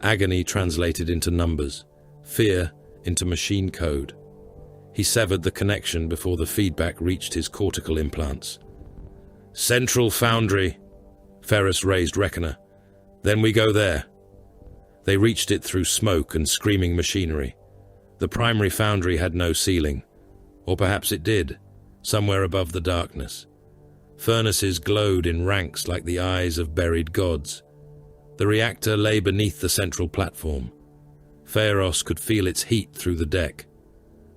Agony translated into numbers. Fear into machine code. He severed the connection before the feedback reached his cortical implants. Central Foundry. Ferrus raised Reckoner. Then we go there. They reached it through smoke and screaming machinery. The primary foundry had no ceiling. Or perhaps it did, somewhere above the darkness. Furnaces glowed in ranks like the eyes of buried gods. The reactor lay beneath the central platform. Ferrus could feel its heat through the deck.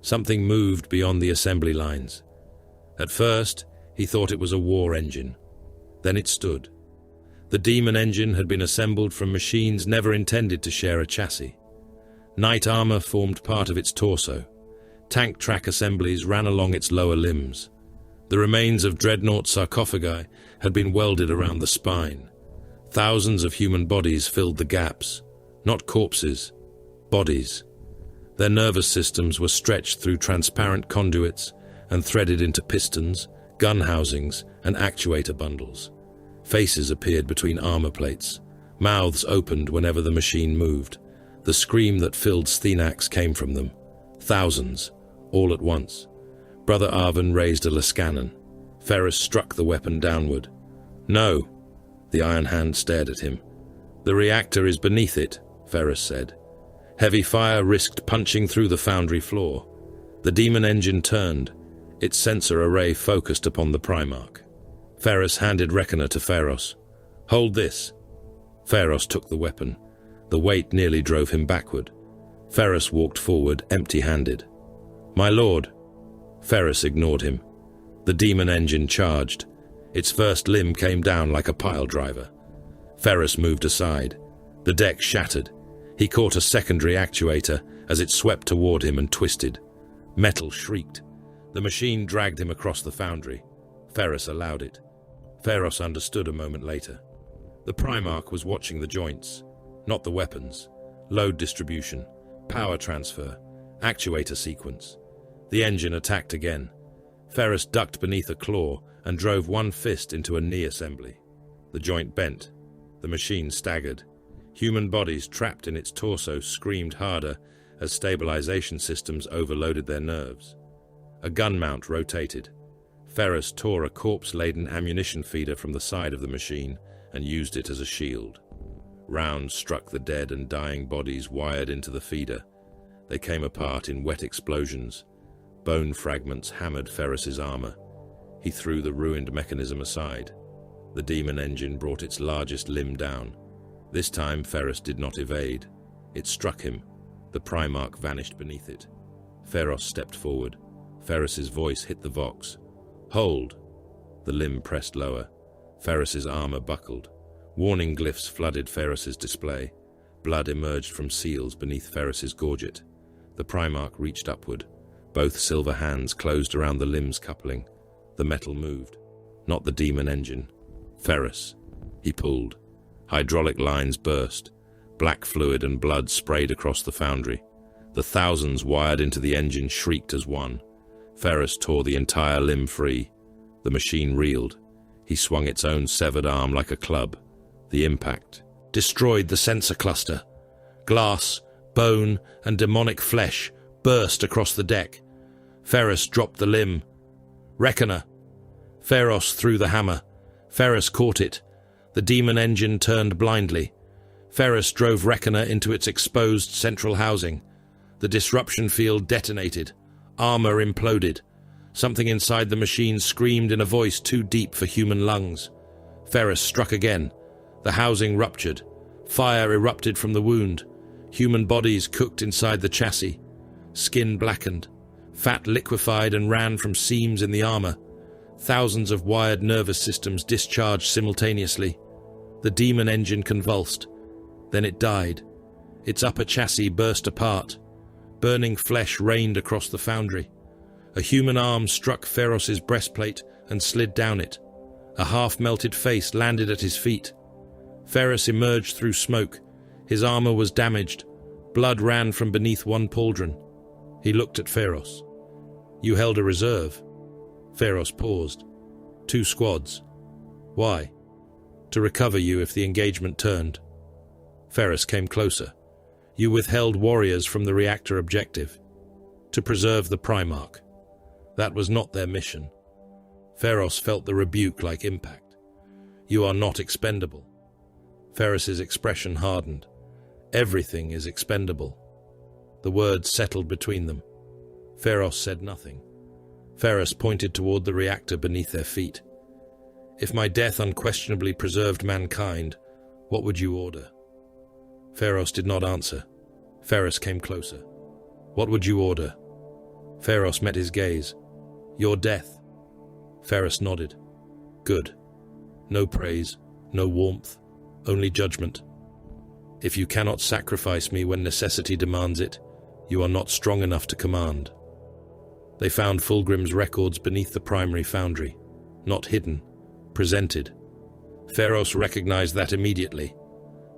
Something moved beyond the assembly lines. At first, he thought it was a war engine. Then it stood. The demon engine had been assembled from machines never intended to share a chassis. Knight armor formed part of its torso. Tank track assemblies ran along its lower limbs. The remains of dreadnought sarcophagi had been welded around the spine. Thousands of human bodies filled the gaps. Not corpses, bodies. Their nervous systems were stretched through transparent conduits and threaded into pistons, gun housings, and actuator bundles. Faces appeared between armor plates. Mouths opened whenever the machine moved. The scream that filled Sthenaks came from them. Thousands, all at once. Brother Arvin raised a Lascannon. Ferrus struck the weapon downward. "No." The Iron Hand stared at him. "The reactor is beneath it," Ferrus said. Heavy fire risked punching through the foundry floor. The demon engine turned. Its sensor array focused upon the Primarch. Ferrus handed Reckoner to Ferros. "Hold this." Ferros took the weapon. The weight nearly drove him backward. Ferrus walked forward, empty-handed. "My lord." Ferrus ignored him. The demon engine charged. Its first limb came down like a pile driver. Ferrus moved aside. The deck shattered. He caught a secondary actuator as it swept toward him and twisted. Metal shrieked. The machine dragged him across the foundry. Ferrus allowed it. Ferros understood a moment later. The Primarch was watching the joints, not the weapons. Load distribution, power transfer, actuator sequence. The engine attacked again. Ferrus ducked beneath a claw and drove one fist into a knee assembly. The joint bent. The machine staggered. Human bodies trapped in its torso screamed harder as stabilization systems overloaded their nerves. A gun mount rotated. Ferrus tore a corpse-laden ammunition feeder from the side of the machine and used it as a shield. Rounds struck the dead and dying bodies wired into the feeder. They came apart in wet explosions. Bone fragments hammered Ferrus's armor. He threw the ruined mechanism aside. The demon engine brought its largest limb down. This time Ferrus did not evade. It struck him. The Primarch vanished beneath it. Ferros stepped forward. Ferrus's voice hit the vox. "Hold!" The limb pressed lower. Ferrus's armor buckled. Warning glyphs flooded Ferrus's display. Blood emerged from seals beneath Ferrus's gorget. The Primarch reached upward. Both silver hands closed around the limb's coupling. The metal moved. Not the demon engine. Ferrus. He pulled. Hydraulic lines burst. Black fluid and blood sprayed across the foundry. The thousands wired into the engine shrieked as one. Ferrus tore the entire limb free. The machine reeled. He swung its own severed arm like a club. The impact destroyed the sensor cluster. Glass, bone, and demonic flesh burst across the deck. Ferrus dropped the limb. "Reckoner!" Ferros threw the hammer. Ferrus caught it. The demon engine turned blindly. Ferrus drove Reckoner into its exposed central housing. The disruption field detonated. Armor imploded. Something inside the machine screamed in a voice too deep for human lungs. Ferrus struck again. The housing ruptured. Fire erupted from the wound. Human bodies cooked inside the chassis. Skin blackened. Fat liquefied and ran from seams in the armor. Thousands of wired nervous systems discharged simultaneously. The demon engine convulsed. Then it died. Its upper chassis burst apart. Burning flesh rained across the foundry. A human arm struck Ferros's breastplate and slid down it. A half-melted face landed at his feet. Ferrus emerged through smoke. His armor was damaged. Blood ran from beneath one pauldron. He looked at Ferros. "You held a reserve." Ferros paused. "2 squads. Why?" "To recover you if the engagement turned." Ferrus came closer. "You withheld warriors from the reactor objective. To preserve the Primarch. That was not their mission." Ferros felt the rebuke like impact. "You are not expendable." Ferrus's expression hardened. "Everything is expendable." The words settled between them. Ferros said nothing. Ferrus pointed toward the reactor beneath their feet. "If my death unquestionably preserved mankind, what would you order?" Ferros did not answer. Ferrus came closer. "What would you order?" Ferros met his gaze. "Your death." Ferrus nodded. "Good. No praise, no warmth, only judgment. If you cannot sacrifice me when necessity demands it, you are not strong enough to command. They found Fulgrim's records beneath the primary foundry, not hidden, presented. Ferrus recognized that immediately.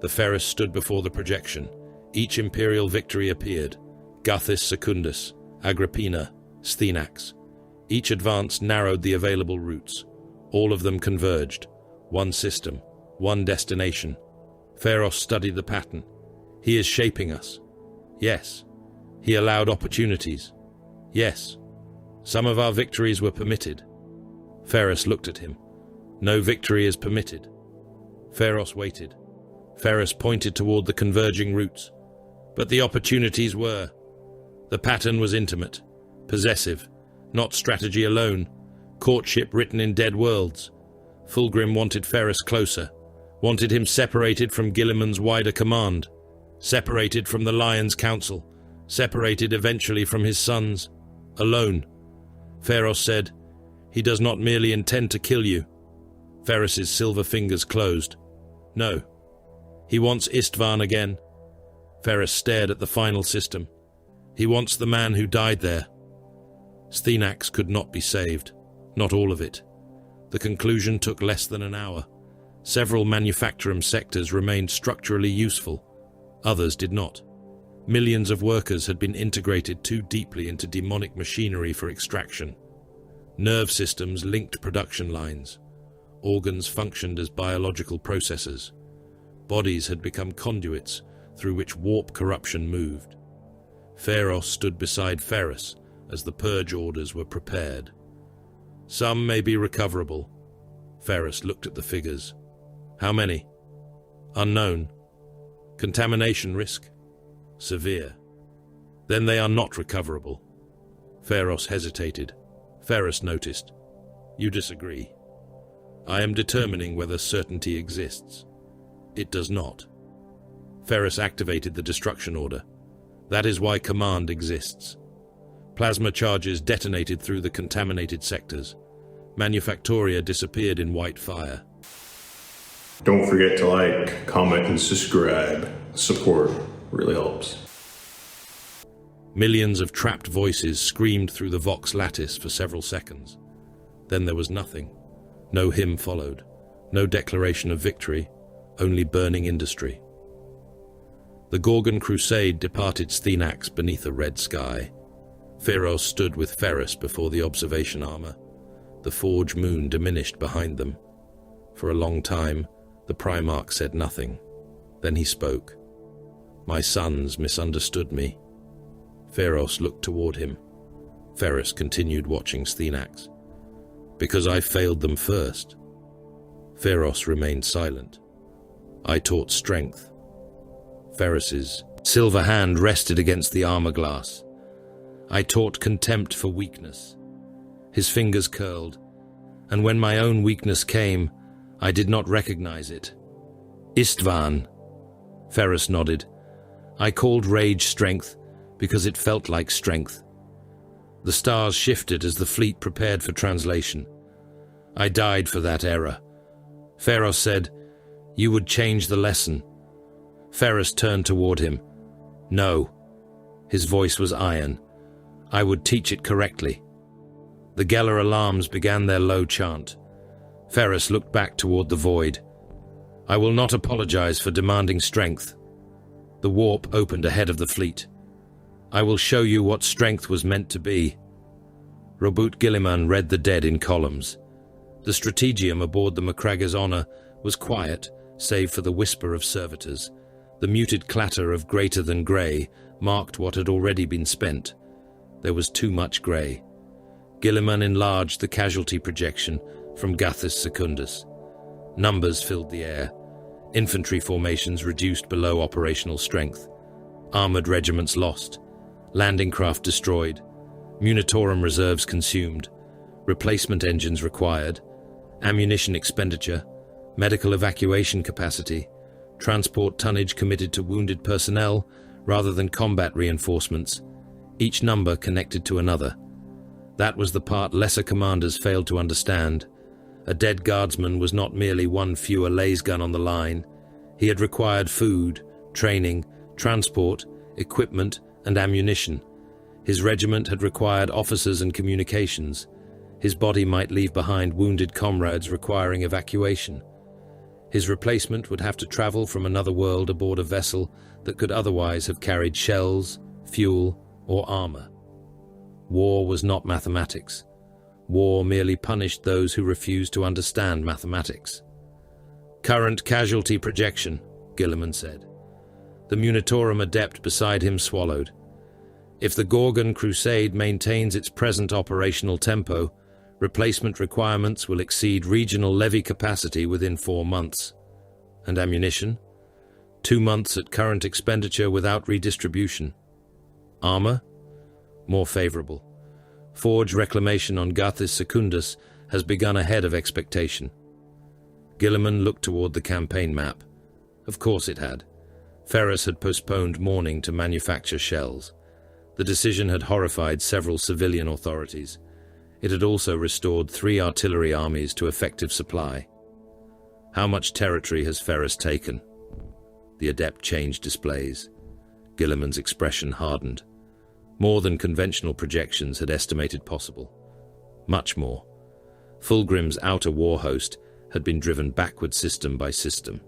The Ferrus stood before the projection. Each imperial victory appeared: Guthis Secundus, Agrippina, Sthenax. Each advance narrowed the available routes. All of them converged. One system, one destination. Ferrus studied the pattern. He is shaping us. Yes. He allowed opportunities. Yes. Some of our victories were permitted. Ferrus looked at him. No victory is permitted. Ferrus waited. Ferrus pointed toward the converging routes. But the opportunities were. The pattern was intimate, possessive, not strategy alone, courtship written in dead worlds. Fulgrim wanted Ferrus closer, wanted him separated from Guilliman's wider command, separated from the Lion's Council, separated eventually from his sons, alone. Ferrus said, "He does not merely intend to kill you." Ferrus's silver fingers closed. "No. He wants Istvan again." Ferrus stared at the final system. "He wants the man who died there." Sthenax could not be saved, not all of it. The conclusion took less than an hour. Several manufacturum sectors remained structurally useful. Others did not. Millions of workers had been integrated too deeply into demonic machinery for extraction. Nerve systems linked production lines. Organs functioned as biological processors. Bodies had become conduits through which warp corruption moved. Ferrus stood beside Ferrus as the purge orders were prepared. "Some may be recoverable." Ferrus looked at the figures. "How many?" "Unknown." "Contamination risk?" "Severe." "Then they are not recoverable." Ferrus hesitated. Ferrus noticed. "You disagree." "I am determining whether certainty exists." "It does not." Ferrus activated the destruction order. "That is why command exists." Plasma charges detonated through the contaminated sectors. Manufactoria disappeared in white fire. Don't forget to like, comment, and subscribe. Support really helps. Millions of trapped voices screamed through the Vox lattice for several seconds. Then there was nothing. No hymn followed. No declaration of victory. Only burning industry. The Gorgon crusade departed Sthenax beneath a red sky. Ferrus stood with Ferrus before the observation armor. The forge moon diminished behind them. For a long time, the Primarch said nothing. Then he spoke. "My sons misunderstood me." Ferrus looked toward him. Ferrus continued watching Sthenax. "Because I failed them first." Ferrus remained silent. "I taught strength." Ferrus's silver hand rested against the armor glass. "I taught contempt for weakness." His fingers curled, and when my own weakness came, I did not recognize it. "Istvan." Ferrus nodded. "I called rage strength because it felt like strength." The stars shifted as the fleet prepared for translation. "I died for that error." Ferrus said, "You would change the lesson." Ferrus turned toward him. "No." His voice was iron. "I would teach it correctly." The Geller alarms began their low chant. Ferrus looked back toward the void. "I will not apologize for demanding strength." The warp opened ahead of the fleet. "I will show you what strength was meant to be." Robut Guilliman read the dead in columns. The strategium aboard the Macragge's Honor was quiet, save for the whisper of servitors. The muted clatter of greater than grey marked what had already been spent. There was too much grey. Guilliman enlarged the casualty projection from Guthis Secundus. Numbers filled the air. Infantry formations reduced below operational strength. Armoured regiments lost. Landing craft destroyed. Munitorum reserves consumed. Replacement engines required. Ammunition expenditure. Medical evacuation capacity. Transport tonnage committed to wounded personnel rather than combat reinforcements. Each number connected to another. That was the part lesser commanders failed to understand. A dead guardsman was not merely one fewer lasgun on the line. He had required food, training, transport, equipment, and ammunition. His regiment had required officers and communications. His body might leave behind wounded comrades requiring evacuation. His replacement would have to travel from another world aboard a vessel that could otherwise have carried shells, fuel, or armor. War was not mathematics. War merely punished those who refused to understand mathematics. "Current casualty projection," Gilliman said. The Munitorum adept beside him swallowed. "If the Gorgon Crusade maintains its present operational tempo, replacement requirements will exceed regional levy capacity within 4 months. And ammunition? 2 months at current expenditure without redistribution. Armor? More favorable. Forge reclamation on Gathis Secundus has begun ahead of expectation." Gilliman looked toward the campaign map. Of course it had. Ferrus had postponed mourning to manufacture shells. The decision had horrified several civilian authorities. It had also restored 3 artillery armies to effective supply. "How much territory has Ferrus taken?" The adept changed displays. Gilliman's expression hardened. More than conventional projections had estimated possible. Much more. Fulgrim's outer war host had been driven backward system by system.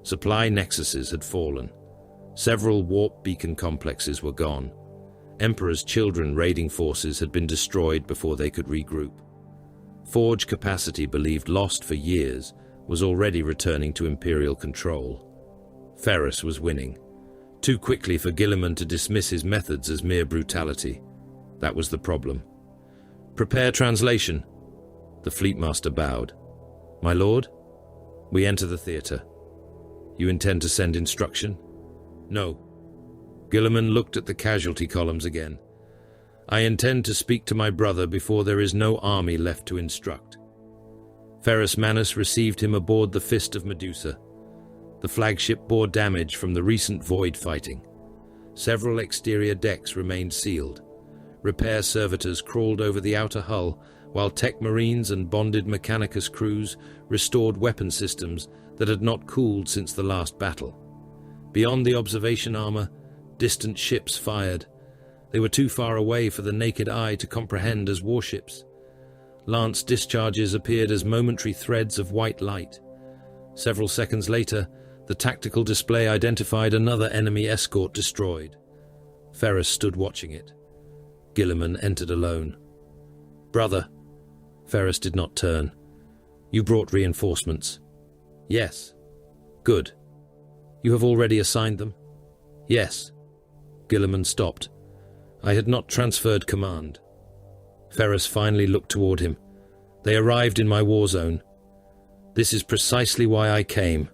Supply nexuses had fallen. Several warp beacon complexes were gone. Emperor's Children raiding forces had been destroyed before they could regroup. Forge capacity believed lost for years was already returning to Imperial control. Ferrus was winning. Too quickly for Gilliman to dismiss his methods as mere brutality. That was the problem. "Prepare translation." The Fleetmaster bowed. "My lord?" "We enter the theatre." "You intend to send instruction?" "No." Gilliman looked at the casualty columns again. "I intend to speak to my brother before there is no army left to instruct." Ferrus Manus received him aboard the Fist of Medusa. The flagship bore damage from the recent void fighting. Several exterior decks remained sealed. Repair servitors crawled over the outer hull, while Tech Marines and bonded Mechanicus crews restored weapon systems that had not cooled since the last battle. Beyond the observation armor, distant ships fired. They were too far away for the naked eye to comprehend as warships. Lance discharges appeared as momentary threads of white light. Several seconds later, the tactical display identified another enemy escort destroyed. Ferrus stood watching it. Gilliman entered alone. "Brother." Ferrus did not turn. "You brought reinforcements." "Yes." "Good. You have already assigned them?" "Yes." Gilliman stopped. "I had not transferred command." Ferrus finally looked toward him. "They arrived in my war zone. This is precisely why I came."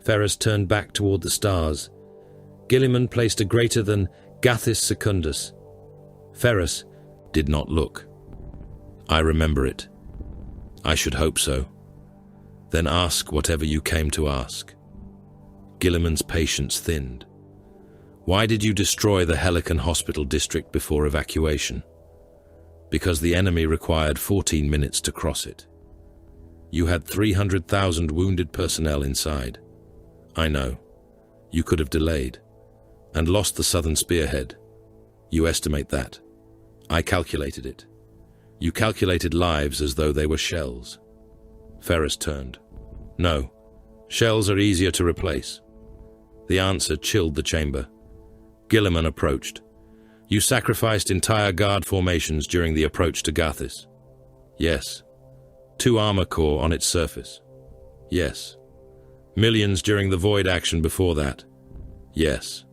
Ferrus turned back toward the stars. Gilliman placed a greater than Gathis Secundus. Ferrus did not look. "I remember it." "I should hope so." "Then ask whatever you came to ask." Gilliman's patience thinned. "Why did you destroy the Helican Hospital district before evacuation?" "Because the enemy required 14 minutes to cross it. You had 300,000 wounded personnel inside." "I know. You could have delayed. And lost the southern spearhead. You estimate that. I calculated it. You calculated lives as though they were shells." Ferrus turned. "No. Shells are easier to replace." The answer chilled the chamber. Gilliman approached. "You sacrificed entire guard formations during the approach to Gathis." "Yes." 2 armor corps on its surface." "Yes." "Millions during the void action before that." "Yes."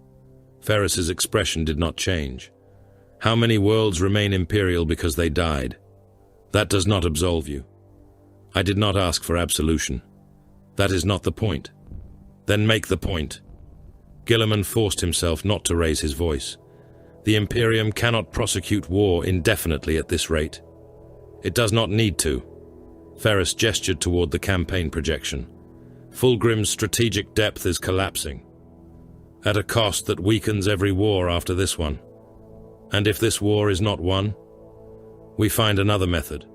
Ferrus's expression did not change. "How many worlds remain Imperial because they died? That does not absolve you." "I did not ask for absolution." "That is not the point." "Then make the point." Gilliman forced himself not to raise his voice. "The Imperium cannot prosecute war indefinitely at this rate. It does not need to." Ferrus gestured toward the campaign projection. "Fulgrim's strategic depth is collapsing, at a cost that weakens every war after this one. And if this war is not won, we find another method."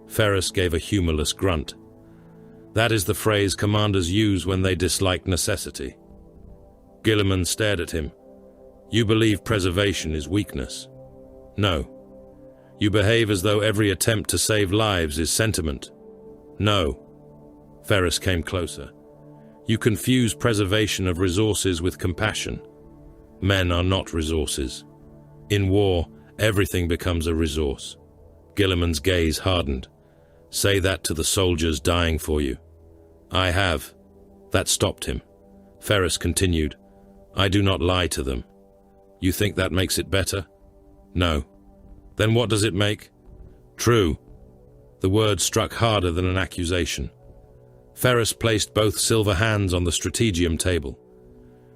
Ferrus gave a humorless grunt. That is the phrase commanders use when they dislike necessity. Guilliman stared at him. You believe preservation is weakness? No. You behave as though every attempt to save lives is sentiment? No. Ferrus came closer. You confuse preservation of resources with compassion. Men are not resources. In war, everything becomes a resource. Guilliman's gaze hardened. Say that to the soldiers dying for you. I have. That stopped him. Ferrus continued. I do not lie to them. You think that makes it better? No. Then what does it make? True. The word struck harder than an accusation. Ferrus placed both silver hands on the strategium table.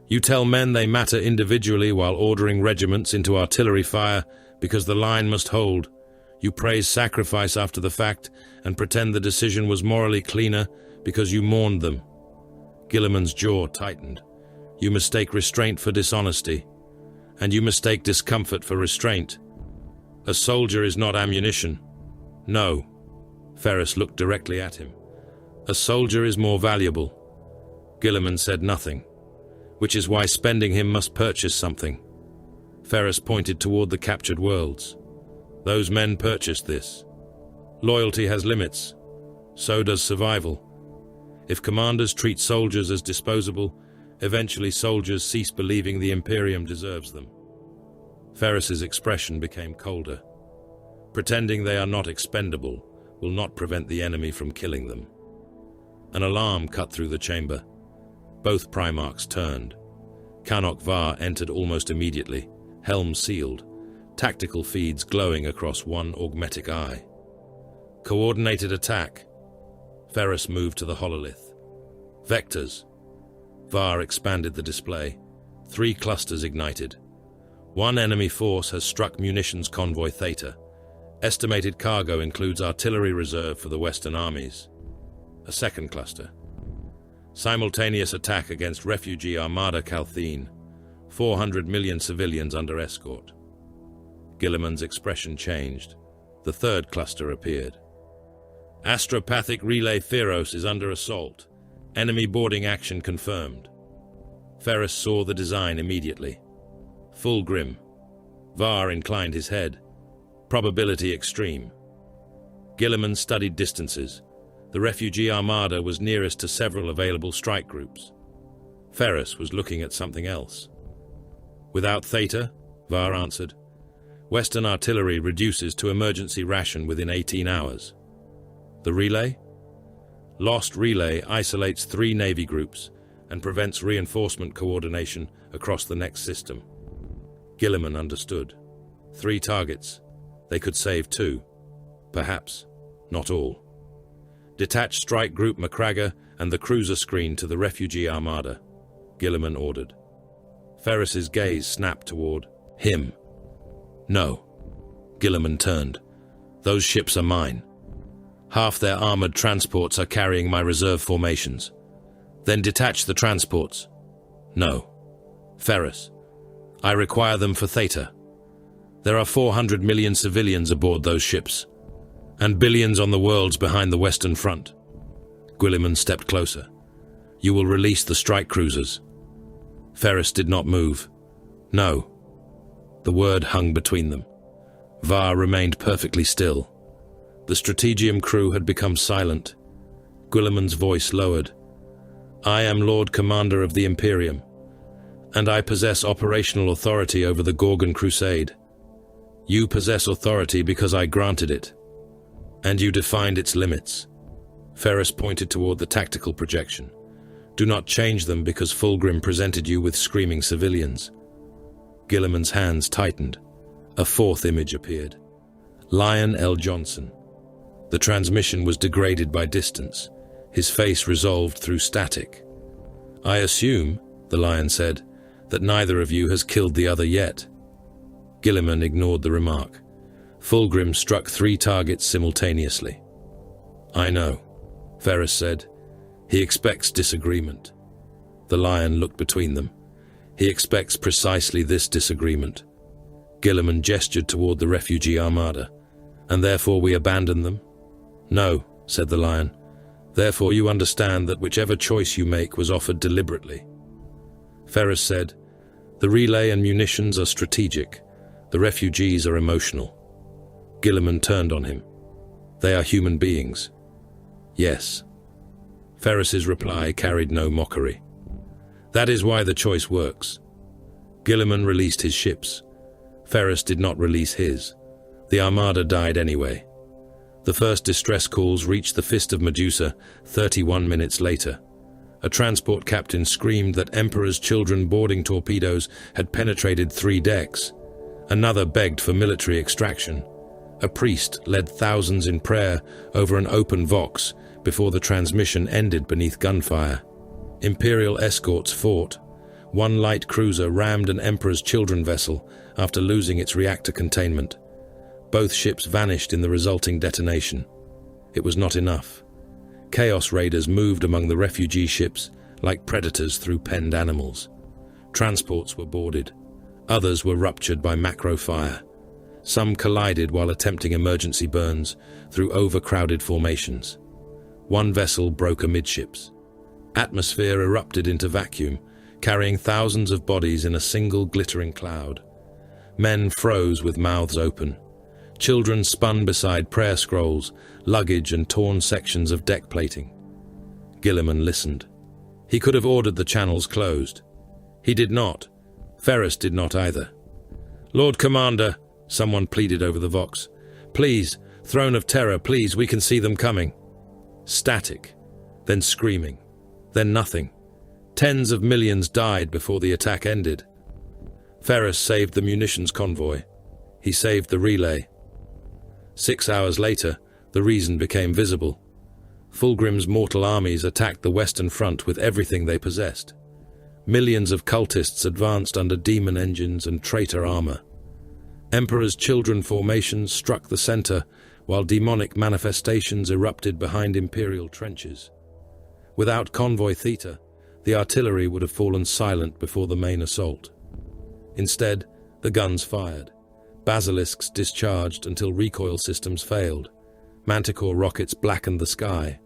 You tell men they matter individually while ordering regiments into artillery fire because the line must hold. You praise sacrifice after the fact and pretend the decision was morally cleaner because you mourned them. Guilliman's jaw tightened. You mistake restraint for dishonesty, and you mistake discomfort for restraint. A soldier is not ammunition. No. Ferrus looked directly at him. A soldier is more valuable. Guilliman said nothing, which is why spending him must purchase something. Ferrus pointed toward the captured worlds. Those men purchased this. Loyalty has limits. So does survival. If commanders treat soldiers as disposable, eventually soldiers cease believing the Imperium deserves them. Ferrus's expression became colder. Pretending they are not expendable will not prevent the enemy from killing them. An alarm cut through the chamber. Both Primarchs turned. Canok Var entered almost immediately, helm sealed, tactical feeds glowing across one augmetic eye. Coordinated attack. Ferrus moved to the hololith. Vectors. Var expanded the display. 3 clusters ignited. One enemy force has struck munitions convoy Theta. Estimated cargo includes artillery reserve for the Western armies. A second cluster. Simultaneous attack against refugee Armada Calthene. 400 million civilians under escort. Guilliman's expression changed. The third cluster appeared. Astropathic relay Feros is under assault. Enemy boarding action confirmed. Ferrus saw the design immediately. Fulgrim. Var inclined his head. Probability extreme. Guilliman studied distances. The refugee armada was nearest to several available strike groups. Ferrus was looking at something else. Without Theta, Var answered. Western artillery reduces to emergency ration within 18 hours. The relay? Lost relay isolates 3 Navy groups and prevents reinforcement coordination across the next system. Guilliman understood. 3 targets. They could save 2. Perhaps. Not all. Detach strike group Macragga and the cruiser screen to the refugee armada, Guilliman ordered. Ferrus's gaze snapped toward him. No. Guilliman turned. Those ships are mine. Half their armored transports are carrying my reserve formations. Then detach the transports. No. Ferrus. I require them for Theta. There are 400 million civilians aboard those ships, and billions on the worlds behind the Western Front. Guilliman stepped closer. You will release the strike cruisers. Ferrus did not move. No. The word hung between them. Var remained perfectly still. The Strategium crew had become silent. Guilliman's voice lowered. I am Lord Commander of the Imperium, and I possess operational authority over the Gorgon Crusade. You possess authority because I granted it, and you defined its limits. Ferrus pointed toward the tactical projection. Do not change them because Fulgrim presented you with screaming civilians. Guilliman's hands tightened. A 4th image appeared. Lion L. Johnson. The transmission was degraded by distance, his face resolved through static. I assume, the Lion said, that neither of you has killed the other yet. Guilliman ignored the remark. Fulgrim struck 3 targets simultaneously. I know, Ferrus said. He expects disagreement. The Lion looked between them. He expects precisely this disagreement. Guilliman gestured toward the refugee armada. And therefore we abandon them? "No," said the lion. "Therefore you understand that whichever choice you make was offered deliberately." Ferrus said, "The relay and munitions are strategic. The refugees are emotional." Guilliman turned on him. "They are human beings." "Yes." Ferrus's reply carried no mockery. "That is why the choice works." Guilliman released his ships. Ferrus did not release his. The armada died anyway. The first distress calls reached the Fist of Medusa 31 minutes later. A transport captain screamed that Emperor's children boarding torpedoes had penetrated 3 decks. Another begged for military extraction. A priest led thousands in prayer over an open vox before the transmission ended beneath gunfire. Imperial escorts fought. One light cruiser rammed an Emperor's children vessel after losing its reactor containment. Both ships vanished in the resulting detonation. It was not enough. Chaos Raiders moved among the refugee ships like predators through penned animals. Transports were boarded. Others were ruptured by macro fire. Some collided while attempting emergency burns through overcrowded formations. One vessel broke amidships. Atmosphere erupted into vacuum, carrying thousands of bodies in a single glittering cloud. Men froze with mouths open. Children spun beside prayer scrolls, luggage and torn sections of deck plating. Guilliman listened. He could have ordered the channels closed. He did not. Ferrus did not either. "Lord Commander," someone pleaded over the vox. "Please, Throne of Terror, please, we can see them coming." Static, then screaming, then nothing. Tens of millions died before the attack ended. Ferrus saved the munitions convoy. He saved the relay. 6 hours later, the reason became visible. Fulgrim's mortal armies attacked the Western Front with everything they possessed. Millions of cultists advanced under demon engines and traitor armor. Emperor's children formations struck the center, while demonic manifestations erupted behind imperial trenches. Without convoy theta, the artillery would have fallen silent before the main assault. Instead, the guns fired. Basilisks discharged until recoil systems failed. Manticore rockets blackened the sky.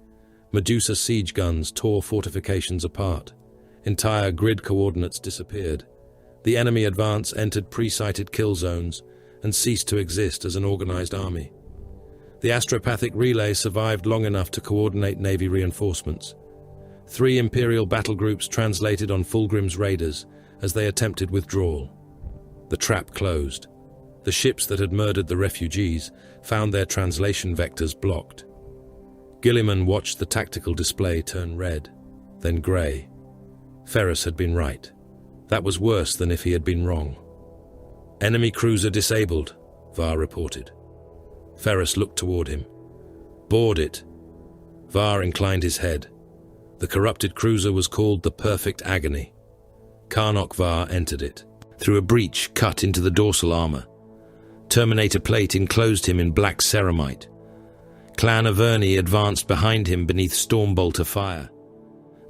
Medusa siege guns tore fortifications apart. Entire grid coordinates disappeared. The enemy advance entered pre-sighted kill zones and ceased to exist as an organized army. The astropathic relay survived long enough to coordinate Navy reinforcements. 3 Imperial battle groups translated on Fulgrim's raiders as they attempted withdrawal. The trap closed. The ships that had murdered the refugees found their translation vectors blocked. Guilliman watched the tactical display turn red, then grey. Ferrus had been right. That was worse than if he had been wrong. "Enemy cruiser disabled," Var reported. Ferrus looked toward him. "Board it." Var inclined his head. The corrupted cruiser was called the Perfect Agony. Karnok Var entered it, through a breach cut into the dorsal armor. Terminator plate enclosed him in black ceramite. Clan Averni advanced behind him beneath Stormbolter fire.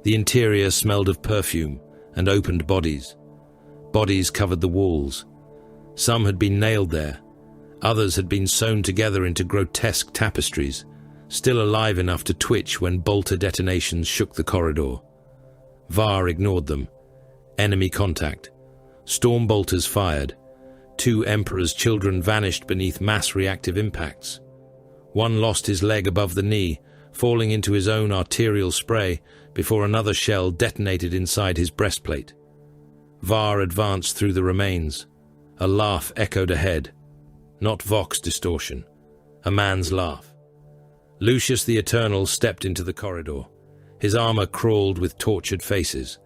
The interior smelled of perfume and opened bodies. Bodies covered the walls. Some had been nailed there. Others had been sewn together into grotesque tapestries, still alive enough to twitch when bolter detonations shook the corridor. Var ignored them. Enemy contact. Stormbolters fired. 2 Emperor's children vanished beneath mass reactive impacts. One lost his leg above the knee, falling into his own arterial spray before another shell detonated inside his breastplate. Var advanced through the remains. A laugh echoed ahead. Not Vox distortion. A man's laugh. Lucius the Eternal stepped into the corridor. His armor crawled with tortured faces.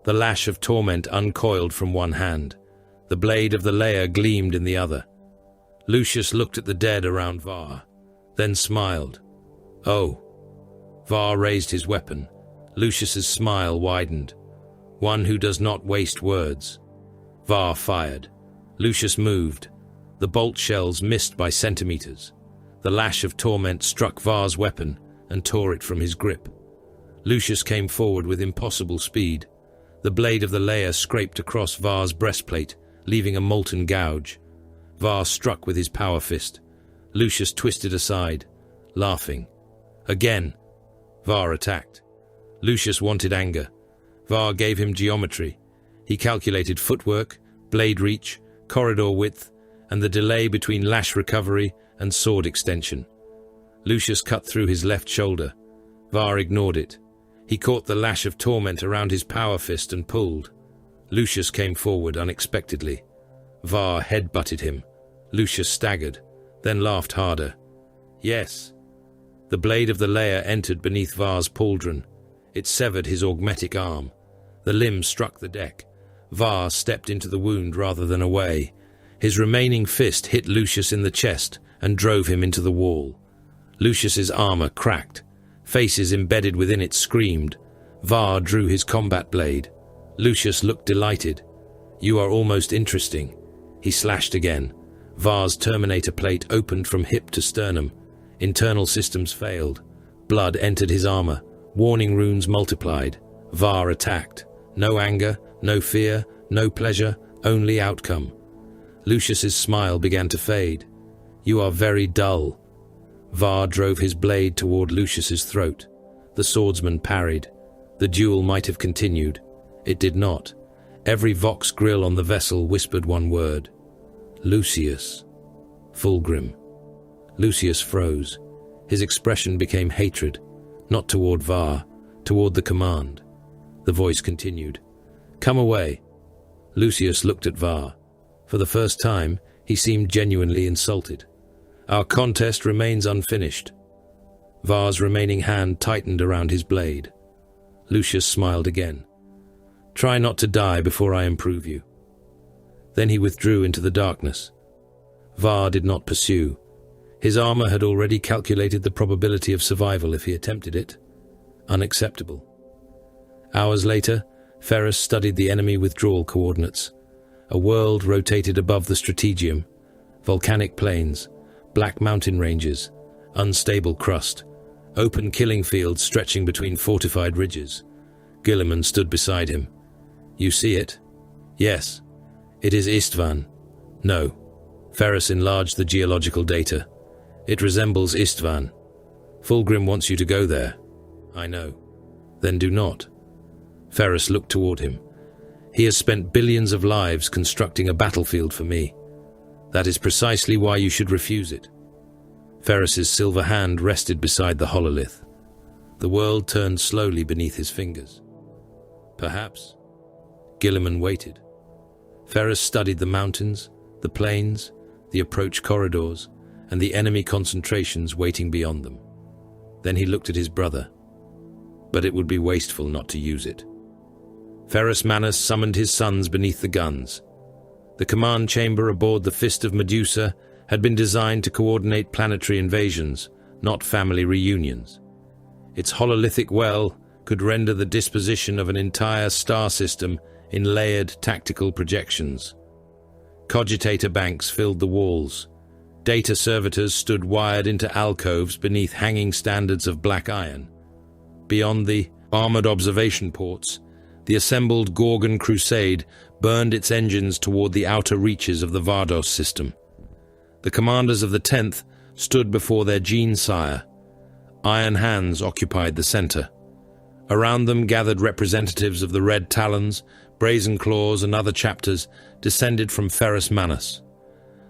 The lash of torment uncoiled from one hand. The blade of the layer gleamed in the other. Lucius looked at the dead around Var, then smiled. "Oh." Var raised his weapon. Lucius's smile widened. One who does not waste words. Var fired. Lucius moved. The bolt shells missed by centimeters. The lash of torment struck Var's weapon and tore it from his grip. Lucius came forward with impossible speed. The blade of the layer scraped across Var's breastplate, leaving a molten gouge. Var struck with his power fist. Lucius twisted aside, laughing. Again, Var attacked. Lucius wanted anger. Var gave him geometry. He calculated footwork, blade reach, corridor width, and the delay between lash recovery and sword extension. Lucius cut through his left shoulder. Var ignored it. He caught the lash of torment around his power fist and pulled. Lucius came forward unexpectedly. Var headbutted him. Lucius staggered, then laughed harder. Yes. The blade of the layer entered beneath Var's pauldron. It severed his augmetic arm. The limb struck the deck. Var stepped into the wound rather than away. His remaining fist hit Lucius in the chest and drove him into the wall. Lucius's armor cracked. Faces embedded within it screamed. Var drew his combat blade. Lucius looked delighted. "You are almost interesting." He slashed again. Var's Terminator plate opened from hip to sternum. Internal systems failed. Blood entered his armor. Warning runes multiplied. Var attacked. No anger, no fear, no pleasure, only outcome. Lucius's smile began to fade. "You are very dull." Var drove his blade toward Lucius's throat. The swordsman parried. The duel might have continued. It did not. Every Vox grill on the vessel whispered one word. "Lucius." Fulgrim. Lucius froze. His expression became hatred, not toward Var, toward the command. The voice continued. "Come away." Lucius looked at Var. For the first time, he seemed genuinely insulted. "Our contest remains unfinished." Var's remaining hand tightened around his blade. Lucius smiled again. "Try not to die before I improve you." Then he withdrew into the darkness. Var did not pursue. His armor had already calculated the probability of survival if he attempted it. Unacceptable. Hours later, Ferrus studied the enemy withdrawal coordinates. A world rotated above the strategium. Volcanic plains, black mountain ranges, unstable crust, open killing fields stretching between fortified ridges. Guilliman stood beside him. "You see it?" "Yes." "It is Istvan." "No." Ferrus enlarged the geological data. "It resembles Istvan." "Fulgrim wants you to go there." "I know." "Then do not." Ferrus looked toward him. "He has spent billions of lives constructing a battlefield for me. That is precisely why you should refuse it." Ferrus's silver hand rested beside the hololith. The world turned slowly beneath his fingers. "Perhaps." Guilliman waited. Ferrus studied the mountains, the plains, the approach corridors, and the enemy concentrations waiting beyond them. Then he looked at his brother. But it would be wasteful not to use it. Ferrus Manus summoned his sons beneath the guns. The command chamber aboard the Fist of Medusa had been designed to coordinate planetary invasions, not family reunions. Its hololithic well could render the disposition of an entire star system in layered tactical projections. Cogitator banks filled the walls. Data servitors stood wired into alcoves beneath hanging standards of black iron. Beyond the armored observation ports, the assembled Gorgon crusade burned its engines toward the outer reaches of the Vardos system. The commanders of the 10th stood before their gene sire. Iron hands occupied the center. Around them gathered representatives of the Red Talons, Brazen Claws, and other chapters descended from Ferrus Manus.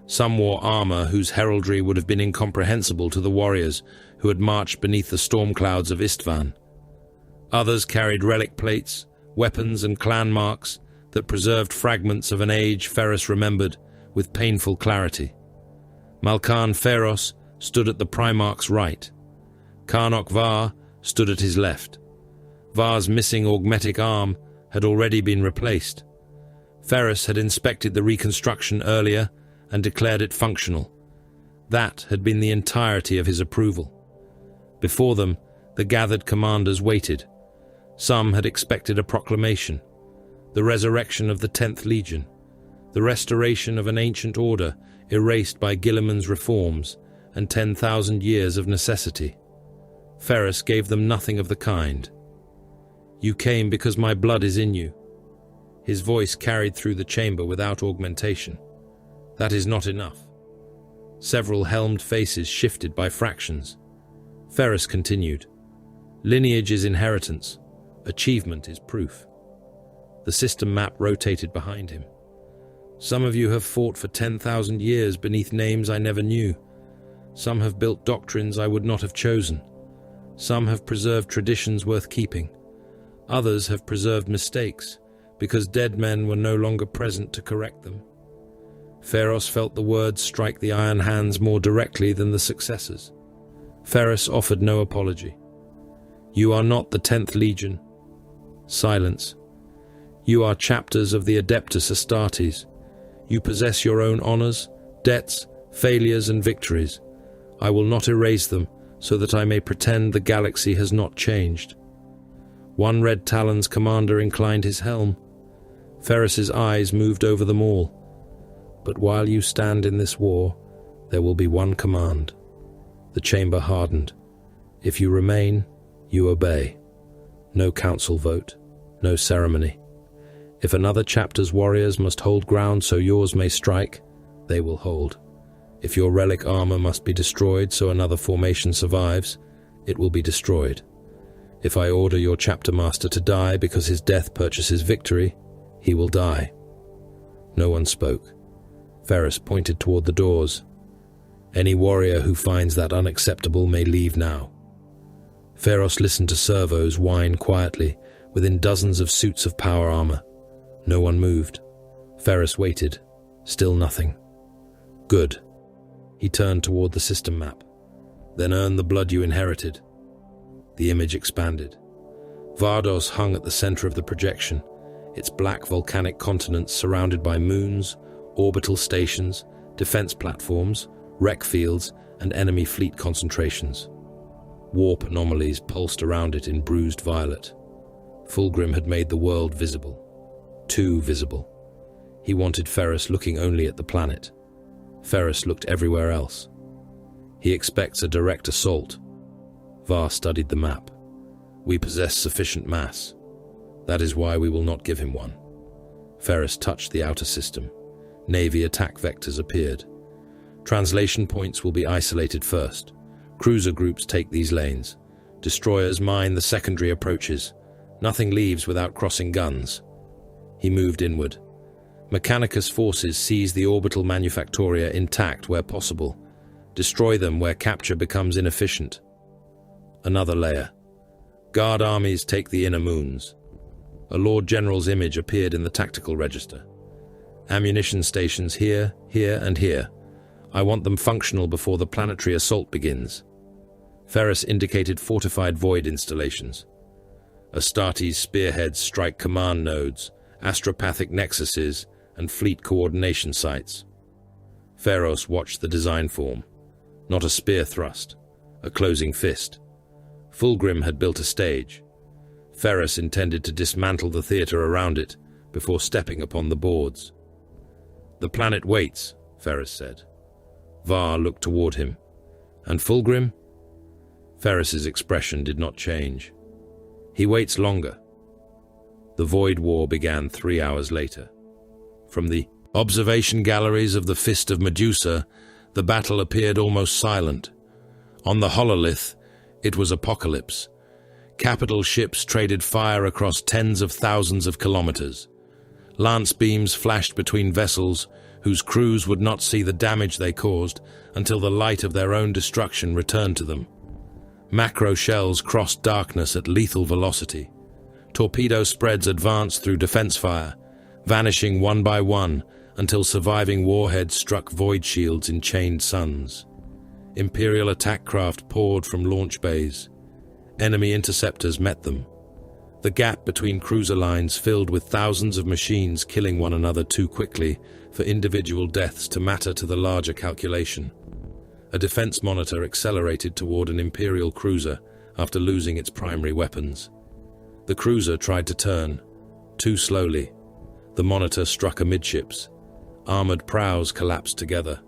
Some wore armor whose heraldry would have been incomprehensible to the warriors who had marched beneath the storm clouds of Istvan. Others carried relic plates, weapons, and clan marks that preserved fragments of an age Ferrus remembered with painful clarity. Malkan Pharos stood at the Primarch's right. Karnok Var stood at his left. Var's missing augmetic arm had already been replaced. Ferrus had inspected the reconstruction earlier and declared it functional. That had been the entirety of his approval. Before them, the gathered commanders waited. Some had expected a proclamation, the resurrection of the 10th Legion, the restoration of an ancient order erased by Guilliman's reforms and 10,000 years of necessity. Ferrus gave them nothing of the kind. "You came because my blood is in you." His voice carried through the chamber without augmentation. "That is not enough." Several helmed faces shifted by fractions. Ferrus continued. Lineage is inheritance. Achievement is proof. The system map rotated behind him. Some of you have fought for 10,000 years beneath names I never knew. Some have built doctrines I would not have chosen. Some have preserved traditions worth keeping. Others have preserved mistakes, because dead men were no longer present to correct them. Ferrus felt the words strike the iron hands more directly than the successors. Ferrus offered no apology. You are not the 10th Legion. Silence. You are chapters of the Adeptus Astartes. You possess your own honors, debts, failures, and victories. I will not erase them, so that I may pretend the galaxy has not changed. One Red Talon's commander inclined his helm. Ferrus's eyes moved over them all. But while you stand in this war, there will be one command. The chamber hardened. If you remain, you obey. No council vote, no ceremony. If another chapter's warriors must hold ground so yours may strike, they will hold. If your relic armor must be destroyed so another formation survives, it will be destroyed. If I order your chapter master to die because his death purchases victory, he will die. No one spoke. Ferrus pointed toward the doors. Any warrior who finds that unacceptable may leave now. Ferrus listened to servos whine quietly within dozens of suits of power armor. No one moved. Ferrus waited. Still nothing. Good. He turned toward the system map. Then earn the blood you inherited. The image expanded. Vardos hung at the center of the projection, its black volcanic continents surrounded by moons, orbital stations, defense platforms, wreck fields, and enemy fleet concentrations. Warp anomalies pulsed around it in bruised violet. Fulgrim had made the world visible. Too visible. He wanted Ferrus looking only at the planet. Ferrus looked everywhere else. He expects a direct assault. Var studied the map. We possess sufficient mass. That is why we will not give him one. Ferrus touched the outer system. Navy attack vectors appeared. Translation points will be isolated first. Cruiser groups take these lanes. Destroyers mine the secondary approaches. Nothing leaves without crossing guns. He moved inward. Mechanicus forces seize the orbital manufactoria intact where possible. Destroy them where capture becomes inefficient. Another layer. Guard armies take the inner moons. A Lord General's image appeared in the tactical register. Ammunition stations here, here, and here. I want them functional before the planetary assault begins. Ferrus indicated fortified void installations. Astartes spearheads strike command nodes, astropathic nexuses, and fleet coordination sites. Ferrus watched the design form. Not a spear thrust, a closing fist. Fulgrim had built a stage. Ferrus intended to dismantle the theater around it before stepping upon the boards. The planet waits, Ferrus said. Var looked toward him. And Fulgrim? Ferrus's expression did not change. He waits longer. The Void War began 3 hours later. From the observation galleries of the Fist of Medusa, the battle appeared almost silent. On the hololith, it was apocalypse. Capital ships traded fire across tens of thousands of kilometers. Lance beams flashed between vessels whose crews would not see the damage they caused until the light of their own destruction returned to them. Macro shells crossed darkness at lethal velocity. Torpedo spreads advanced through defense fire, vanishing one by one until surviving warheads struck void shields in chained suns. Imperial attack craft poured from launch bays. Enemy interceptors met them. The gap between cruiser lines filled with thousands of machines killing one another too quickly for individual deaths to matter to the larger calculation. A defense monitor accelerated toward an Imperial cruiser after losing its primary weapons. The cruiser tried to turn. Too slowly. The monitor struck amidships. Armored prows collapsed together.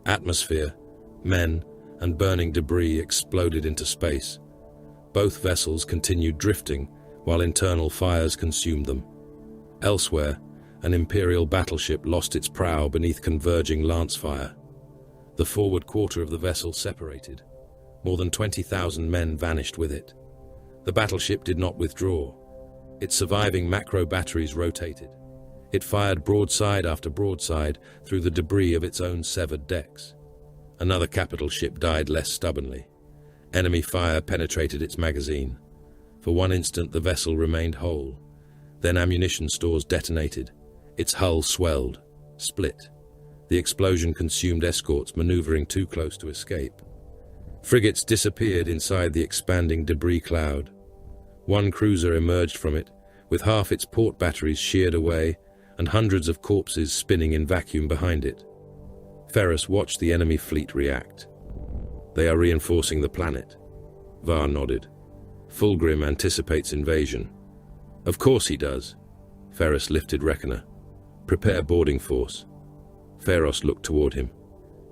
Atmosphere, men, and burning debris exploded into space. Both vessels continued drifting while internal fires consumed them. Elsewhere, an Imperial battleship lost its prow beneath converging lance fire. The forward quarter of the vessel separated. More than 20,000 men vanished with it. The battleship did not withdraw. Its surviving macro batteries rotated. It fired broadside after broadside through the debris of its own severed decks. Another capital ship died less stubbornly. Enemy fire penetrated its magazine. For one instant the vessel remained whole. Then ammunition stores detonated. Its hull swelled, split. The explosion consumed escorts maneuvering too close to escape. Frigates disappeared inside the expanding debris cloud. One cruiser emerged from it, with half its port batteries sheared away and hundreds of corpses spinning in vacuum behind it. Ferrus watched the enemy fleet react. They are reinforcing the planet. Var nodded. Fulgrim anticipates invasion. Of course he does. Ferrus lifted Reckoner. Prepare boarding force. Ferros looked toward him.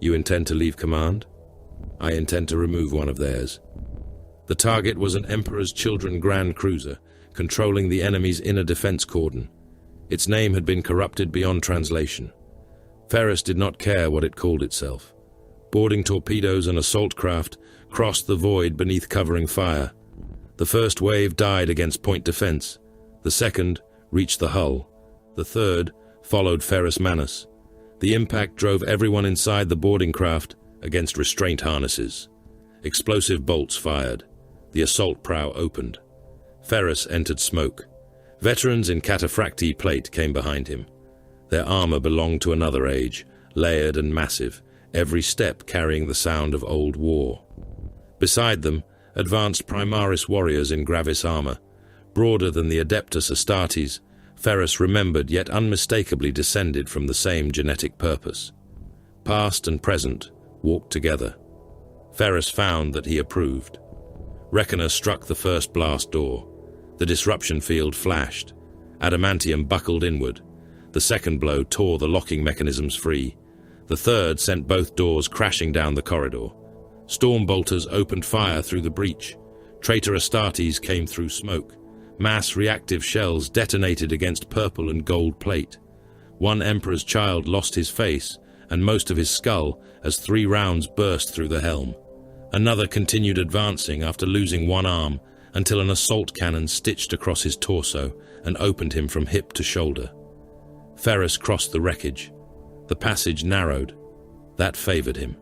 You intend to leave command? I intend to remove one of theirs. The target was an Emperor's Children Grand Cruiser, controlling the enemy's inner defense cordon. Its name had been corrupted beyond translation. Ferrus did not care what it called itself. Boarding torpedoes and assault craft crossed the void beneath covering fire. The first wave died against point defense. The second reached the hull. The third followed Ferrus Manus. The impact drove everyone inside the boarding craft against restraint harnesses. Explosive bolts fired. The assault prow opened. Ferrus entered smoke. Veterans in cataphracti plate came behind him. Their armor belonged to another age, layered and massive, every step carrying the sound of old war. Beside them, advanced Primaris warriors in Gravis armor. Broader than the Adeptus Astartes, Ferrus remembered yet unmistakably descended from the same genetic purpose. Past and present walked together. Ferrus found that he approved. Reckoner struck the first blast door. The disruption field flashed. Adamantium buckled inward. The second blow tore the locking mechanisms free. The third sent both doors crashing down the corridor. Storm bolters opened fire through the breach. Traitor Astartes came through smoke. Mass reactive shells detonated against purple and gold plate. One Emperor's child lost his face and most of his skull as 3 rounds burst through the helm. Another continued advancing after losing one arm until an assault cannon stitched across his torso and opened him from hip to shoulder. Ferrus crossed the wreckage. The passage narrowed. That favored him.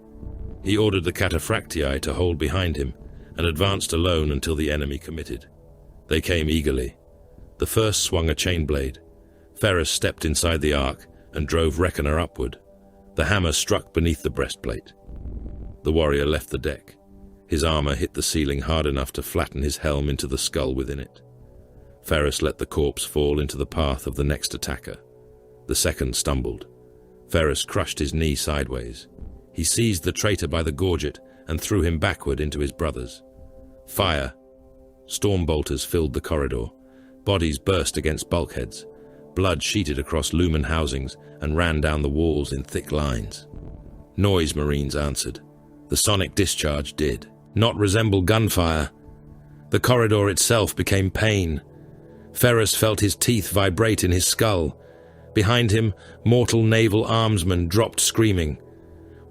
He ordered the cataphractii to hold behind him and advanced alone until the enemy committed. They came eagerly. The first swung a chain blade. Ferrus stepped inside the arc and drove Reckoner upward. The hammer struck beneath the breastplate. The warrior left the deck. His armor hit the ceiling hard enough to flatten his helm into the skull within it. Ferrus let the corpse fall into the path of the next attacker. The second stumbled. Ferrus crushed his knee sideways. He seized the traitor by the gorget and threw him backward into his brothers. Fire! Storm bolters filled the corridor. Bodies burst against bulkheads. Blood sheeted across lumen housings and ran down the walls in thick lines. Noise marines answered. The sonic discharge did not resemble gunfire. The corridor itself became pain. Ferrus felt his teeth vibrate in his skull. Behind him, mortal naval armsmen dropped screaming.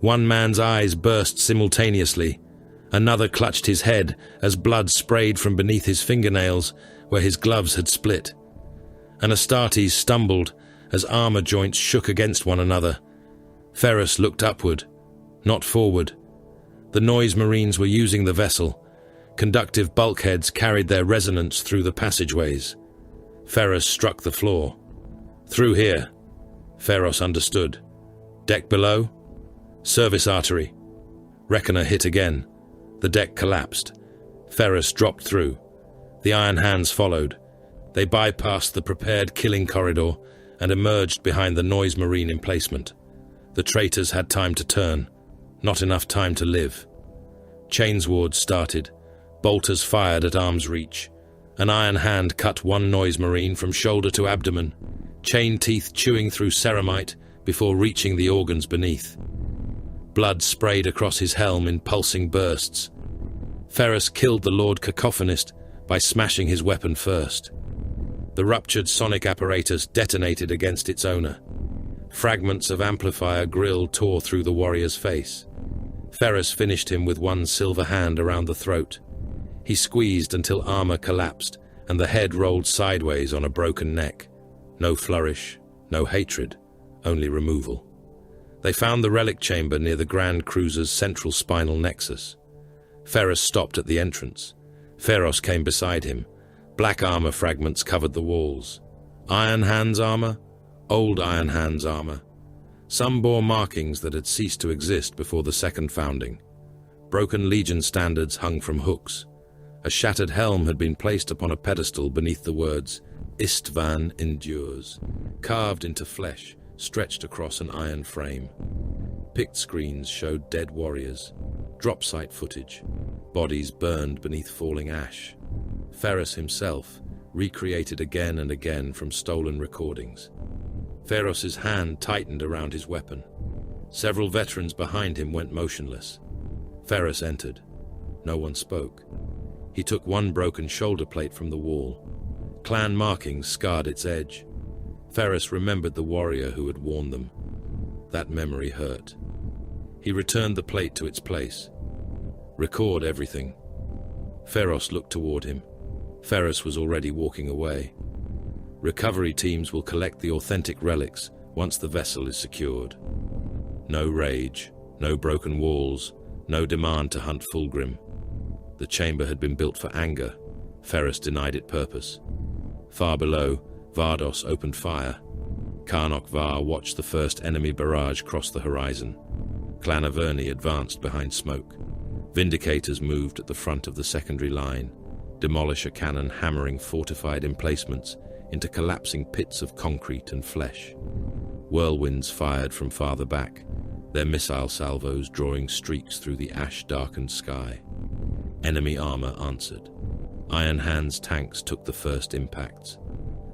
One man's eyes burst simultaneously. Another clutched his head as blood sprayed from beneath his fingernails where his gloves had split. An Astartes stumbled as armor joints shook against one another. Ferrus looked upward, not forward. The noise marines were using the vessel. Conductive bulkheads carried their resonance through the passageways. Ferrus struck the floor. Through here. Ferrus understood. Deck below? Service artery. Reckoner hit again. The deck collapsed. Ferrus dropped through. The iron hands followed. They bypassed the prepared killing corridor and emerged behind the noise marine emplacement. The traitors had time to turn. Not enough time to live. Chainswords started. Bolters fired at arm's reach. An iron hand cut one noise marine from shoulder to abdomen, chain teeth chewing through ceramite before reaching the organs beneath. Blood sprayed across his helm in pulsing bursts. Ferrus killed the Lord Cacophonist by smashing his weapon first. The ruptured sonic apparatus detonated against its owner. Fragments of amplifier grill tore through the warrior's face. Ferrus finished him with one silver hand around the throat. He squeezed until armor collapsed and the head rolled sideways on a broken neck. No flourish, no hatred, only removal. They found the relic chamber near the Grand Cruiser's central spinal nexus. Ferrus stopped at the entrance. Ferros came beside him. Black armor fragments covered the walls. Iron Hands armor? Old Iron Hands armor. Some bore markings that had ceased to exist before the second founding. Broken Legion standards hung from hooks. A shattered helm had been placed upon a pedestal beneath the words, Istvan endures, carved into flesh, stretched across an iron frame. Pict screens showed dead warriors, drop site footage, bodies burned beneath falling ash. Ferrus himself, recreated again and again from stolen recordings. Ferros's hand tightened around his weapon. Several veterans behind him went motionless. Ferrus entered. No one spoke. He took one broken shoulder plate from the wall. Clan markings scarred its edge. Ferrus remembered the warrior who had worn them. That memory hurt. He returned the plate to its place. Record everything. Ferrus looked toward him. Ferrus was already walking away. Recovery teams will collect the authentic relics once the vessel is secured. No rage, no broken walls, no demand to hunt Fulgrim. The chamber had been built for anger. Ferrus denied it purpose. Far below, Vardos opened fire. Karnok Var watched the first enemy barrage cross the horizon. Clan Averni advanced behind smoke. Vindicators moved at the front of the secondary line, demolisher cannon hammering fortified emplacements into collapsing pits of concrete and flesh. Whirlwinds fired from farther back, their missile salvos drawing streaks through the ash-darkened sky. Enemy armor answered. Iron Hands tanks took the first impacts.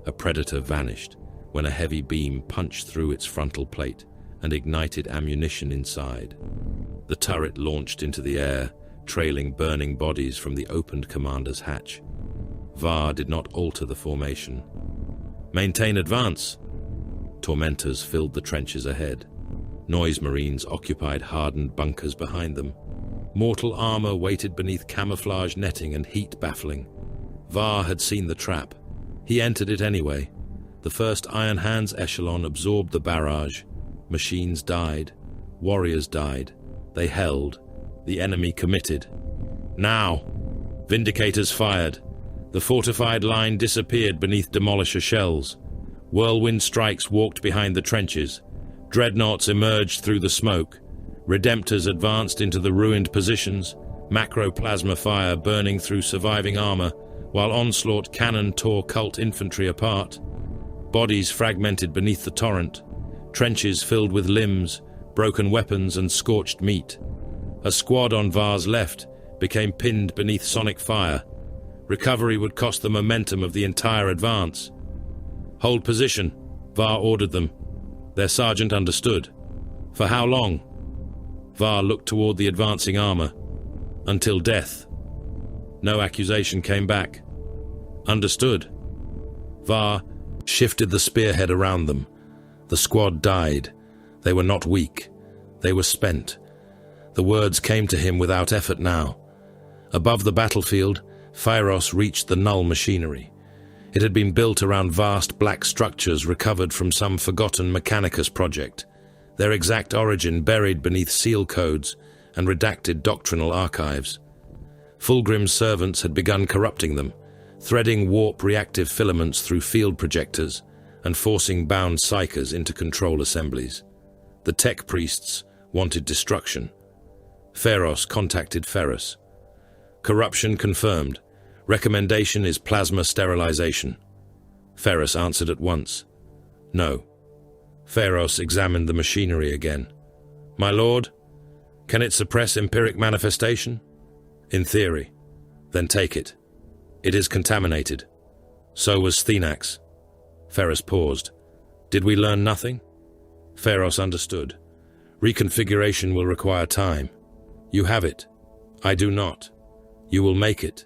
A Predator vanished when a heavy beam punched through its frontal plate and ignited ammunition inside. The turret launched into the air, trailing burning bodies from the opened commander's hatch. Var did not alter the formation. Maintain advance! Tormentors filled the trenches ahead. Noise Marines occupied hardened bunkers behind them. Mortal armor waited beneath camouflage netting and heat baffling. Var had seen the trap. He entered it anyway. The first Iron Hands echelon absorbed the barrage. Machines died. Warriors died. They held. The enemy committed. Now! Vindicators fired. The fortified line disappeared beneath demolisher shells. Whirlwind strikes walked behind the trenches. Dreadnoughts emerged through the smoke. Redemptors advanced into the ruined positions, macroplasma fire burning through surviving armor, while onslaught cannon tore cult infantry apart. Bodies fragmented beneath the torrent, trenches filled with limbs, broken weapons and scorched meat. A squad on Var's left became pinned beneath sonic fire. Recovery would cost the momentum of the entire advance. Hold position, Var ordered them. Their sergeant understood. For how long? Var looked toward the advancing armor. Until death. No accusation came back. Understood. Var shifted the spearhead around them. The squad died. They were not weak. They were spent. The words came to him without effort now. Above the battlefield, Phyros reached the null machinery. It had been built around vast black structures recovered from some forgotten Mechanicus project, their exact origin buried beneath seal codes and redacted doctrinal archives. Fulgrim's servants had begun corrupting them, threading warp reactive filaments through field projectors and forcing bound psychers into control assemblies. The tech priests wanted destruction. Ferros contacted Ferrus. Corruption confirmed. Recommendation is plasma sterilization. Ferrus answered at once. No. Ferros examined the machinery again. My lord, can it suppress empiric manifestation? In theory. Then take it. It is contaminated. So was Thenax. Ferrus paused. Did we learn nothing? Ferros understood. Reconfiguration will require time. You have it. I do not. You will make it.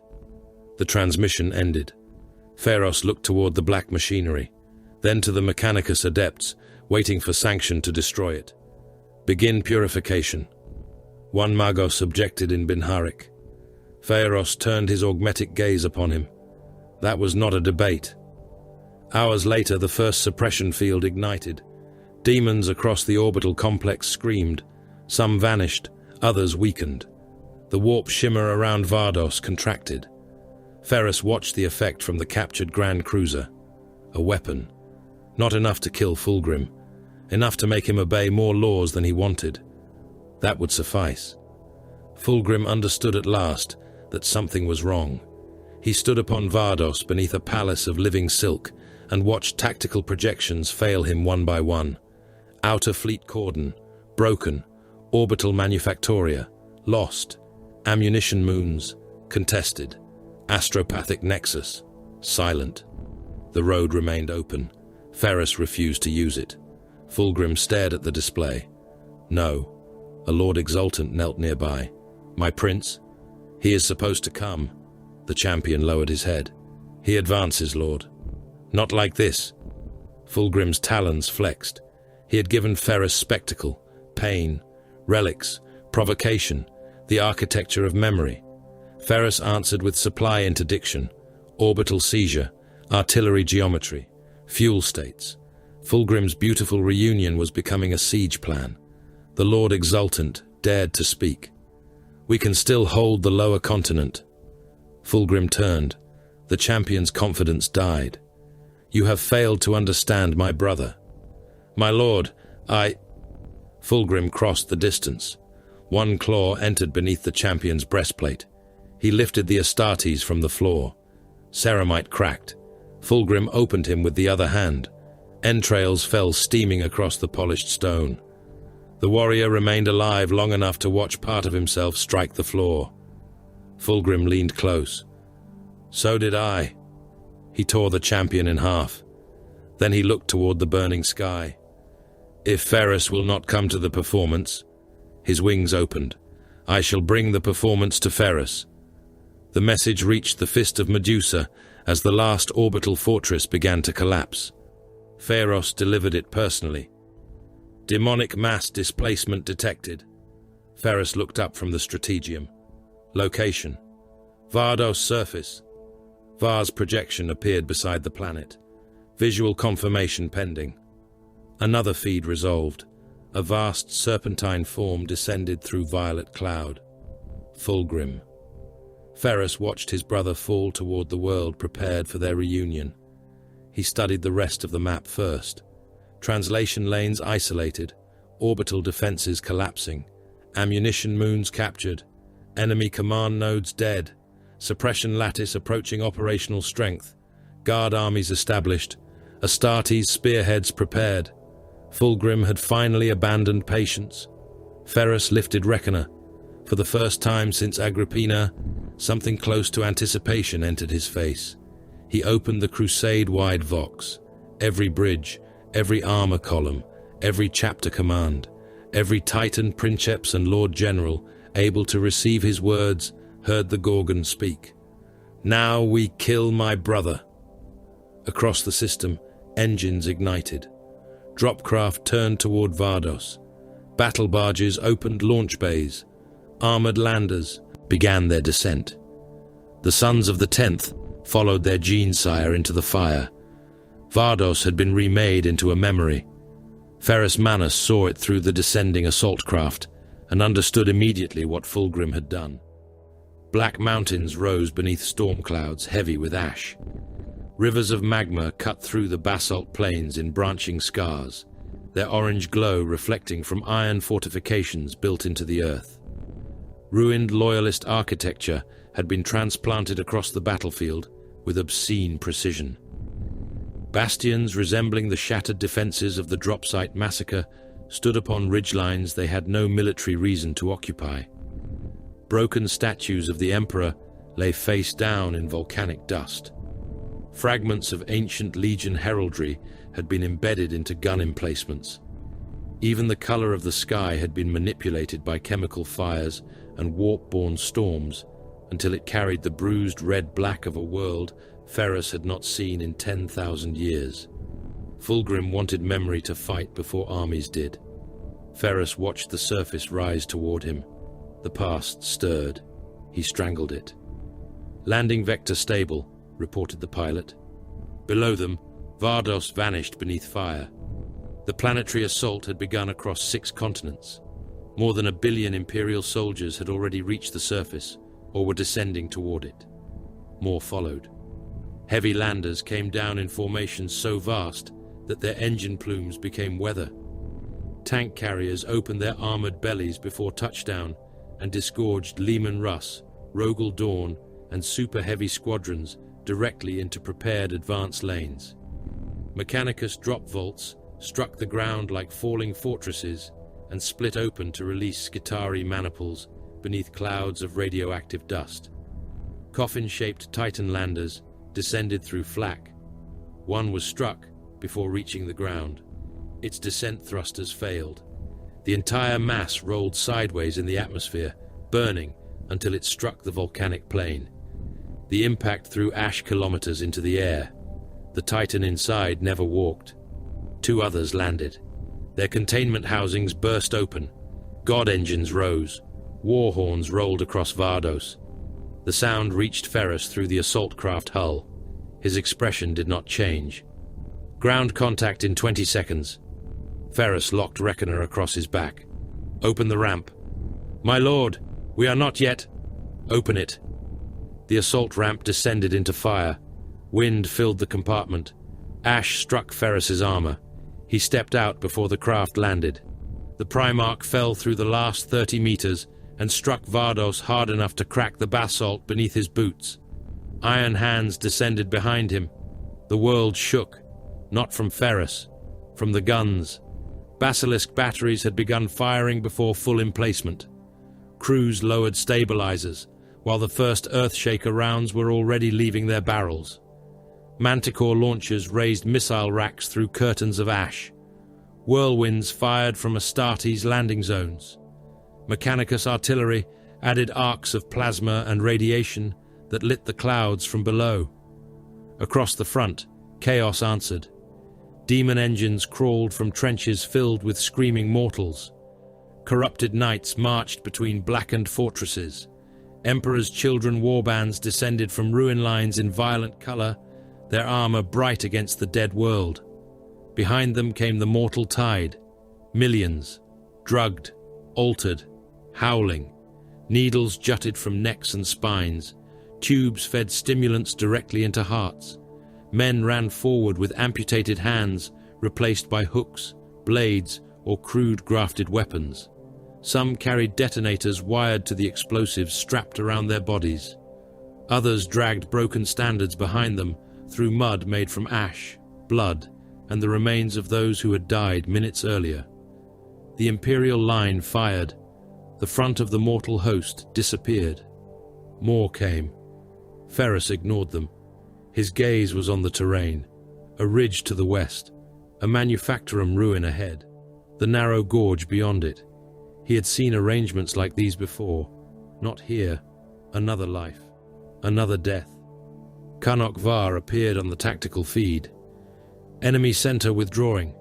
The transmission ended. Ferros looked toward the black machinery, then to the Mechanicus adepts, waiting for sanction to destroy it. Begin purification. One Magos objected in Binharik. Phaeros turned his augmetic gaze upon him. That was not a debate. Hours later, the first suppression field ignited. Demons across the orbital complex screamed. Some vanished, others weakened. The warp shimmer around Vardos contracted. Ferrus watched the effect from the captured Grand Cruiser. A weapon. Not enough to kill Fulgrim. Enough to make him obey more laws than he wanted. That would suffice. Fulgrim understood at last that something was wrong. He stood upon Vardos beneath a palace of living silk and watched tactical projections fail him one by one. Outer fleet cordon, broken. Orbital manufactoria, lost. Ammunition moons, contested. Astropathic nexus, silent. The road remained open. Ferrus refused to use it. Fulgrim stared at the display. No. A Lord Exultant knelt nearby. My prince? He is supposed to come. The champion lowered his head. He advances, Lord. Not like this. Fulgrim's talons flexed. He had given Ferrus spectacle, pain, relics, provocation, the architecture of memory. Ferrus answered with supply interdiction, orbital seizure, artillery geometry, fuel states. Fulgrim's beautiful reunion was becoming a siege plan. The Lord Exultant dared to speak. We can still hold the lower continent. Fulgrim turned. The champion's confidence died. You have failed to understand my brother. My lord, Fulgrim crossed the distance. One claw entered beneath the champion's breastplate. He lifted the Astartes from the floor. Ceramite cracked. Fulgrim opened him with the other hand. Entrails fell steaming across the polished stone. The warrior remained alive long enough to watch part of himself strike the floor. Fulgrim leaned close. So did I. He tore the champion in half. Then he looked toward the burning sky. If Ferrus will not come to the performance, his wings opened. I shall bring the performance to Ferrus. The message reached the fist of Medusa as the last orbital fortress began to collapse. Phaeros delivered it personally. Demonic mass displacement detected. Ferrus looked up from the strategium. Location. Vardos surface. Var's projection appeared beside the planet. Visual confirmation pending. Another feed resolved. A vast serpentine form descended through violet cloud. Fulgrim. Ferrus watched his brother fall toward the world prepared for their reunion. He studied the rest of the map first. Translation lanes isolated, orbital defenses collapsing, ammunition moons captured, enemy command nodes dead, suppression lattice approaching operational strength, guard armies established, Astartes spearheads prepared. Fulgrim had finally abandoned patience. Ferrus lifted Reckoner. For the first time since Agrippina, something close to anticipation entered his face. He opened the crusade-wide Vox. Every bridge, every armor column, every chapter command, every Titan princeps and Lord General, able to receive his words, heard the Gorgon speak. Now we kill my brother. Across the system, engines ignited. Dropcraft turned toward Vardos. Battle barges opened launch bays. Armored landers began their descent. The sons of the 10th followed their gene-sire into the fire. Vardos had been remade into a memory. Ferrus Manus saw it through the descending assault craft and understood immediately what Fulgrim had done. Black mountains rose beneath storm clouds heavy with ash. Rivers of magma cut through the basalt plains in branching scars, their orange glow reflecting from iron fortifications built into the earth. Ruined loyalist architecture had been transplanted across the battlefield with obscene precision. Bastions resembling the shattered defenses of the Dropsite massacre stood upon ridgelines they had no military reason to occupy. Broken statues of the Emperor lay face down in volcanic dust. Fragments of ancient legion heraldry had been embedded into gun emplacements. Even the color of the sky had been manipulated by chemical fires and warp-borne storms until it carried the bruised red-black of a world Ferrus had not seen in 10,000 years. Fulgrim wanted memory to fight before armies did. Ferrus watched the surface rise toward him. The past stirred. He strangled it. "Landing vector stable," reported the pilot. Below them, Vardos vanished beneath fire. The planetary assault had begun across 6 continents. More than 1 billion Imperial soldiers had already reached the surface, or were descending toward it. More followed. Heavy landers came down in formations so vast that their engine plumes became weather. Tank carriers opened their armored bellies before touchdown and disgorged Lehman Russ, Rogel Dawn, and super-heavy squadrons directly into prepared advance lanes. Mechanicus drop vaults struck the ground like falling fortresses and split open to release Skitarii maniples beneath clouds of radioactive dust. Coffin-shaped Titan landers descended through flak. One was struck before reaching the ground. Its descent thrusters failed. The entire mass rolled sideways in the atmosphere, burning until it struck the volcanic plain. The impact threw ash kilometers into the air. The Titan inside never walked. 2 others landed. Their containment housings burst open. God engines rose. War horns rolled across Vardos. The sound reached Ferrus through the assault craft hull. His expression did not change. "Ground contact in 20 seconds. Ferrus locked Reckoner across his back. "Open the ramp." "My lord, we are not yet." "Open it." The assault ramp descended into fire. Wind filled the compartment. Ash struck Ferrus's armor. He stepped out before the craft landed. The Primarch fell through the last 30 meters and struck Vardos hard enough to crack the basalt beneath his boots. Iron hands descended behind him. The world shook, not from Ferrus, from the guns. Basilisk batteries had begun firing before full emplacement. Crews lowered stabilizers, while the first Earthshaker rounds were already leaving their barrels. Manticore launchers raised missile racks through curtains of ash. Whirlwinds fired from Astartes landing zones. Mechanicus artillery added arcs of plasma and radiation that lit the clouds from below. Across the front, chaos answered. Demon engines crawled from trenches filled with screaming mortals. Corrupted knights marched between blackened fortresses. Emperor's children warbands descended from ruin lines in violent color, their armor bright against the dead world. Behind them came the mortal tide. Millions, drugged, altered, howling. Needles jutted from necks and spines. Tubes fed stimulants directly into hearts. Men ran forward with amputated hands, replaced by hooks, blades, or crude grafted weapons. Some carried detonators wired to the explosives strapped around their bodies. Others dragged broken standards behind them through mud made from ash, blood, and the remains of those who had died minutes earlier. The Imperial line fired. The front of the mortal host disappeared. More came. Ferrus ignored them. His gaze was on the terrain, a ridge to the west, a manufactorum ruin ahead, the narrow gorge beyond it. He had seen arrangements like these before. Not here. Another life. Another death. Karnok Var appeared on the tactical feed. Enemy center withdrawing.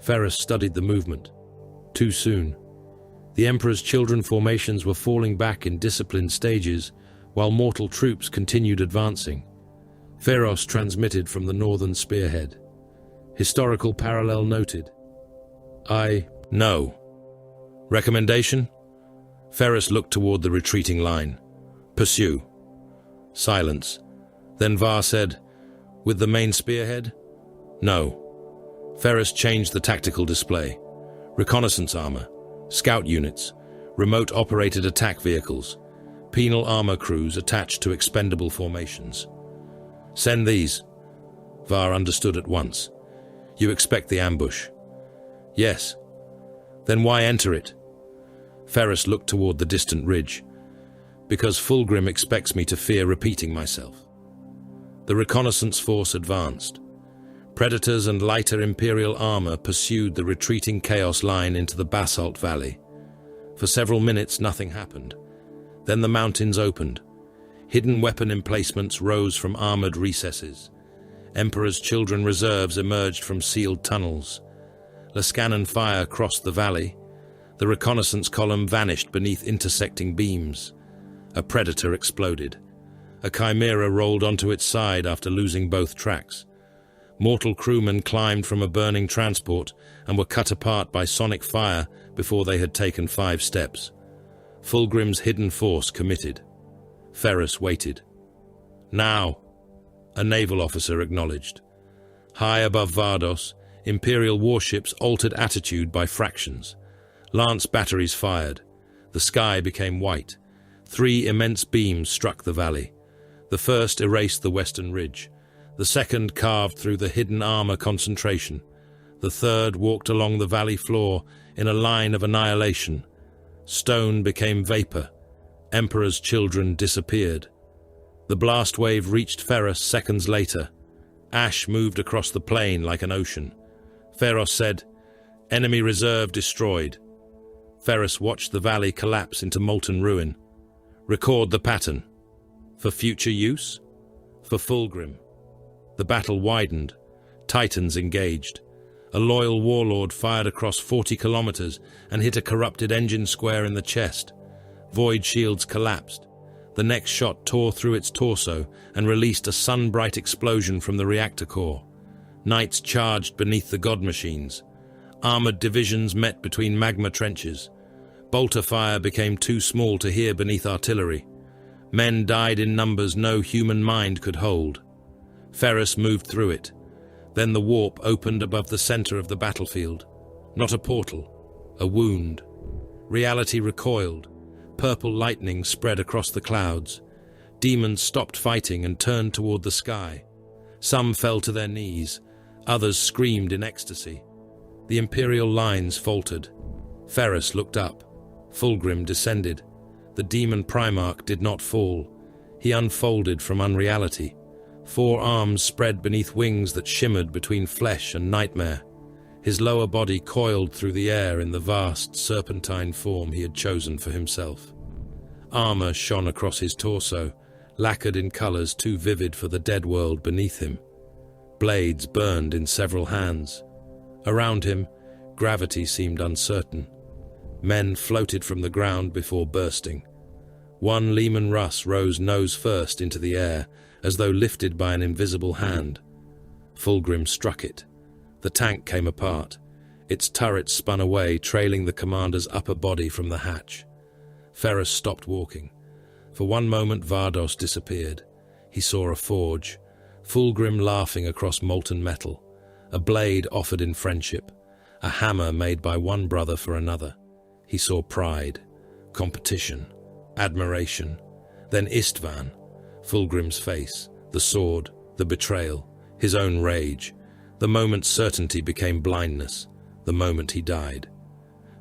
Ferrus studied the movement. Too soon. The Emperor's children formations were falling back in disciplined stages, while mortal troops continued advancing. Ferros transmitted from the northern spearhead. Historical parallel noted. No. Recommendation? Ferrus looked toward the retreating line. Pursue. Silence. Then Var said, "With the main spearhead?" "No." Ferrus changed the tactical display. Reconnaissance armor, scout units, remote-operated attack vehicles, penal armor crews attached to expendable formations. "Send these." Var understood at once. "You expect the ambush?" "Yes." "Then why enter it?" Ferrus looked toward the distant ridge. "Because Fulgrim expects me to fear repeating myself." The reconnaissance force advanced. Predators and lighter Imperial armor pursued the retreating Chaos line into the Basalt Valley. For several minutes, nothing happened. Then the mountains opened. Hidden weapon emplacements rose from armored recesses. Emperor's Children reserves emerged from sealed tunnels. Lascanon fire crossed the valley. The reconnaissance column vanished beneath intersecting beams. A predator exploded. A chimera rolled onto its side after losing both tracks. Mortal crewmen climbed from a burning transport and were cut apart by sonic fire before they had taken 5 steps. Fulgrim's hidden force committed. Ferrus waited. Now, a naval officer acknowledged. High above Vardos, Imperial warships altered attitude by fractions. Lance batteries fired. The sky became white. 3 immense beams struck the valley. The first erased the western ridge. The second carved through the hidden armor concentration. The third walked along the valley floor in a line of annihilation. Stone became vapor. Emperor's children disappeared. The blast wave reached Ferrus seconds later. Ash moved across the plain like an ocean. Ferrus said, "Enemy reserve destroyed." Ferrus watched the valley collapse into molten ruin. Record the pattern. For future use? For Fulgrim. The battle widened. Titans engaged. A loyal warlord fired across 40 kilometers and hit a corrupted engine square in the chest. Void shields collapsed. The next shot tore through its torso and released a sun-bright explosion from the reactor core. Knights charged beneath the god machines. Armored divisions met between magma trenches. Bolter fire became too small to hear beneath artillery. Men died in numbers no human mind could hold. Ferrus moved through it. Then the warp opened above the center of the battlefield. Not a portal, a wound. Reality recoiled. Purple lightning spread across the clouds. Demons stopped fighting and turned toward the sky. Some fell to their knees. Others screamed in ecstasy. The Imperial lines faltered. Ferrus looked up. Fulgrim descended. The demon Primarch did not fall. He unfolded from unreality. 4 arms spread beneath wings that shimmered between flesh and nightmare. His lower body coiled through the air in the vast, serpentine form he had chosen for himself. Armor shone across his torso, lacquered in colors too vivid for the dead world beneath him. Blades burned in several hands. Around him, gravity seemed uncertain. Men floated from the ground before bursting. One Leman Russ rose nose first into the air, as though lifted by an invisible hand. Fulgrim struck it. The tank came apart. Its turret spun away, trailing the commander's upper body from the hatch. Ferrus stopped walking. For one moment Vardos disappeared. He saw a forge, Fulgrim laughing across molten metal, a blade offered in friendship, a hammer made by one brother for another. He saw pride, competition, admiration, then Istvan, Fulgrim's face, the sword, the betrayal, his own rage. The moment's certainty became blindness, the moment he died.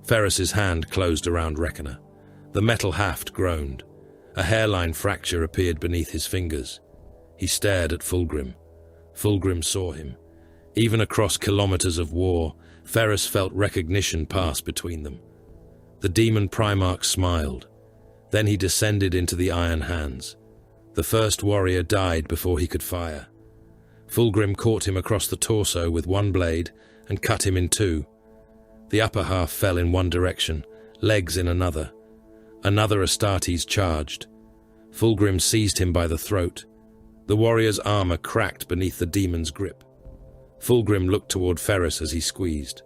Ferrus's hand closed around Reckoner. The metal haft groaned. A hairline fracture appeared beneath his fingers. He stared at Fulgrim. Fulgrim saw him. Even across kilometers of war, Ferrus felt recognition pass between them. The demon Primarch smiled. Then he descended into the iron hands. The first warrior died before he could fire. Fulgrim caught him across the torso with one blade and cut him in 2. The upper half fell in one direction, legs in another. Another Astartes charged. Fulgrim seized him by the throat. The warrior's armor cracked beneath the demon's grip. Fulgrim looked toward Ferrus as he squeezed.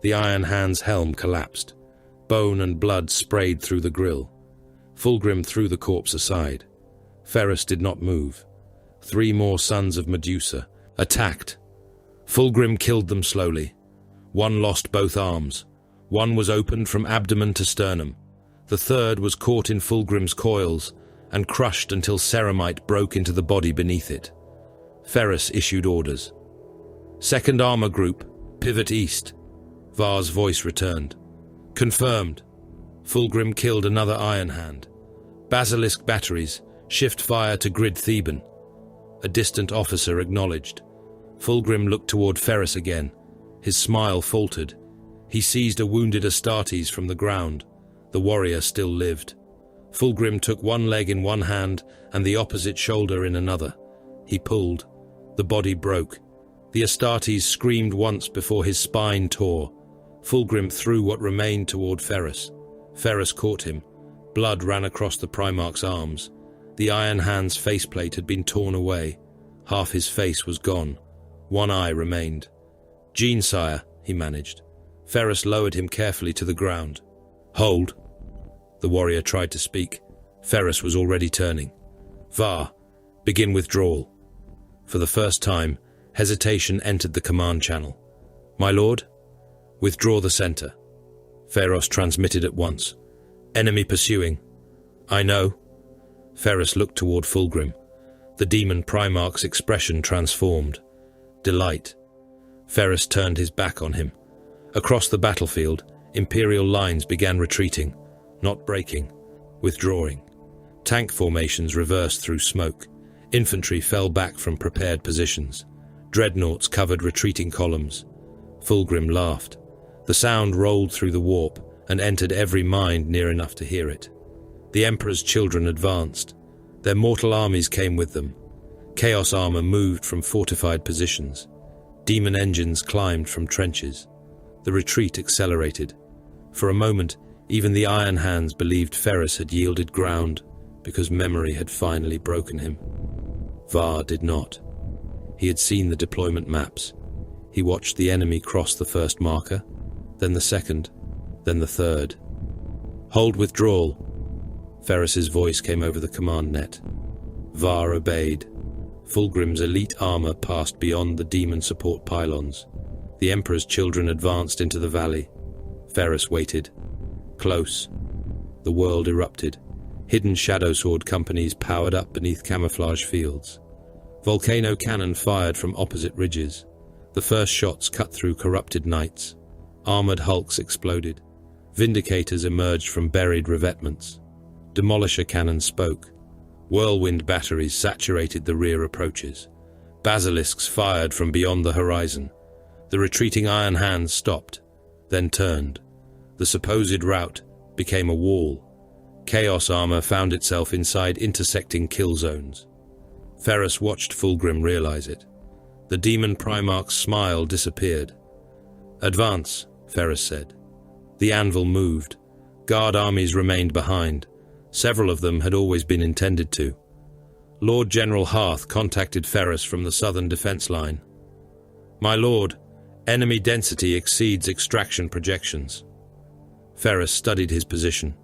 The iron hand's helm collapsed. Bone and blood sprayed through the grill. Fulgrim threw the corpse aside. Ferrus did not move. 3 more sons of Medusa attacked. Fulgrim killed them slowly. One lost both arms. One was opened from abdomen to sternum. The third was caught in Fulgrim's coils and crushed until ceramite broke into the body beneath it. Ferrus issued orders. Second armor group, pivot east. Var's voice returned. Confirmed. Fulgrim killed another Iron Hand. Basilisk batteries, shift fire to grid Theban. A distant officer acknowledged. Fulgrim looked toward Ferrus again. His smile faltered. He seized a wounded Astartes from the ground. The warrior still lived. Fulgrim took one leg in one hand and the opposite shoulder in another. He pulled. The body broke. The Astartes screamed once before his spine tore. Fulgrim threw what remained toward Ferrus. Ferrus caught him. Blood ran across the Primarch's arms. The Iron Hand's faceplate had been torn away. Half his face was gone. One eye remained. "Gene, sire," he managed. Ferrus lowered him carefully to the ground. "Hold." The warrior tried to speak. Ferrus was already turning. "Var, begin withdrawal." For the first time, hesitation entered the command channel. "My lord?" "Withdraw the center." Ferrus transmitted at once. "Enemy pursuing." "I know." Ferrus looked toward Fulgrim. The demon Primarch's expression transformed. Delight. Ferrus turned his back on him. Across the battlefield, Imperial lines began retreating, not breaking, withdrawing. Tank formations reversed through smoke. Infantry fell back from prepared positions. Dreadnoughts covered retreating columns. Fulgrim laughed. The sound rolled through the warp and entered every mind near enough to hear it. The Emperor's children advanced. Their mortal armies came with them. Chaos armor moved from fortified positions. Demon engines climbed from trenches. The retreat accelerated. For a moment, even the Iron Hands believed Ferrus had yielded ground because memory had finally broken him. Var did not. He had seen the deployment maps. He watched the enemy cross the first marker, then the second, then the third. "Hold withdrawal." Ferrus's voice came over the command net. Var obeyed. Fulgrim's elite armor passed beyond the demon support pylons. The Emperor's children advanced into the valley. Ferrus waited. Close. The world erupted. Hidden shadow sword companies powered up beneath camouflage fields. Volcano cannon fired from opposite ridges. The first shots cut through corrupted knights. Armored hulks exploded. Vindicators emerged from buried revetments. Demolisher cannons spoke. Whirlwind batteries saturated the rear approaches. Basilisks fired from beyond the horizon. The retreating Iron Hands stopped, then turned. The supposed rout became a wall. Chaos armor found itself inside intersecting kill zones. Ferrus watched Fulgrim realize it. The demon Primarch's smile disappeared. "Advance," Ferrus said. The anvil moved. Guard armies remained behind. Several of them had always been intended to. Lord General Hearth contacted Ferrus from the southern defense line. "My lord, enemy density exceeds extraction projections." Ferrus studied his position.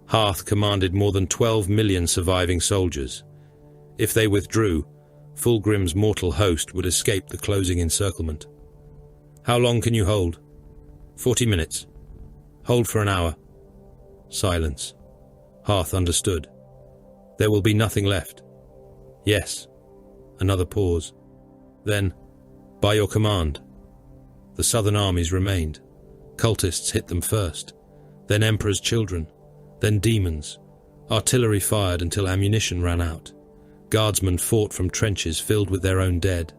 Hearth commanded more than 12 million surviving soldiers. If they withdrew, Fulgrim's mortal host would escape the closing encirclement. "How long can you hold?" 40 minutes. "Hold for an hour." Silence. Hearth understood. "There will be nothing left." "Yes." Another pause. Then, "By your command." The southern armies remained. Cultists hit them first, then Emperor's children, then demons. Artillery fired until ammunition ran out. Guardsmen fought from trenches filled with their own dead.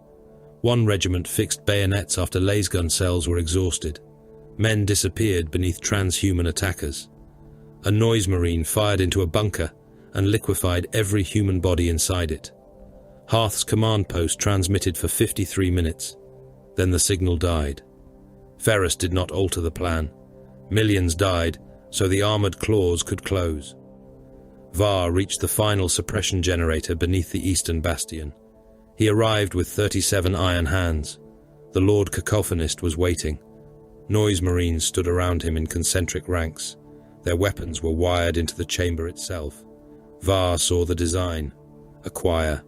One regiment fixed bayonets after lasgun cells were exhausted. Men disappeared beneath transhuman attackers. A noise marine fired into a bunker and liquefied every human body inside it. Hearth's command post transmitted for 53 minutes. Then the signal died. Ferrus did not alter the plan. Millions died, so the armored claws could close. Var reached the final suppression generator beneath the eastern bastion. He arrived with 37 Iron Hands. The Lord Cacophonist was waiting. Noise marines stood around him in concentric ranks. Their weapons were wired into the chamber itself. Var saw the design. A choir.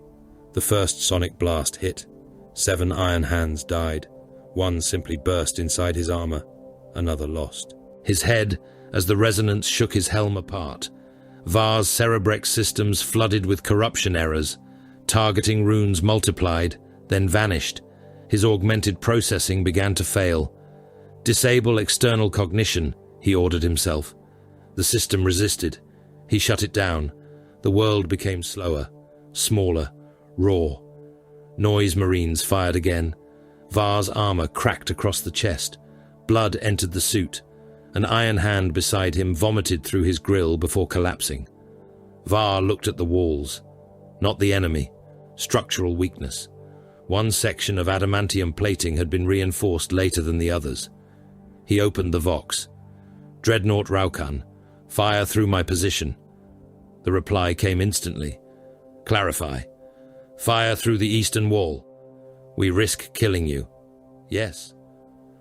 The first sonic blast hit. 7 Iron Hands died. One simply burst inside his armor. Another lost. His head, as the resonance shook his helm apart. Var's Cerebrex systems flooded with corruption errors. Targeting runes multiplied, then vanished. His augmented processing began to fail. "Disable external cognition," he ordered himself. The system resisted. He shut it down. The world became slower, smaller, raw. Noise marines fired again. Var's armor cracked across the chest. Blood entered the suit. An Iron Hand beside him vomited through his grill before collapsing. Var looked at the walls. Not the enemy. Structural weakness. One section of adamantium plating had been reinforced later than the others. He opened the Vox. "Dreadnought Raukan, fire through my position." The reply came instantly. "Clarify. Fire through the eastern wall. We risk killing you." "Yes."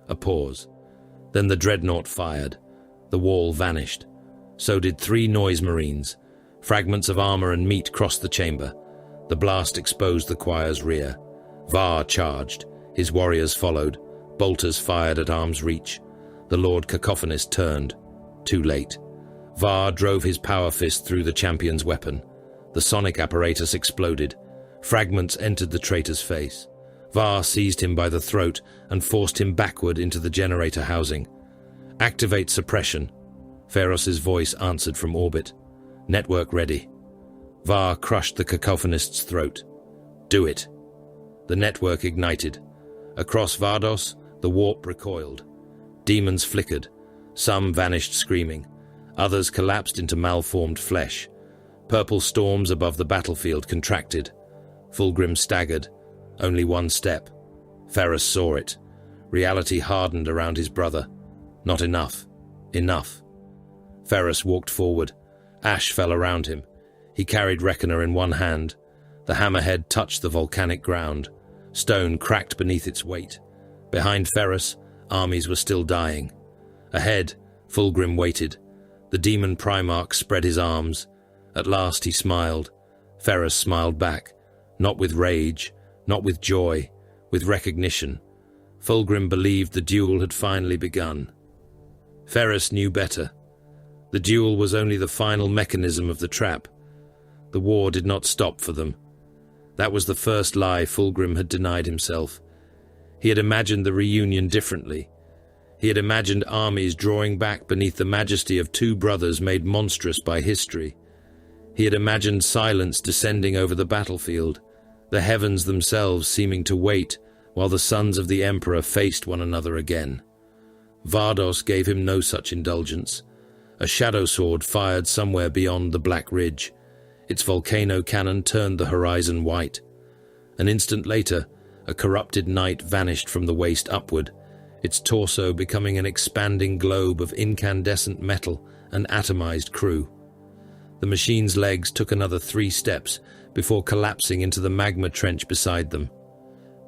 A pause. Then the dreadnought fired. The wall vanished. So did 3 noise marines. Fragments of armor and meat crossed the chamber. The blast exposed the choir's rear. Var charged. His warriors followed. Bolters fired at arm's reach. The Lord Cacophonist turned. Too late. Var drove his power fist through the champion's weapon. The sonic apparatus exploded. Fragments entered the traitor's face. Var seized him by the throat and forced him backward into the generator housing. "Activate suppression." Ferrus's voice answered from orbit. "Network ready." Var crushed the cacophonist's throat. "Do it." The network ignited. Across Vardos, the warp recoiled. Demons flickered. Some vanished screaming. Others collapsed into malformed flesh. Purple storms above the battlefield contracted. Fulgrim staggered. Only 1 step. Ferrus saw it. Reality hardened around his brother. Not enough. Enough. Ferrus walked forward. Ash fell around him. He carried Reckoner in one hand. The hammerhead touched the volcanic ground. Stone cracked beneath its weight. Behind Ferrus, armies were still dying. Ahead, Fulgrim waited. The demon Primarch spread his arms. At last he smiled. Ferrus smiled back. Not with rage, not with joy, with recognition. Fulgrim believed the duel had finally begun. Ferrus knew better. The duel was only the final mechanism of the trap. The war did not stop for them. That was the first lie Fulgrim had denied himself. He had imagined the reunion differently. He had imagined armies drawing back beneath the majesty of 2 brothers made monstrous by history. He had imagined silence descending over the battlefield, the heavens themselves seeming to wait while the sons of the Emperor faced one another again. Vardos gave him no such indulgence. A shadow sword fired somewhere beyond the Black Ridge. Its volcano cannon turned the horizon white. An instant later, a corrupted knight vanished from the waist upward, its torso becoming an expanding globe of incandescent metal and atomized crew. The machine's legs took another 3 steps before collapsing into the magma trench beside them.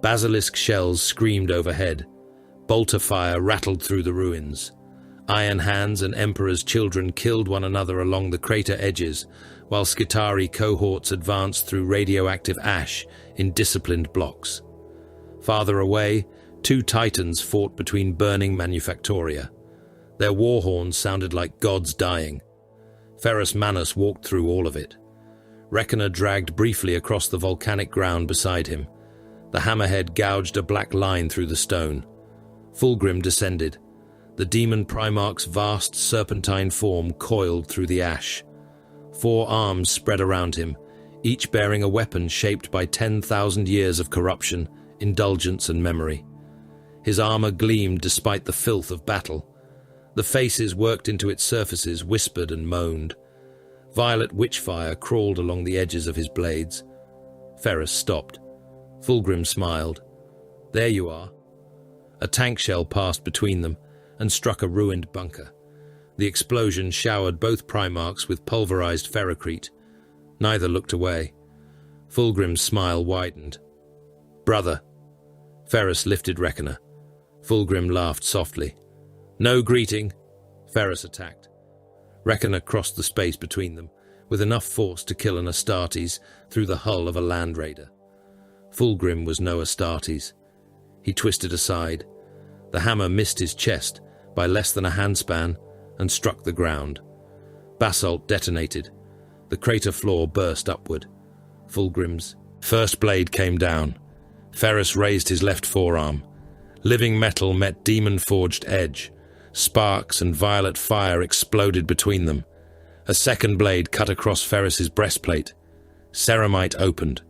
Basilisk shells screamed overhead. Bolter fire rattled through the ruins. Iron Hands and Emperor's children killed one another along the crater edges, while Skitarii cohorts advanced through radioactive ash in disciplined blocks. Farther away, 2 titans fought between burning manufactoria. Their war horns sounded like gods dying. Ferrus Manus walked through all of it. Reckoner dragged briefly across the volcanic ground beside him. The hammerhead gouged a black line through the stone. Fulgrim descended. The demon Primarch's vast serpentine form coiled through the ash. 4 arms spread around him, each bearing a weapon shaped by 10,000 years of corruption, indulgence and memory. His armor gleamed despite the filth of battle. The faces worked into its surfaces whispered and moaned. Violet witchfire crawled along the edges of his blades. Ferrus stopped. Fulgrim smiled. "There you are." A tank shell passed between them and struck a ruined bunker. The explosion showered both Primarchs with pulverized ferrocrete. Neither looked away. Fulgrim's smile widened. "Brother." Ferrus lifted Reckoner. Fulgrim laughed softly. "No greeting." Ferrus attacked. Reckoner crossed the space between them, with enough force to kill an Astartes through the hull of a land raider. Fulgrim was no Astartes. He twisted aside. The hammer missed his chest by less than a handspan and struck the ground. Basalt detonated. The crater floor burst upward. Fulgrim's first blade came down. Ferrus raised his left forearm. Living metal met demon-forged edge. Sparks and violet fire exploded between them. A second blade cut across Ferrus's breastplate. Ceramite opened.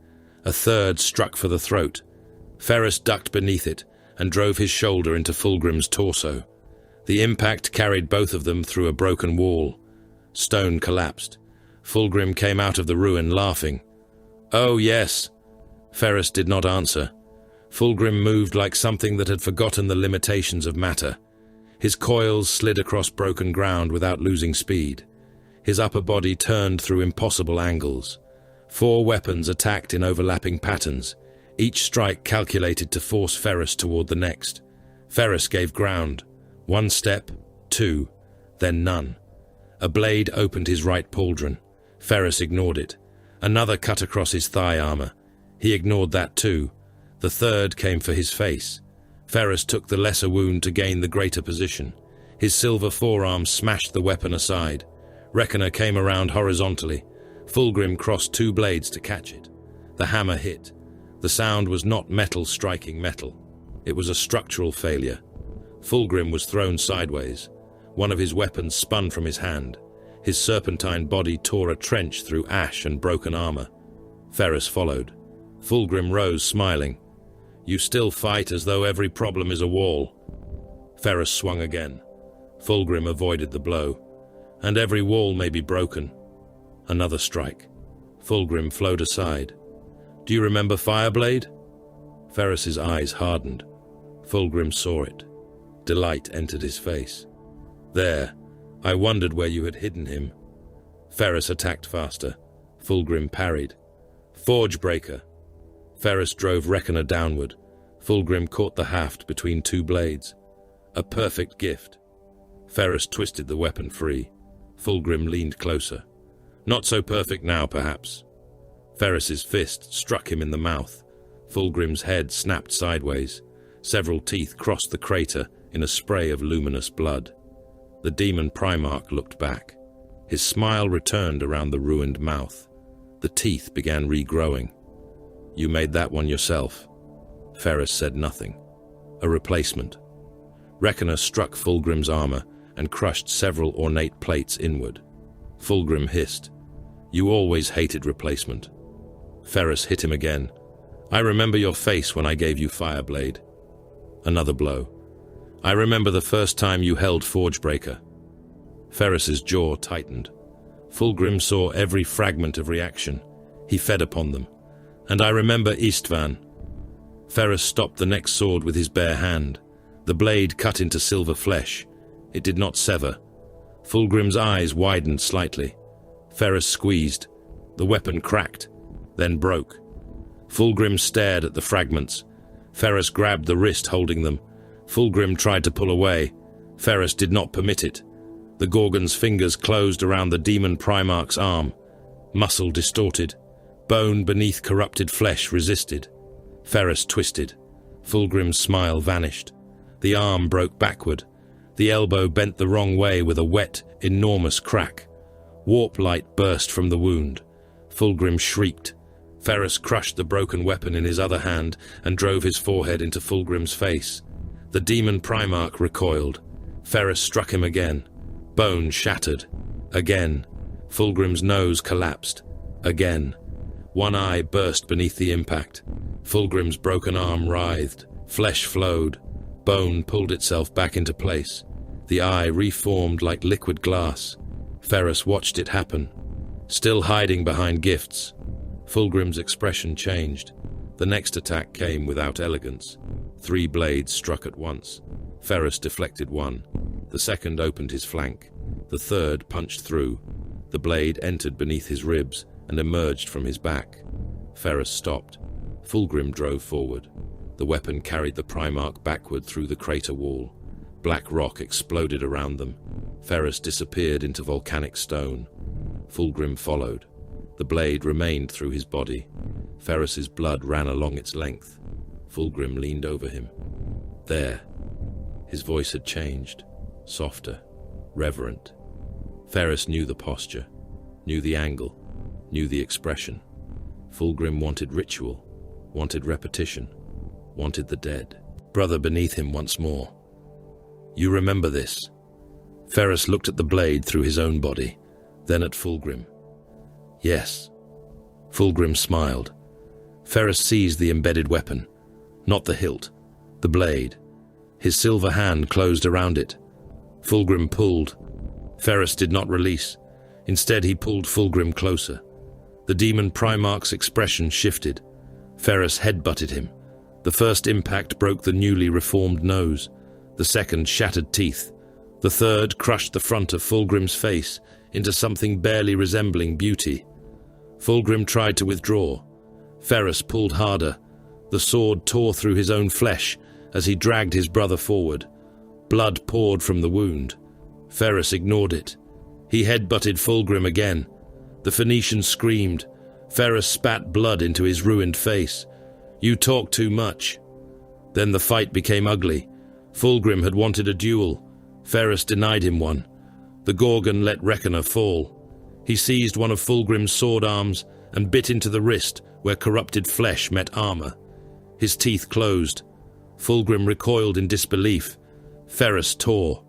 A third struck for the throat. Ferrus ducked beneath it and drove his shoulder into Fulgrim's torso. The impact carried both of them through a broken wall. Stone collapsed. Fulgrim came out of the ruin laughing. "Oh, yes." Ferrus did not answer. Fulgrim moved like something that had forgotten the limitations of matter. His coils slid across broken ground without losing speed. His upper body turned through impossible angles. 4 weapons attacked in overlapping patterns, each strike calculated to force Ferrus toward the next. Ferrus gave ground. 1 step, 2, then none. A blade opened his right pauldron. Ferrus ignored it. Another cut across his thigh armor. He ignored that too. The third came for his face. Ferrus took the lesser wound to gain the greater position. His silver forearm smashed the weapon aside. Reckoner came around horizontally. Fulgrim crossed 2 blades to catch it. The hammer hit. The sound was not metal striking metal. It was a structural failure. Fulgrim was thrown sideways. One of his weapons spun from his hand. His serpentine body tore a trench through ash and broken armor. Ferrus followed. Fulgrim rose, smiling. "You still fight as though every problem is a wall." Ferrus swung again. Fulgrim avoided the blow. "And every wall may be broken." Another strike. Fulgrim flowed aside. "Do you remember Fireblade?" Ferrus's eyes hardened. Fulgrim saw it. Delight entered his face. "There. I wondered where you had hidden him." Ferrus attacked faster. Fulgrim parried. "Forgebreaker." Ferrus drove Reckoner downward. Fulgrim caught the haft between 2 blades. A perfect gift. Ferrus twisted the weapon free. Fulgrim leaned closer. "Not so perfect now, perhaps." Ferrus's fist struck him in the mouth. Fulgrim's head snapped sideways. Several teeth crossed the crater in a spray of luminous blood. The demon Primarch looked back. His smile returned around the ruined mouth. The teeth began regrowing. "You made that one yourself." Ferrus said nothing. "A replacement." Reckoner struck Fulgrim's armor and crushed several ornate plates inward. Fulgrim hissed. "You always hated replacement." Ferrus hit him again. "I remember your face when I gave you Fireblade." Another blow. "I remember the first time you held Forgebreaker." Ferrus's jaw tightened. Fulgrim saw every fragment of reaction. He fed upon them. "And I remember Istvan." Ferrus stopped the next sword with his bare hand. The blade cut into silver flesh. It did not sever. Fulgrim's eyes widened slightly. Ferrus squeezed. The weapon cracked, then broke. Fulgrim stared at the fragments. Ferrus grabbed the wrist holding them. Fulgrim tried to pull away. Ferrus did not permit it. The Gorgon's fingers closed around the demon Primarch's arm. Muscle distorted. Bone beneath corrupted flesh resisted. Ferrus twisted. Fulgrim's smile vanished. The arm broke backward. The elbow bent the wrong way with a wet, enormous crack. Warp light burst from the wound. Fulgrim shrieked. Ferrus crushed the broken weapon in his other hand and drove his forehead into Fulgrim's face. The demon Primarch recoiled. Ferrus struck him again. Bone shattered. Again. Fulgrim's nose collapsed. Again. One eye burst beneath the impact. Fulgrim's broken arm writhed. Flesh flowed. Bone pulled itself back into place. The eye reformed like liquid glass. Ferrus watched it happen. Still hiding behind gifts. Fulgrim's expression changed. The next attack came without elegance. 3 blades struck at once. Ferrus deflected one. The second opened his flank. The third punched through. The blade entered beneath his ribs and emerged from his back. Ferrus stopped. Fulgrim drove forward. The weapon carried the Primarch backward through the crater wall. Black rock exploded around them. Ferrus disappeared into volcanic stone. Fulgrim followed. The blade remained through his body. Ferrus's blood ran along its length. Fulgrim leaned over him. "There." His voice had changed. Softer. Reverent. Ferrus knew the posture. Knew the angle. Knew the expression. Fulgrim wanted ritual. Wanted repetition. Wanted the dead. Brother beneath him once more. "You remember this?" Ferrus looked at the blade through his own body, then at Fulgrim. "Yes." Fulgrim smiled. Ferrus seized the embedded weapon. Not the hilt. The blade. His silver hand closed around it. Fulgrim pulled. Ferrus did not release. Instead, he pulled Fulgrim closer. The demon Primarch's expression shifted. Ferrus headbutted him. The first impact broke the newly reformed nose. The second shattered teeth. The third crushed the front of Fulgrim's face into something barely resembling beauty. Fulgrim tried to withdraw. Ferrus pulled harder. The sword tore through his own flesh as he dragged his brother forward. Blood poured from the wound. Ferrus ignored it. He headbutted Fulgrim again. The Phoenician screamed. Ferrus spat blood into his ruined face. "You talk too much." Then the fight became ugly. Fulgrim had wanted a duel. Ferrus denied him one. The Gorgon let Reckoner fall. He seized one of Fulgrim's sword arms and bit into the wrist where corrupted flesh met armor. His teeth closed. Fulgrim recoiled in disbelief. Ferrus tore.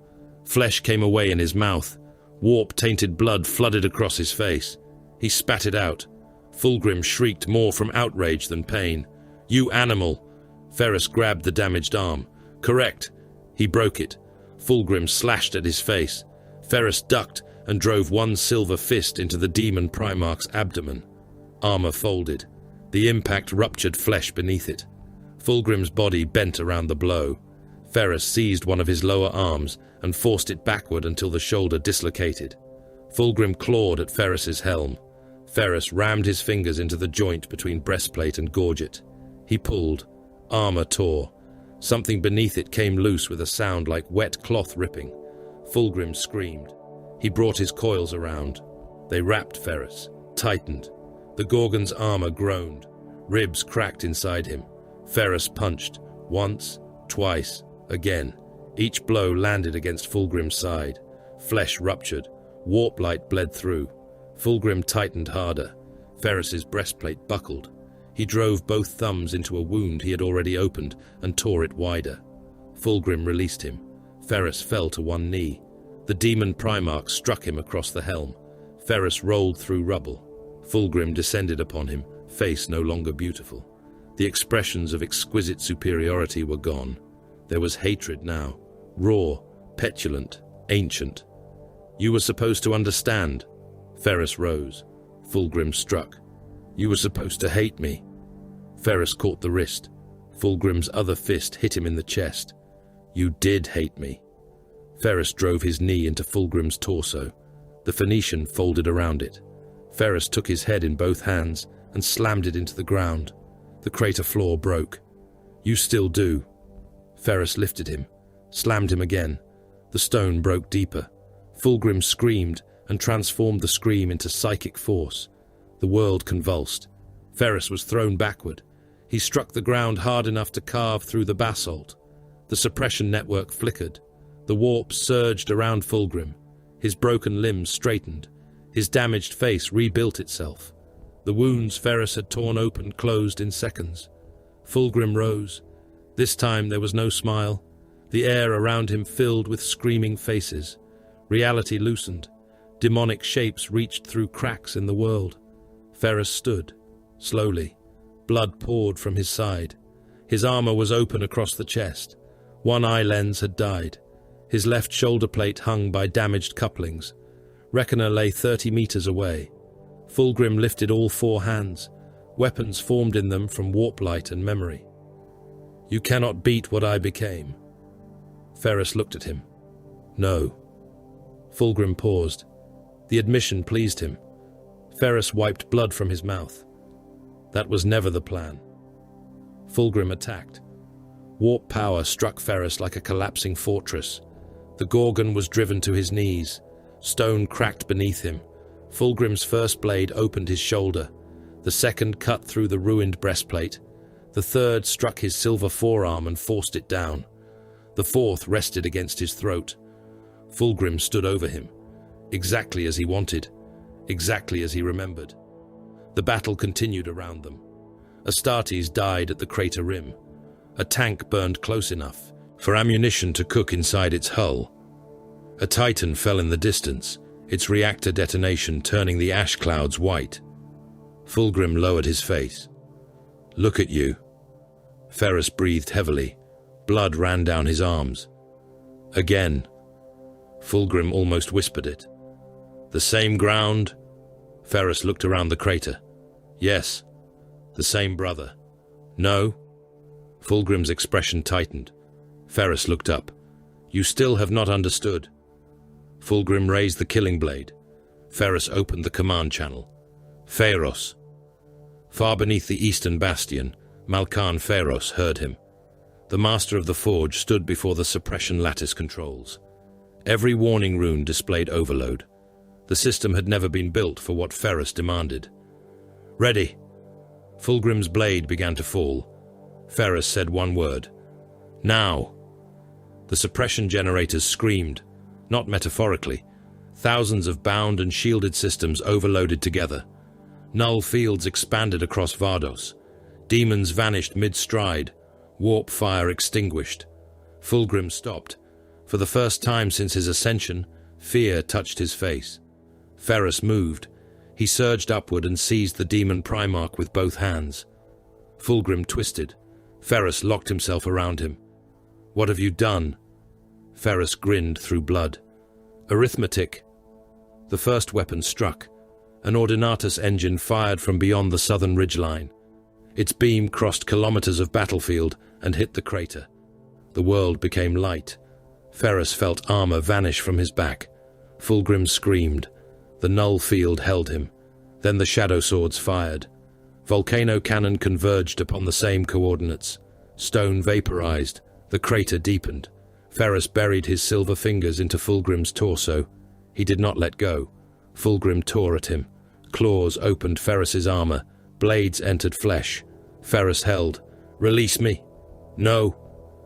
Flesh came away in his mouth. Warp-tainted blood flooded across his face. He spat it out. Fulgrim shrieked more from outrage than pain. "You animal!" Ferrus grabbed the damaged arm. "Correct." He broke it. Fulgrim slashed at his face. Ferrus ducked and drove one silver fist into the demon Primarch's abdomen. Armor folded. The impact ruptured flesh beneath it. Fulgrim's body bent around the blow. Ferrus seized one of his lower arms and forced it backward until the shoulder dislocated. Fulgrim clawed at Ferrus's helm. Ferrus rammed his fingers into the joint between breastplate and gorget. He pulled. Armor tore. Something beneath it came loose with a sound like wet cloth ripping. Fulgrim screamed. He brought his coils around. They wrapped Ferrus, tightened. The Gorgon's armor groaned. Ribs cracked inside him. Ferrus punched. Once, twice, again. Each blow landed against Fulgrim's side. Flesh ruptured. Warp light bled through. Fulgrim tightened harder. Ferrus's breastplate buckled. He drove both thumbs into a wound he had already opened and tore it wider. Fulgrim released him. Ferrus fell to one knee. The demon Primarch struck him across the helm. Ferrus rolled through rubble. Fulgrim descended upon him, face no longer beautiful. The expressions of exquisite superiority were gone. There was hatred now, raw, petulant, ancient. "You were supposed to understand." Ferrus rose. Fulgrim struck. "You were supposed to hate me." Ferrus caught the wrist. Fulgrim's other fist hit him in the chest. "You did hate me." Ferrus drove his knee into Fulgrim's torso. The Phoenician folded around it. Ferrus took his head in both hands and slammed it into the ground. The crater floor broke. "You still do." Ferrus lifted him, slammed him again. The stone broke deeper. Fulgrim screamed and transformed the scream into psychic force. The world convulsed. Ferrus was thrown backward. He struck the ground hard enough to carve through the basalt. The suppression network flickered. The warp surged around Fulgrim. His broken limbs straightened. His damaged face rebuilt itself. The wounds Ferrus had torn open closed in seconds. Fulgrim rose. This time there was no smile. The air around him filled with screaming faces. Reality loosened. Demonic shapes reached through cracks in the world. Ferrus stood, slowly. Blood poured from his side. His armor was open across the chest. One eye lens had died. His left shoulder plate hung by damaged couplings. Reckoner lay 30 meters away. Fulgrim lifted all four hands. Weapons formed in them from warp light and memory. "You cannot beat what I became." Ferrus looked at him. "No." Fulgrim paused. The admission pleased him. Ferrus wiped blood from his mouth. That was never the plan. Fulgrim attacked. Warp power struck Ferrus like a collapsing fortress. The Gorgon was driven to his knees. Stone cracked beneath him. Fulgrim's first blade opened his shoulder. The second cut through the ruined breastplate. The third struck his silver forearm and forced it down. The fourth rested against his throat. Fulgrim stood over him. Exactly as he wanted. Exactly as he remembered. The battle continued around them. Astartes died at the crater rim. A tank burned close enough for ammunition to cook inside its hull. A Titan fell in the distance, its reactor detonation turning the ash clouds white. Fulgrim lowered his face. "Look at you." Ferrus breathed heavily. Blood ran down his arms. "Again." Fulgrim almost whispered it. "The same ground?" Ferrus looked around the crater. "Yes." "The same brother?" "No." Fulgrim's expression tightened. Ferrus looked up. You still have not understood. Fulgrim raised the killing blade. Ferrus opened the command channel. Pharos. Far beneath the eastern bastion, Malkan Pharos heard him. The master of the forge stood before the suppression lattice controls. Every warning rune displayed overload. The system had never been built for what Ferrus demanded. Ready. Fulgrim's blade began to fall. Ferrus said one word. Now. The suppression generators screamed, not metaphorically. Thousands of bound and shielded systems overloaded together. Null fields expanded across Vardos. Demons vanished mid-stride. Warp fire extinguished. Fulgrim stopped. For the first time since his ascension, fear touched his face. Ferrus moved. He surged upward and seized the demon Primarch with both hands. Fulgrim twisted. Ferrus locked himself around him. What have you done? Ferrus grinned through blood. Arithmetic. The first weapon struck. An Ordinatus engine fired from beyond the southern ridgeline. Its beam crossed kilometers of battlefield and hit the crater. The world became light. Ferrus felt armor vanish from his back. Fulgrim screamed. The null field held him. Then the shadow swords fired. Volcano cannon converged upon the same coordinates. Stone vaporized. The crater deepened. Ferrus buried his silver fingers into Fulgrim's torso. He did not let go. Fulgrim tore at him. Claws opened Ferrus's armor. Blades entered flesh. Ferrus held. Release me. No.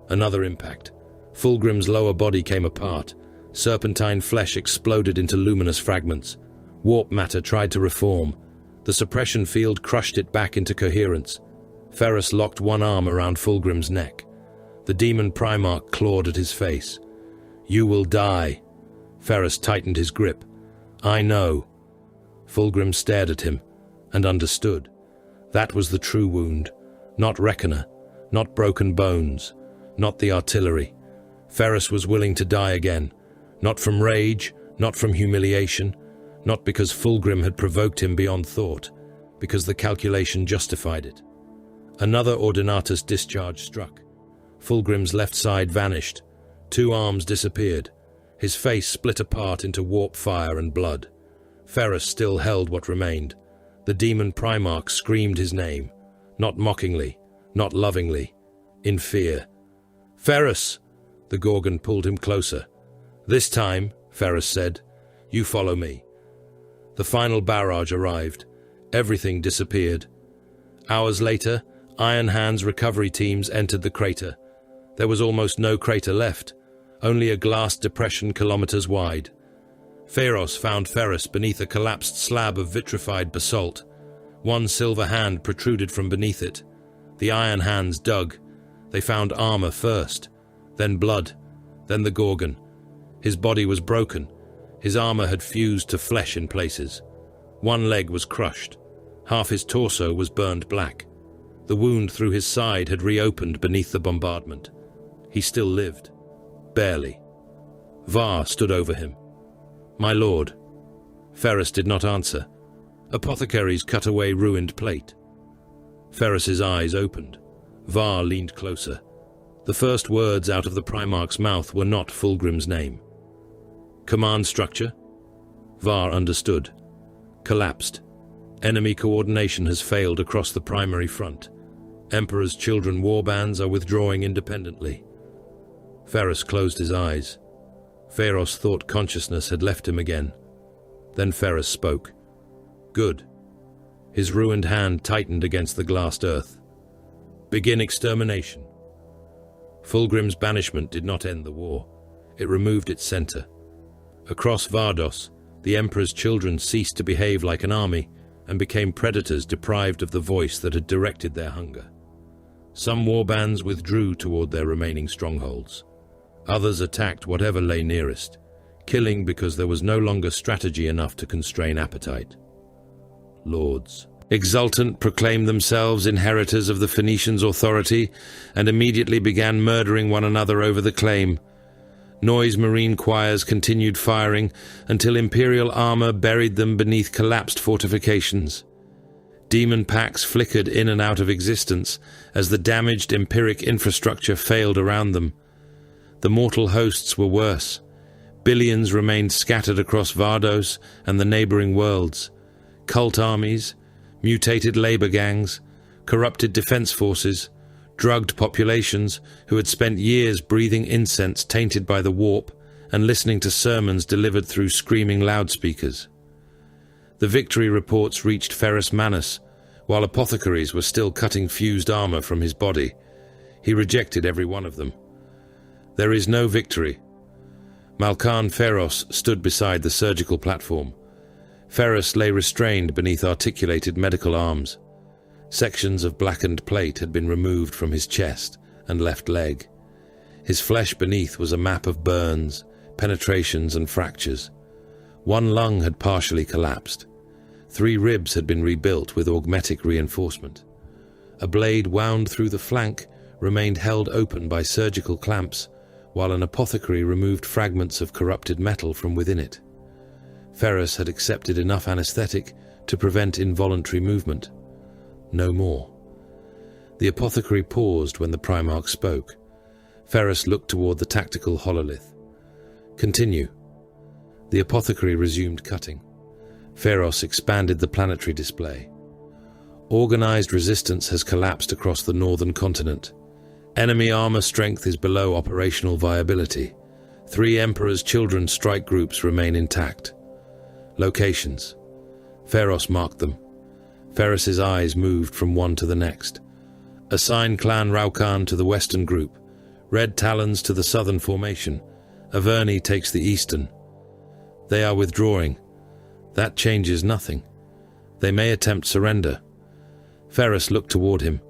Another impact. Fulgrim's lower body came apart. Serpentine flesh exploded into luminous fragments. Warp matter tried to reform. The suppression field crushed it back into coherence. Ferrus locked one arm around Fulgrim's neck. The demon Primarch clawed at his face. You will die. Ferrus tightened his grip. I know. Fulgrim stared at him and understood. That was the true wound. Not Reckoner, not broken bones, not the artillery. Ferrus was willing to die again. Not from rage, not from humiliation, not because Fulgrim had provoked him beyond thought, because the calculation justified it. Another Ordinatus discharge struck. Fulgrim's left side vanished. 2 arms disappeared. His face split apart into warp fire and blood. Ferrus still held what remained. The demon Primarch screamed his name, not mockingly, not lovingly, in fear. Ferrus! The Gorgon pulled him closer. This time, Ferrus said, you follow me. The final barrage arrived. Everything disappeared. Hours later, Iron Hand's recovery teams entered the crater. There was almost no crater left, only a glass depression kilometers wide. Pharos found Ferrus beneath a collapsed slab of vitrified basalt. One silver hand protruded from beneath it. The Iron Hands dug. They found armor first, then blood, then the Gorgon. His body was broken. His armor had fused to flesh in places. One leg was crushed. Half his torso was burned black. The wound through his side had reopened beneath the bombardment. He still lived. Barely. Var stood over him. My lord. Ferrus did not answer. Apothecaries cut away ruined plate. Ferrus's eyes opened. Var leaned closer. The first words out of the Primarch's mouth were not Fulgrim's name. Command structure? Var understood. Collapsed. Enemy coordination has failed across the primary front. Emperor's children warbands are withdrawing independently. Ferrus closed his eyes. Pharos thought consciousness had left him again. Then Ferrus spoke. Good. His ruined hand tightened against the glassed earth. Begin extermination. Fulgrim's banishment did not end the war. It removed its center. Across Vardos, the Emperor's children ceased to behave like an army and became predators deprived of the voice that had directed their hunger. Some warbands withdrew toward their remaining strongholds. Others attacked whatever lay nearest, killing because there was no longer strategy enough to constrain appetite. Lords, exultant, proclaimed themselves inheritors of the Phoenicians' authority and immediately began murdering one another over the claim. Noise marine choirs continued firing until Imperial armor buried them beneath collapsed fortifications. Demon packs flickered in and out of existence as the damaged empiric infrastructure failed around them. The mortal hosts were worse. Billions remained scattered across Vardos and the neighboring worlds. Cult armies, mutated labor gangs, corrupted defense forces, drugged populations who had spent years breathing incense tainted by the warp and listening to sermons delivered through screaming loudspeakers. The victory reports reached Ferrus Manus, while apothecaries were still cutting fused armor from his body. He rejected every one of them. There is no victory. Malkan Ferros stood beside the surgical platform. Ferrus lay restrained beneath articulated medical arms. Sections of blackened plate had been removed from his chest and left leg. His flesh beneath was a map of burns, penetrations and fractures. One lung had partially collapsed. 3 ribs had been rebuilt with augmetic reinforcement. A blade wound through the flank remained held open by surgical clamps, while an apothecary removed fragments of corrupted metal from within it. Ferrus had accepted enough anesthetic to prevent involuntary movement. No more. The apothecary paused when the Primarch spoke. Ferrus looked toward the tactical hololith. Continue. The apothecary resumed cutting. Ferros expanded the planetary display. Organized resistance has collapsed across the northern continent. Enemy armor strength is below operational viability. 3 Emperor's Children strike groups remain intact. Locations. Ferros marked them. Ferrus's eyes moved from one to the next. Assign Clan Raukan to the western group. Red Talons to the southern formation. Averni takes the eastern. They are withdrawing. That changes nothing. They may attempt surrender. Ferrus looked toward him.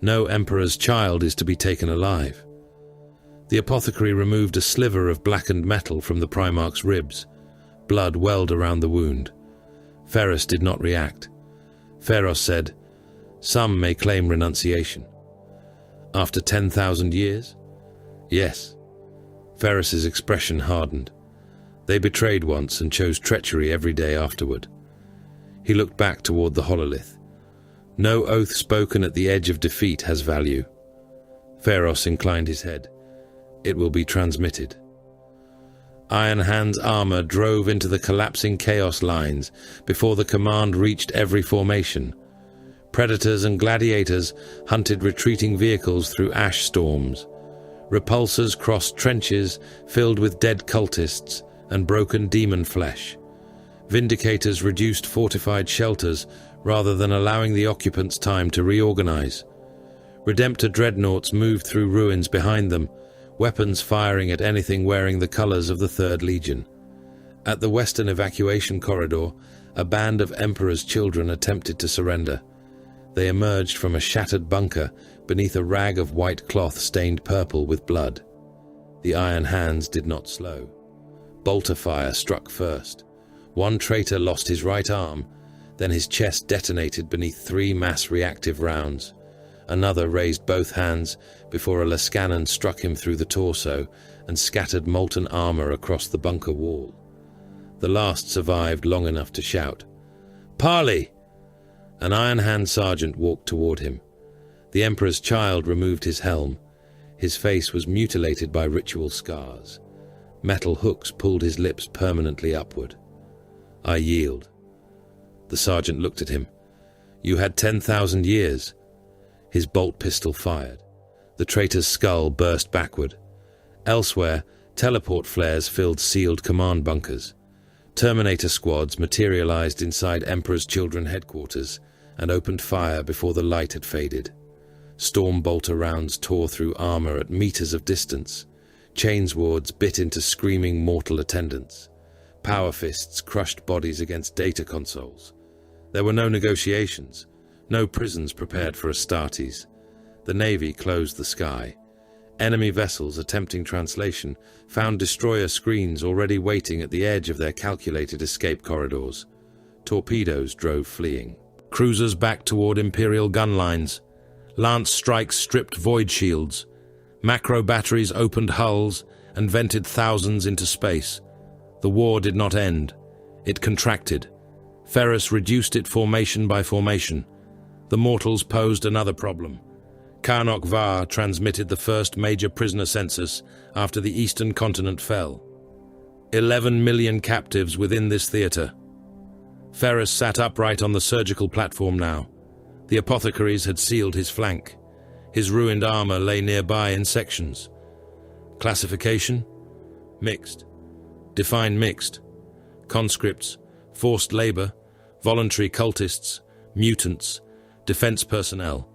No Emperor's child is to be taken alive. The apothecary removed a sliver of blackened metal from the Primarch's ribs. Blood welled around the wound. Ferrus did not react. Ferros said, "Some may claim renunciation." After 10,000 years? Yes. Ferrus's expression hardened. They betrayed once and chose treachery every day afterward. He looked back toward the hololith. No oath spoken at the edge of defeat has value. Ferros inclined his head. It will be transmitted. Iron Hand's armor drove into the collapsing chaos lines before the command reached every formation. Predators and gladiators hunted retreating vehicles through ash storms. Repulsors crossed trenches filled with dead cultists and broken demon flesh. Vindicators reduced fortified shelters rather than allowing the occupants time to reorganize. Redemptor dreadnoughts moved through ruins behind them, weapons firing at anything wearing the colors of the 3rd Legion. At the western evacuation corridor, a band of Emperor's Children attempted to surrender. They emerged from a shattered bunker beneath a rag of white cloth stained purple with blood. The Iron Hands did not slow. Bolter fire struck first. One traitor lost his right arm, then his chest detonated beneath 3 mass reactive rounds. Another raised both hands before a Lascanon struck him through the torso and scattered molten armor across the bunker wall. The last survived long enough to shout, "Parley!" An Iron Hand sergeant walked toward him. The Emperor's child removed his helm. His face was mutilated by ritual scars. Metal hooks pulled his lips permanently upward. "I yield." The sergeant looked at him. "You had 10,000 years." His bolt pistol fired. The traitor's skull burst backward. Elsewhere, teleport flares filled sealed command bunkers. Terminator squads materialized inside Emperor's Children headquarters and opened fire before the light had faded. Storm bolter rounds tore through armor at meters of distance. Chainswords bit into screaming mortal attendants. Power fists crushed bodies against data consoles. There were no negotiations, no prisons prepared for Astartes. The Navy closed the sky. Enemy vessels attempting translation found destroyer screens already waiting at the edge of their calculated escape corridors. Torpedoes drove fleeing. Cruisers backed toward Imperial gun lines. Lance strikes stripped void shields. Macro batteries opened hulls and vented thousands into space. The war did not end. It contracted. Ferrus reduced it formation by formation. The mortals posed another problem. Karnok Var transmitted the first major prisoner census after the eastern continent fell. 11 million captives within this theatre. Ferrus sat upright on the surgical platform now. The apothecaries had sealed his flank. His ruined armor lay nearby in sections. Classification? Mixed. Define mixed. Conscripts, forced labor, voluntary cultists, mutants, defense personnel.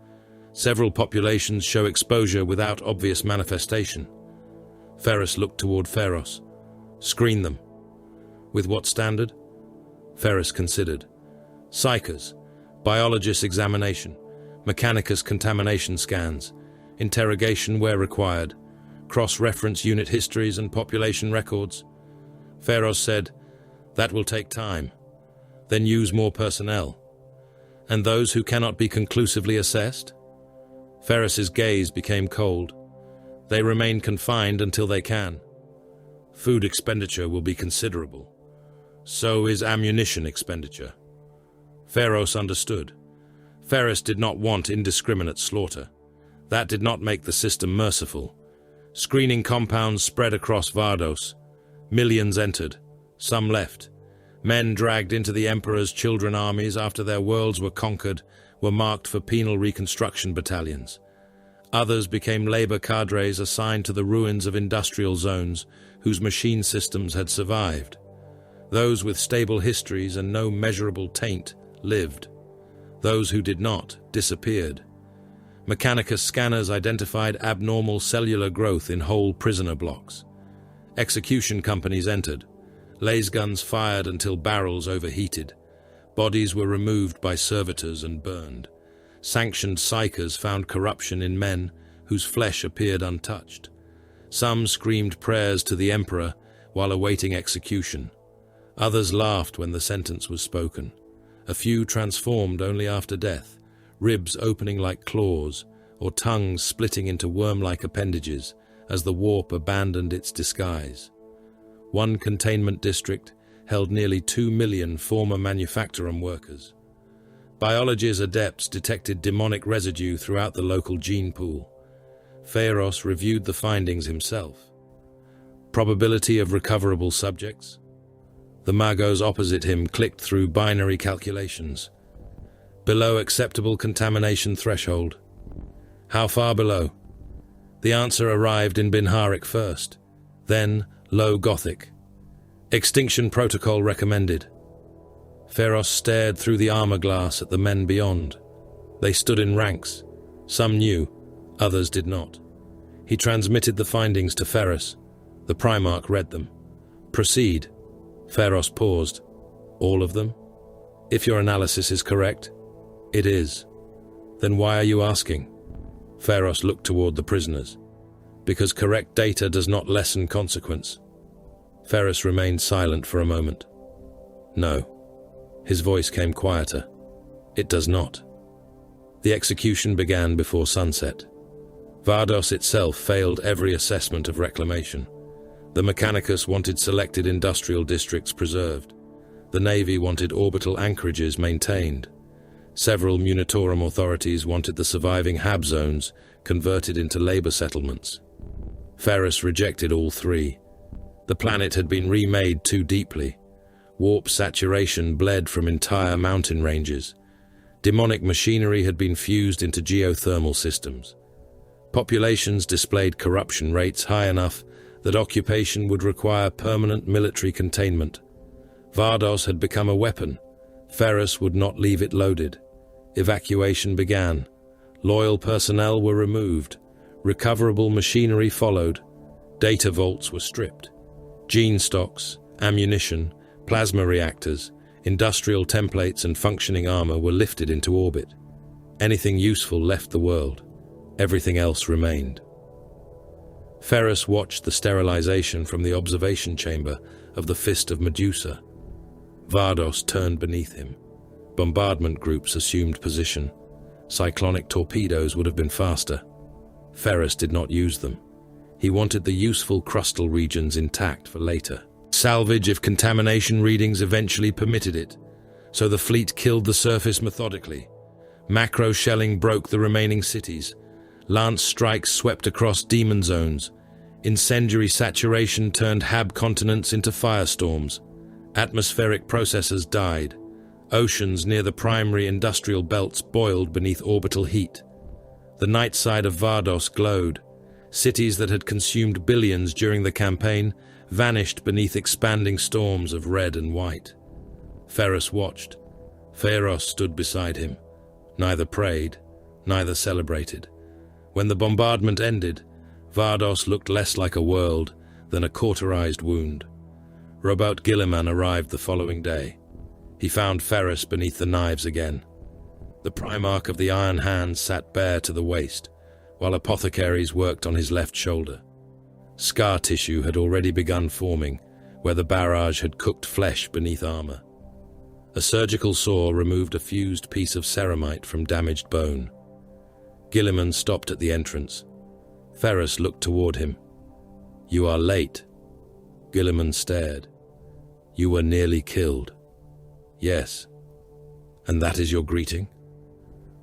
Several populations show exposure without obvious manifestation. Ferrus looked toward Pharos. Screen them. With what standard? Ferrus considered. Psychers, biologist examination, mechanicus contamination scans, interrogation where required, cross-reference unit histories and population records. Pharos said, that will take time. Then use more personnel. And those who cannot be conclusively assessed? Ferrus's gaze became cold. They remain confined until they can. Food expenditure will be considerable. So is ammunition expenditure. Pharos understood. Ferrus did not want indiscriminate slaughter. That did not make the system merciful. Screening compounds spread across Vardos. Millions entered. Some left. Men dragged into the Emperor's children armies after their worlds were conquered were marked for penal reconstruction battalions. Others became labor cadres assigned to the ruins of industrial zones whose machine systems had survived. Those with stable histories and no measurable taint lived. Those who did not disappeared. Mechanicus scanners identified abnormal cellular growth in whole prisoner blocks. Execution companies entered. Laser guns fired until barrels overheated. Bodies were removed by servitors and burned. Sanctioned psychers found corruption in men whose flesh appeared untouched. Some screamed prayers to the Emperor while awaiting execution. Others laughed when the sentence was spoken. A few transformed only after death, ribs opening like claws, or tongues splitting into worm-like appendages as the warp abandoned its disguise. One containment district held nearly 2 million former manufacturum workers. Biology's adepts detected demonic residue throughout the local gene pool. Pharos reviewed the findings himself. Probability of recoverable subjects? The magos opposite him clicked through binary calculations. Below acceptable contamination threshold. How far below? The answer arrived in Binharic first, then Low Gothic. Extinction protocol recommended. Pharos stared through the armor glass at the men beyond. They stood in ranks. Some knew, others did not. He transmitted the findings to Ferrus. The Primarch read them. Proceed. Pharos paused. All of them? If your analysis is correct, it is. Then why are you asking? Pharos looked toward the prisoners. Because correct data does not lessen consequence. Ferrus remained silent for a moment. No. His voice came quieter. It does not. The execution began before sunset. Vardos itself failed every assessment of reclamation. The Mechanicus wanted selected industrial districts preserved. The Navy wanted orbital anchorages maintained. Several Munitorum authorities wanted the surviving Hab zones converted into labor settlements. Ferrus rejected all three. The planet had been remade too deeply. Warp saturation bled from entire mountain ranges. Demonic machinery had been fused into geothermal systems. Populations displayed corruption rates high enough that occupation would require permanent military containment. Vardos had become a weapon. Ferrus would not leave it loaded. Evacuation began. Loyal personnel were removed. Recoverable machinery followed. Data vaults were stripped. Gene stocks, ammunition, plasma reactors, industrial templates and functioning armor were lifted into orbit. Anything useful left the world. Everything else remained. Ferrus watched the sterilization from the observation chamber of the Fist of Medusa. Vardos turned beneath him. Bombardment groups assumed position. Cyclonic torpedoes would have been faster. Ferrus did not use them. He wanted the useful crustal regions intact for later. Salvage if contamination readings eventually permitted it, so the fleet killed the surface methodically. Macro shelling broke the remaining cities. Lance strikes swept across demon zones. Incendiary saturation turned Hab continents into firestorms. Atmospheric processes died. Oceans near the primary industrial belts boiled beneath orbital heat. The night side of Vardos glowed. Cities that had consumed billions during the campaign vanished beneath expanding storms of red and white. Ferrus watched. Phaeros stood beside him. Neither prayed, neither celebrated. When the bombardment ended, Vardos looked less like a world than a cauterized wound. Robert Gilliman arrived the following day. He found Ferrus beneath the knives again. The Primarch of the Iron Hand sat bare to the waist, while apothecaries worked on his left shoulder. Scar tissue had already begun forming, where the barrage had cooked flesh beneath armor. A surgical saw removed a fused piece of ceramite from damaged bone. Gilliman stopped at the entrance. Ferrus looked toward him. "You are late." Gilliman stared. "You were nearly killed." "Yes." "And that is your greeting?"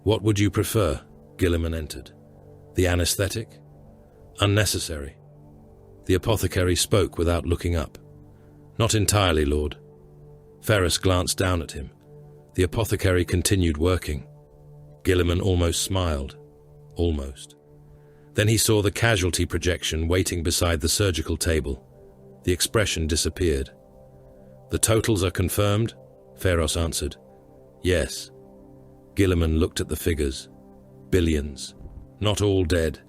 "What would you prefer?" Gilliman entered. "The anesthetic?" "Unnecessary." The apothecary spoke without looking up. "Not entirely, Lord." Ferrus glanced down at him. The apothecary continued working. Gilliman almost smiled. Almost. Then he saw the casualty projection waiting beside the surgical table. The expression disappeared. "The totals are confirmed?" Ferrus answered. "Yes." Gilliman looked at the figures. Billions. Not all dead.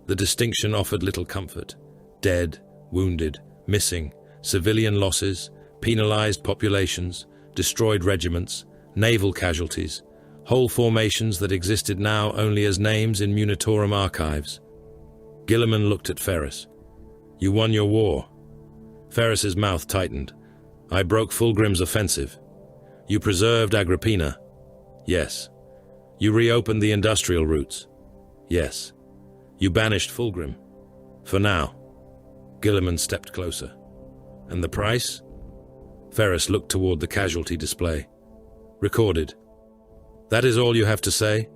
The distinction offered little comfort. Dead, wounded, missing, civilian losses, penalized populations, destroyed regiments, naval casualties, whole formations that existed now only as names in Munitorum archives. Gilliman looked at Ferrus. "You won your war." Ferrus's mouth tightened. "I broke Fulgrim's offensive." "You preserved Agrippina." "Yes." "You reopened the industrial routes." "Yes." "You banished Fulgrim." "For now." Gilliman stepped closer. "And the price?" Ferrus looked toward the casualty display. "Recorded." "That is all you have to say?"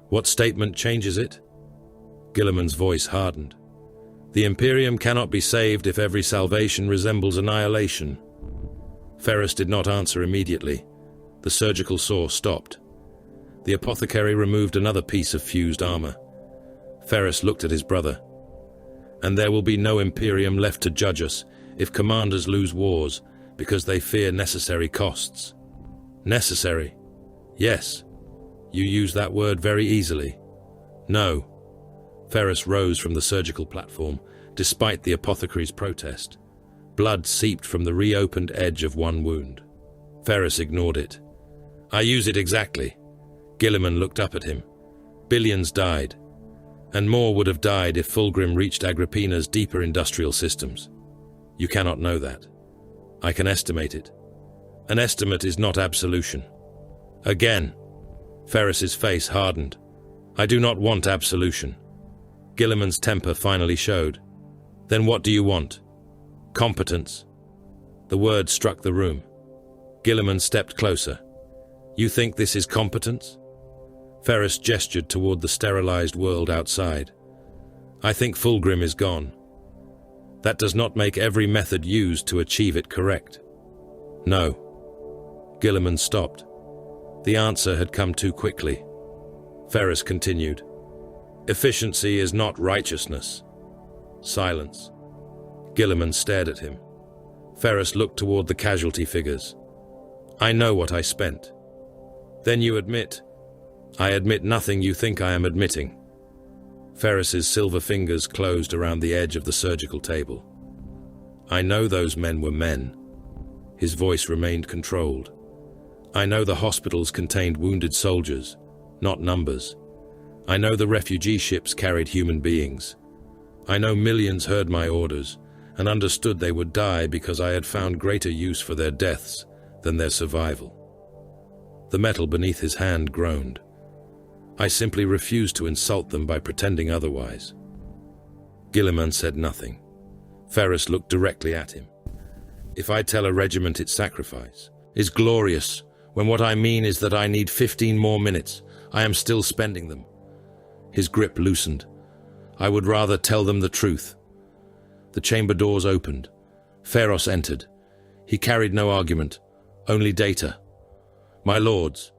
"What statement changes it?" Gilliman's voice hardened. "The Imperium cannot be saved if every salvation resembles annihilation." Ferrus did not answer immediately. The surgical saw stopped. The apothecary removed another piece of fused armor. Ferrus looked at his brother. "And there will be no Imperium left to judge us if commanders lose wars because they fear necessary costs." "Necessary?" "Yes." "You use that word very easily." "No." Ferrus rose from the surgical platform, despite the apothecary's protest. Blood seeped from the reopened edge of one wound. Ferrus ignored it. "I use it exactly." Gilliman looked up at him. "Billions died. And more would have died if Fulgrim reached Agrippina's deeper industrial systems. You cannot know that. I can estimate it. An estimate is not absolution." "Again." Ferrus's face hardened. "I do not want absolution." Gilliman's temper finally showed. "Then what do you want?" "Competence." The word struck the room. Gilliman stepped closer. "You think this is competence?" Ferrus gestured toward the sterilized world outside. "I think Fulgrim is gone. That does not make every method used to achieve it correct." "No." Gilliman stopped. The answer had come too quickly. Ferrus continued. "Efficiency is not righteousness." Silence. Gilliman stared at him. Ferrus looked toward the casualty figures. "I know what I spent." "Then you admit." "I admit nothing you think I am admitting." Ferrus's silver fingers closed around the edge of the surgical table. "I know those men were men." His voice remained controlled. "I know the hospitals contained wounded soldiers, not numbers. I know the refugee ships carried human beings. I know millions heard my orders and understood they would die because I had found greater use for their deaths than their survival." The metal beneath his hand groaned. "I simply refused to insult them by pretending otherwise." Gilliman said nothing. Ferrus looked directly at him. "If I tell a regiment its sacrifice is glorious, when what I mean is that I need 15 more minutes, I am still spending them. His grip loosened. I would rather tell them the truth. The chamber doors opened. Ferrus entered. He carried no argument, only data. My lords.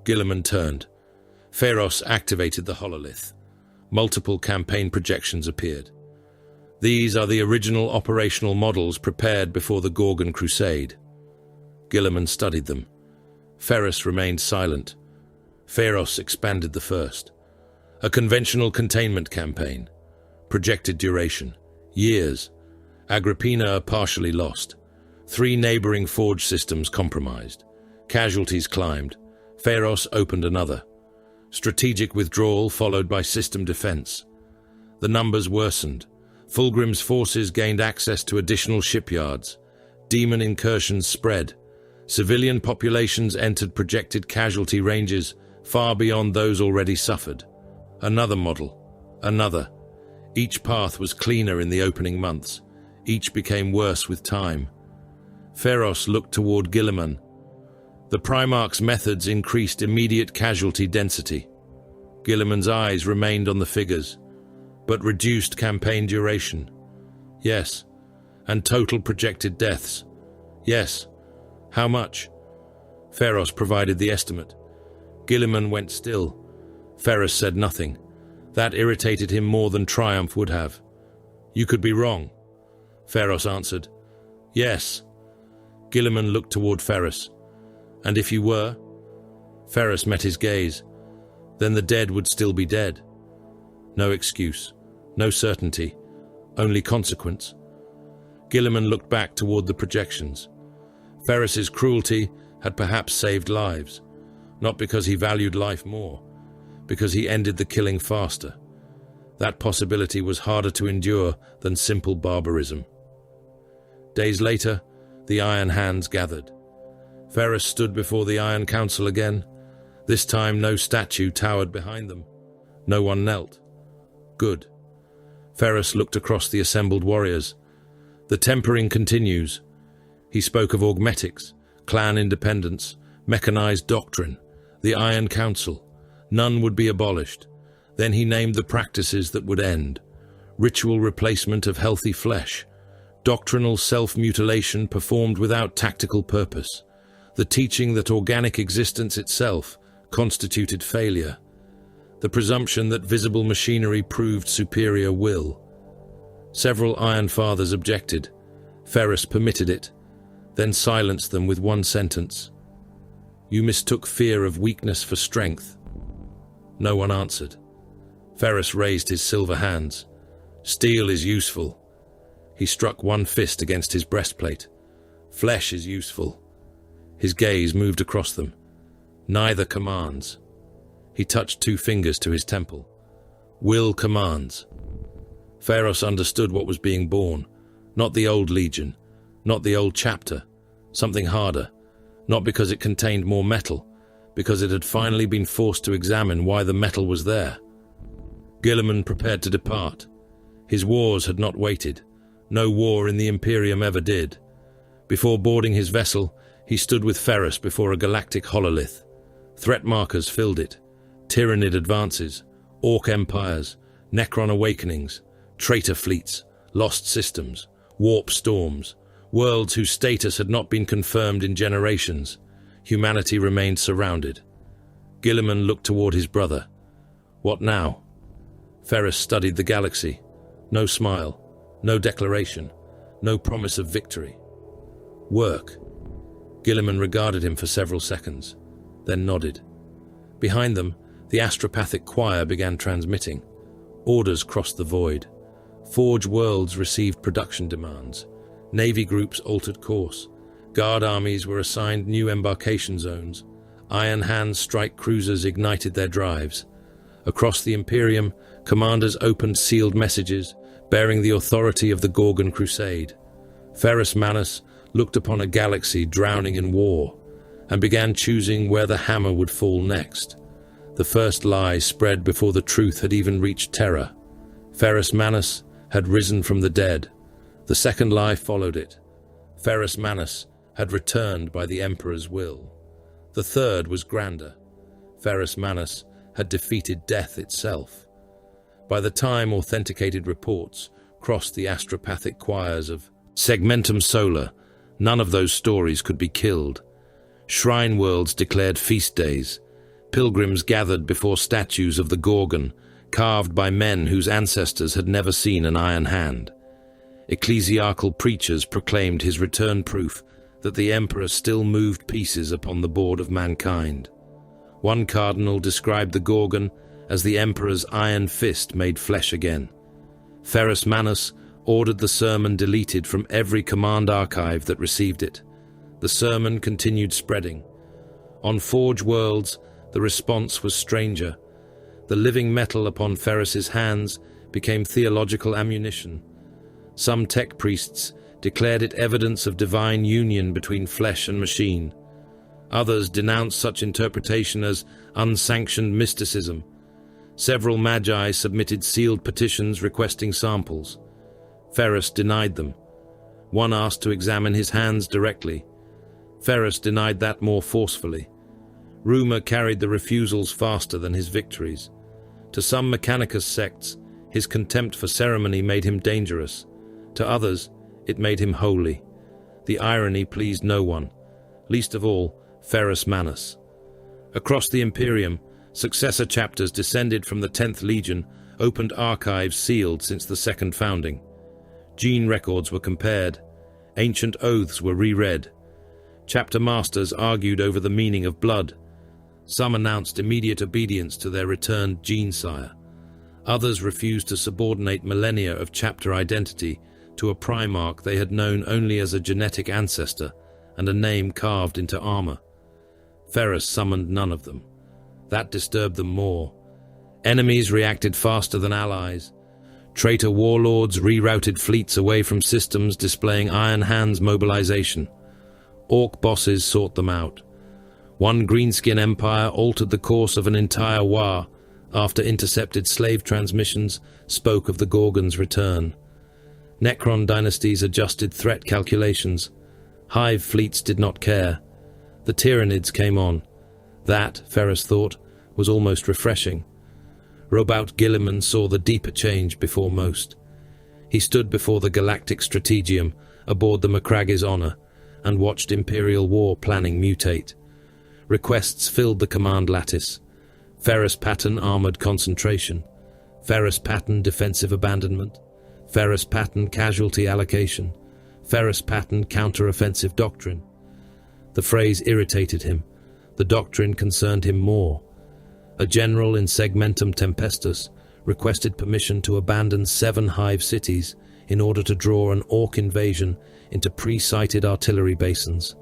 Guilliman turned. Ferrus activated the hololith. Multiple campaign projections appeared. These are the original operational models prepared before the Gorgon Crusade. Guilliman studied them. Ferrus remained silent. Ferrus expanded the first. A conventional containment campaign. Projected duration. Years. Agrippina partially lost. 3 neighboring forge systems compromised. Casualties climbed. Ferrus opened another. Strategic withdrawal followed by system defense. The numbers worsened. Fulgrim's forces gained access to additional shipyards. Demon incursions spread. Civilian populations entered projected casualty ranges far beyond those already suffered. Another model. Another. Each path was cleaner in the opening months. Each became worse with time. Ferrus looked toward Guilliman. The Primarch's methods increased immediate casualty density. Guilliman's eyes remained on the figures, but reduced campaign duration. Yes. And total projected deaths. Yes. How much? Ferrus provided the estimate. Guilliman went still. Ferrus said nothing. That irritated him more than triumph would have. You could be wrong. Ferrus answered. Yes. Guilliman looked toward Ferrus. And if you were? Ferrus met his gaze. Then the dead would still be dead. No excuse. No certainty. Only consequence. Guilliman looked back toward the projections. Ferrus's cruelty had perhaps saved lives. Not because he valued life more. Because he ended the killing faster. That possibility was harder to endure than simple barbarism. Days later, the Iron Hands gathered. Ferrus stood before the Iron Council again. This time no statue towered behind them. No one knelt. Good. Ferrus looked across the assembled warriors. The tempering continues. He spoke of augmetics, clan independence, mechanized doctrine, the Iron Council. None would be abolished. Then he named the practices that would end. Ritual replacement of healthy flesh. Doctrinal self-mutilation performed without tactical purpose. The teaching that organic existence itself constituted failure. The presumption that visible machinery proved superior will. Several Iron Fathers objected. Ferrus permitted it, then silenced them with one sentence. You mistook fear of weakness for strength. No one answered. Ferrus raised his silver hands. Steel is useful. He struck one fist against his breastplate. Flesh is useful. His gaze moved across them. Neither commands. He touched 2 fingers to his temple. Will commands. Ferrus understood what was being born. Not the old legion. Not the old chapter. Something harder. Not because it contained more metal. Because it had finally been forced to examine why the metal was there. Guilliman prepared to depart. His wars had not waited. No war in the Imperium ever did. Before boarding his vessel, he stood with Ferrus before a galactic hololith. Threat markers filled it. Tyrannid advances, Orc empires, Necron awakenings, traitor fleets, lost systems, warp storms, worlds whose status had not been confirmed in generations. Humanity remained surrounded. Guilliman looked toward his brother. What now? Ferrus studied the galaxy. No smile, no declaration, no promise of victory. Work. Guilliman regarded him for several seconds, then nodded. Behind them, the astropathic choir began transmitting. Orders crossed the void. Forge worlds received production demands. Navy groups altered course. Guard armies were assigned new embarkation zones. Iron Hands strike cruisers ignited their drives. Across the Imperium, commanders opened sealed messages, bearing the authority of the Gorgon Crusade. Ferrus Manus looked upon a galaxy drowning in war, and began choosing where the hammer would fall next. The first lie spread before the truth had even reached Terra. Ferrus Manus had risen from the dead. The second lie followed it. Ferrus Manus had returned by the Emperor's will. The third was grander. Ferrus Manus had defeated death itself. By the time authenticated reports crossed the astropathic choirs of Segmentum Solar, none of those stories could be killed. Shrine worlds declared feast days. Pilgrims gathered before statues of the Gorgon, carved by men whose ancestors had never seen an iron hand. Ecclesiastical preachers proclaimed his return proof that the Emperor still moved pieces upon the board of mankind. One cardinal described the Gorgon as the Emperor's iron fist made flesh again. Ferrus Manus ordered the sermon deleted from every command archive that received it. The sermon continued spreading. On Forge Worlds, the response was stranger. The living metal upon Ferrus's hands became theological ammunition. Some tech priests declared it evidence of divine union between flesh and machine. Others denounced such interpretation as unsanctioned mysticism. Several magi submitted sealed petitions requesting samples. Ferrus denied them. One asked to examine his hands directly. Ferrus denied that more forcefully. Rumor carried the refusals faster than his victories. To some Mechanicus sects, his contempt for ceremony made him dangerous. To others, it made him holy. The irony pleased no one, least of all Ferrus Manus. Across the Imperium, successor chapters descended from the 10th Legion opened archives sealed since the second founding. Gene records were compared. Ancient oaths were reread. Chapter masters argued over the meaning of blood. Some announced immediate obedience to their returned gene sire. Others refused to subordinate millennia of chapter identity to a Primarch they had known only as a genetic ancestor and a name carved into armor. Ferrus summoned none of them. That disturbed them more. Enemies reacted faster than allies. Traitor warlords rerouted fleets away from systems displaying Iron Hand's mobilization. Orc bosses sought them out. One greenskin empire altered the course of an entire war after intercepted slave transmissions spoke of the Gorgon's return. Necron dynasties adjusted threat calculations. Hive fleets did not care. The Tyranids came on. That, Ferrus thought, was almost refreshing. Robout Guilliman saw the deeper change before most. He stood before the Galactic Strategium aboard the Macrage's Honor and watched Imperial war planning mutate. Requests filled the command lattice. Ferrus Pattern armored concentration. Ferrus Pattern defensive abandonment. Ferrus Pattern casualty allocation. Ferrus Pattern counter-offensive doctrine. The phrase irritated him. The doctrine concerned him more. A general in Segmentum Tempestus requested permission to abandon 7 hive cities in order to draw an Orc invasion into pre-sighted artillery basins.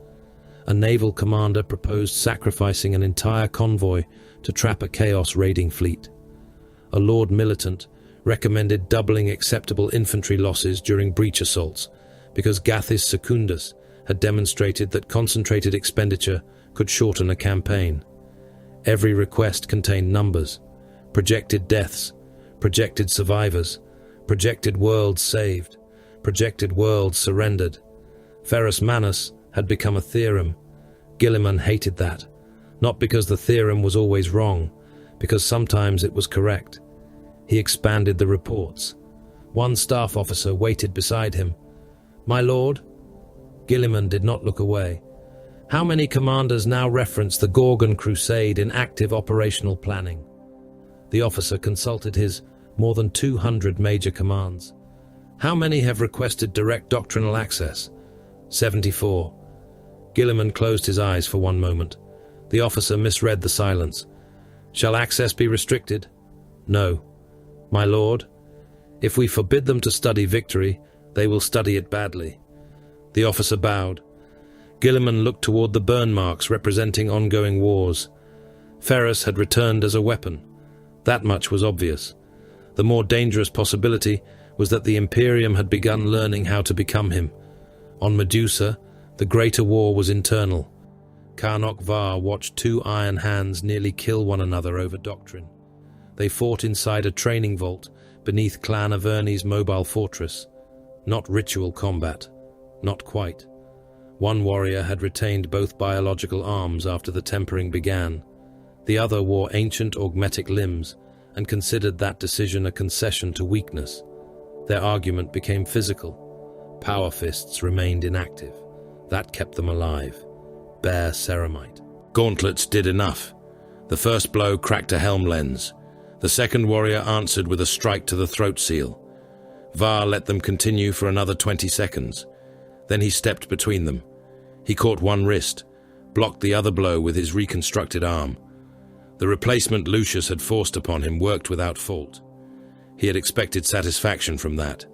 A naval commander proposed sacrificing an entire convoy to trap a Chaos raiding fleet. A Lord Militant recommended doubling acceptable infantry losses during breach assaults because Gathis Secundus had demonstrated that concentrated expenditure could shorten a campaign. Every request contained numbers, projected deaths, projected survivors, projected worlds saved, projected worlds surrendered. Ferrus Manus had become a theorem. Guilliman hated that, not because the theorem was always wrong, because sometimes it was correct. He expanded the reports. One staff officer waited beside him. "My lord?" Guilliman did not look away. "How many commanders now reference the Gorgon Crusade in active operational planning?" The officer consulted his more than 200 major commands. "How many have requested direct doctrinal access?" 74. Guilliman closed his eyes for one moment. The officer misread the silence. "Shall access be restricted?" "No." "My lord, if we forbid them to study victory, they will study it badly." The officer bowed. Guilliman looked toward the burn marks representing ongoing wars. Ferrus had returned as a weapon. That much was obvious. The more dangerous possibility was that the Imperium had begun learning how to become him. On Medusa, the greater war was internal. Karnok Var watched 2 Iron Hands nearly kill one another over doctrine. They fought inside a training vault beneath Clan Averni's mobile fortress. Not ritual combat. Not quite. One warrior had retained both biological arms after the tempering began. The other wore ancient augmetic limbs and considered that decision a concession to weakness. Their argument became physical. Power fists remained inactive. That kept them alive. Bare ceramite. Gauntlets did enough. The first blow cracked a helm lens. The second warrior answered with a strike to the throat seal. Var let them continue for another 20 seconds. Then he stepped between them. He caught one wrist, blocked the other blow with his reconstructed arm. The replacement Lucius had forced upon him worked without fault. He had expected satisfaction from that.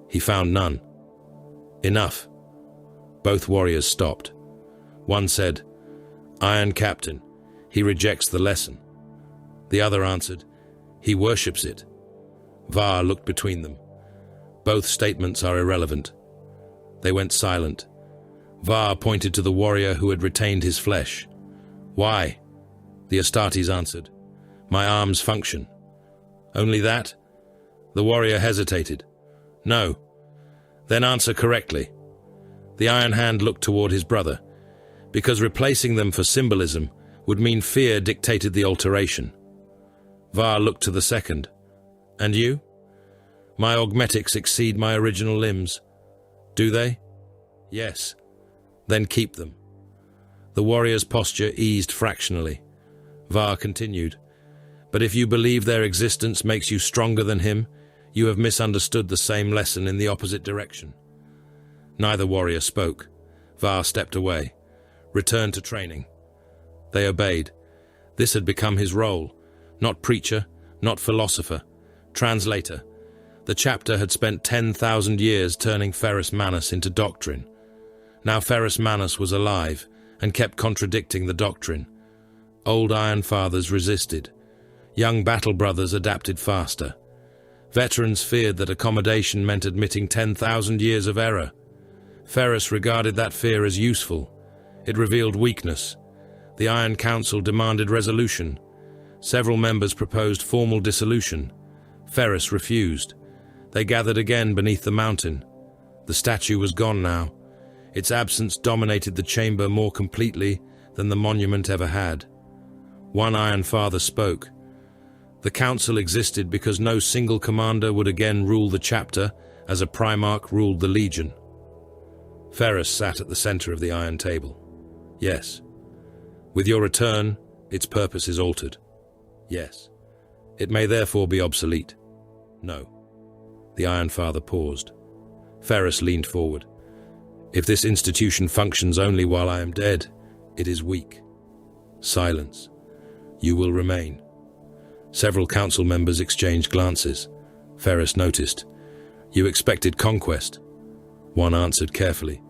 He found none. Enough. Both warriors stopped. One said, "Iron Captain, he rejects the lesson." The other answered, "He worships it." Var looked between them. Both statements are irrelevant. They went silent. Var pointed to the warrior who had retained his flesh. "Why?" The Astartes answered, "My arms function." "Only that?" The warrior hesitated. "No." "Then answer correctly." The Iron Hand looked toward his brother, because replacing them for symbolism would mean fear dictated the alteration. Var looked to the second. "And you?" "My augmetics exceed my original limbs." "Do they?" "Yes." "Then keep them." The warrior's posture eased fractionally. Var continued, "But if you believe their existence makes you stronger than him, you have misunderstood the same lesson in the opposite direction." Neither warrior spoke. Var stepped away, returned to training. They obeyed. This had become his role. Not preacher, not philosopher, translator. The chapter had spent 10,000 years turning Ferrus Manus into doctrine. Now Ferrus Manus was alive and kept contradicting the doctrine. Old Iron Fathers resisted. Young battle brothers adapted faster. Veterans feared that accommodation meant admitting 10,000 years of error. Ferrus regarded that fear as useful. It revealed weakness. The Iron Council demanded resolution. Several members proposed formal dissolution. Ferrus refused. They gathered again beneath the mountain. The statue was gone now. Its absence dominated the chamber more completely than the monument ever had. One Iron Father spoke. The council existed because no single commander would again rule the chapter as a Primarch ruled the Legion. Ferrus sat at the center of the iron table. "Yes." "With your return, its purpose is altered." "Yes." "It may therefore be obsolete." "No." The Iron Father paused. Ferrus leaned forward. "If this institution functions only while I am dead, it is weak." Silence. "You will remain." Several council members exchanged glances. Ferrus noticed. "You expected conquest." One answered carefully,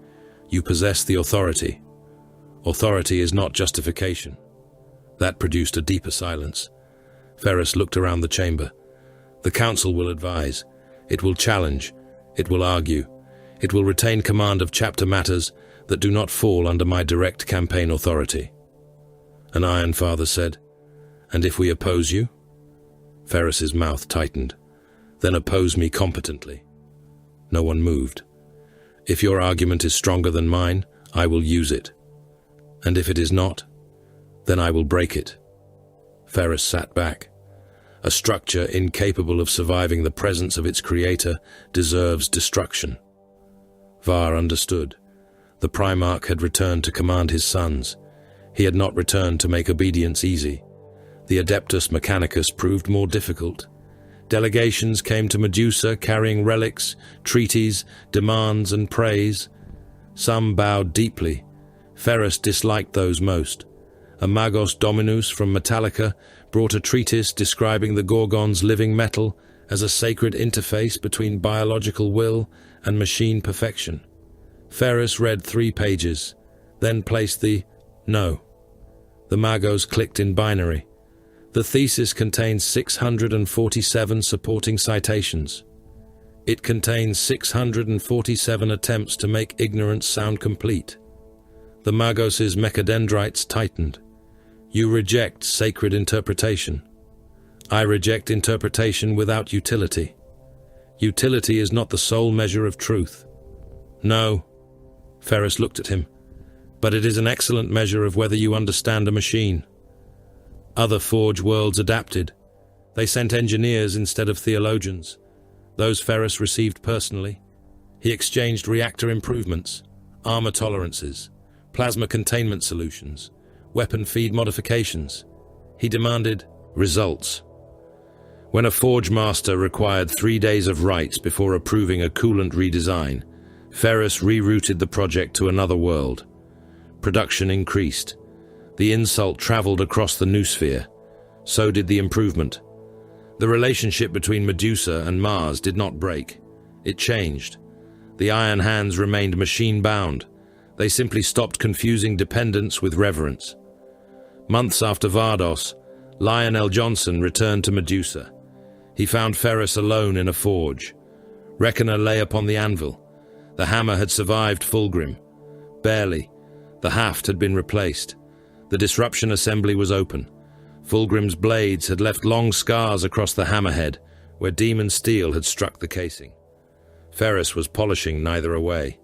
"You possess the authority." "Authority is not justification." That produced a deeper silence. Ferrus looked around the chamber. "The council will advise. It will challenge. It will argue. It will retain command of chapter matters that do not fall under my direct campaign authority." An Iron Father said, "And if we oppose you?" Ferrus's mouth tightened. "Then oppose me competently." No one moved. "If your argument is stronger than mine, I will use it. And if it is not, then I will break it." Ferrus sat back. A structure incapable of surviving the presence of its creator deserves destruction. Var understood. The Primarch had returned to command his sons. He had not returned to make obedience easy. The Adeptus Mechanicus proved more difficult. Delegations came to Medusa carrying relics, treaties, demands, and praise. Some bowed deeply. Ferrus disliked those most. A Magos Dominus from Metallica brought a treatise describing the Gorgon's living metal as a sacred interface between biological will and machine perfection. Ferrus read 3 pages, then placed the "no." The Magos clicked in binary. The thesis contains 647 supporting citations. It contains 647 attempts to make ignorance sound complete. The Magos' mechadendrites tightened. "You reject sacred interpretation." "I reject interpretation without utility." "Utility is not the sole measure of truth." "No." Ferrus looked at him. "But it is an excellent measure of whether you understand a machine." Other Forge worlds adapted. They sent engineers instead of theologians. Those Ferrus received personally. He exchanged reactor improvements, armor tolerances, plasma containment solutions, weapon feed modifications. He demanded results. When a Forge Master required 3 days of rites before approving a coolant redesign, Ferrus rerouted the project to another world. Production increased. The insult traveled across the noosphere. So did the improvement. The relationship between Medusa and Mars did not break. It changed. The Iron Hands remained machine-bound. They simply stopped confusing dependence with reverence. Months after Vardos, Lionel Johnson returned to Medusa. He found Ferrus alone in a forge. Reckoner lay upon the anvil. The hammer had survived Fulgrim. Barely. The haft had been replaced. The disruption assembly was open. Fulgrim's blades had left long scars across the hammerhead, where demon steel had struck the casing. Ferrus was polishing neither away.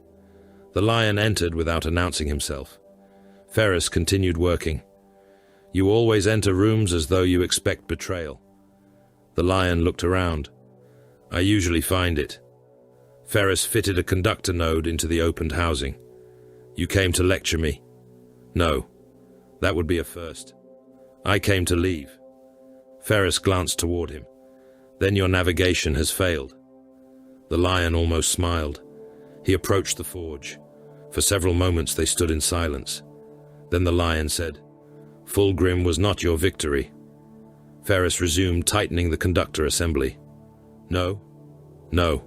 The Lion entered without announcing himself. Ferrus continued working. You always enter rooms as though you expect betrayal. The Lion looked around. I usually find it. Ferrus fitted a conductor node into the opened housing. You came to lecture me. No, that would be a first. I came to leave. Ferrus glanced toward him. Then your navigation has failed. The Lion almost smiled. He approached the forge. For several moments they stood in silence. Then the Lion said, Fulgrim was not your victory. Ferrus resumed, tightening the conductor assembly. No. No.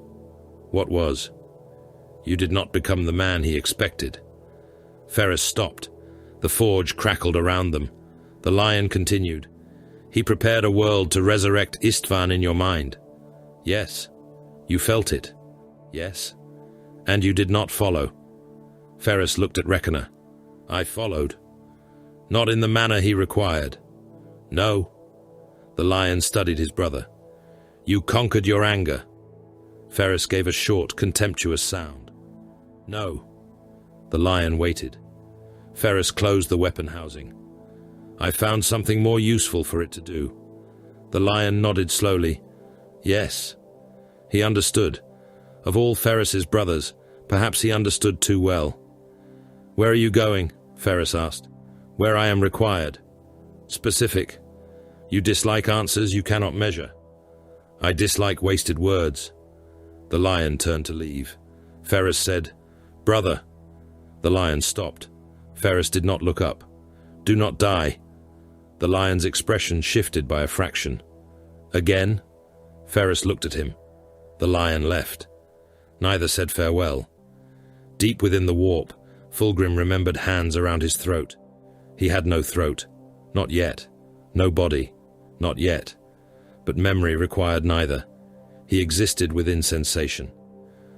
What was? You did not become the man he expected. Ferrus stopped. The forge crackled around them. The Lion continued. He prepared a world to resurrect Istvan in your mind. Yes. You felt it. Yes. And you did not follow. Ferrus looked at Reckoner. I followed. Not in the manner he required. No. The Lion studied his brother. You conquered your anger. Ferrus gave a short, contemptuous sound. No. The Lion waited. Ferrus closed the weapon housing. I found something more useful for it to do. The Lion nodded slowly. Yes. He understood. Of all Ferrus's brothers, perhaps he understood too well. Where are you going? Ferrus asked. Where I am required. Specific. You dislike answers you cannot measure. I dislike wasted words. The Lion turned to leave. Ferrus said, Brother. The Lion stopped. Ferrus did not look up. Do not die. The Lion's expression shifted by a fraction. Again? Ferrus looked at him. The Lion left. Neither said farewell. Deep within the warp, Fulgrim remembered hands around his throat. He had no throat. Not yet. No body. Not yet. But memory required neither. He existed within sensation.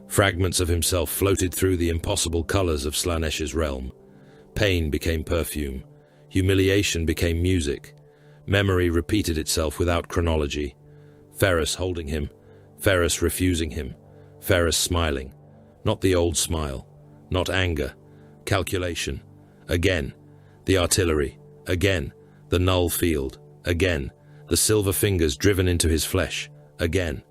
Fragments of himself floated through the impossible colors of Slanesh's realm. Pain became perfume. Humiliation became music. Memory repeated itself without chronology. Ferrus holding him. Ferrus refusing him. Ferrus smiling. Not the old smile. Not anger. Calculation. Again. The artillery. Again. The null field. Again. The silver fingers driven into his flesh. Again.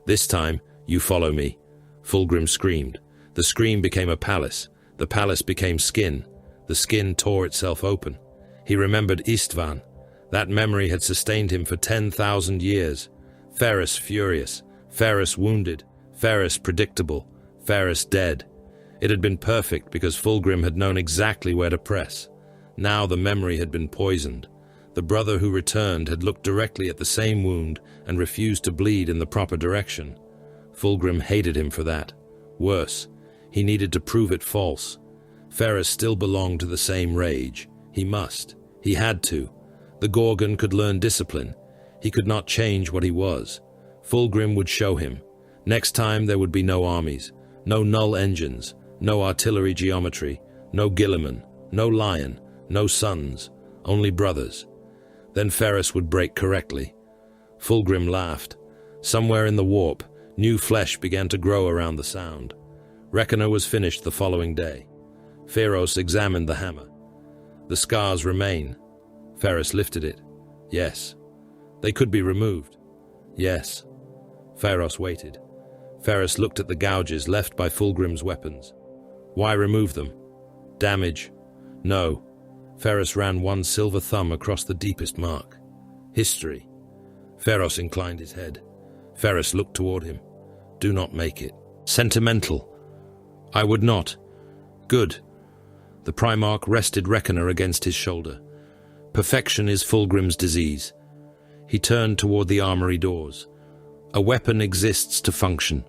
This time, you follow me. Fulgrim screamed. The scream became a palace. The palace became skin. The skin tore itself open. He remembered Istvan. That memory had sustained him for 10,000 years. Ferrus furious. Ferrus wounded. Ferrus predictable. Ferrus dead. It had been perfect because Fulgrim had known exactly where to press. Now the memory had been poisoned. The brother who returned had looked directly at the same wound and refused to bleed in the proper direction. Fulgrim hated him for that. Worse, he needed to prove it false. Ferrus still belonged to the same rage. He must. He had to. The Gorgon could learn discipline. He could not change what he was. Fulgrim would show him. Next time there would be no armies, no null engines, no artillery geometry, no Gilliman, no Lion, no sons, only brothers. Then Ferrus would break correctly. Fulgrim laughed. Somewhere in the warp, new flesh began to grow around the sound. Reckoner was finished the following day. Ferrus examined the hammer. The scars remain. Ferrus lifted it. Yes. They could be removed. Yes. Ferrus waited. Ferrus looked at the gouges left by Fulgrim's weapons. Why remove them? Damage? No. Ferrus ran one silver thumb across the deepest mark. History. Ferrus inclined his head. Ferrus looked toward him. Do not make it. Sentimental. I would not. Good. The Primarch rested Reckoner against his shoulder. Perfection is Fulgrim's disease. He turned toward the armory doors. A weapon exists to function.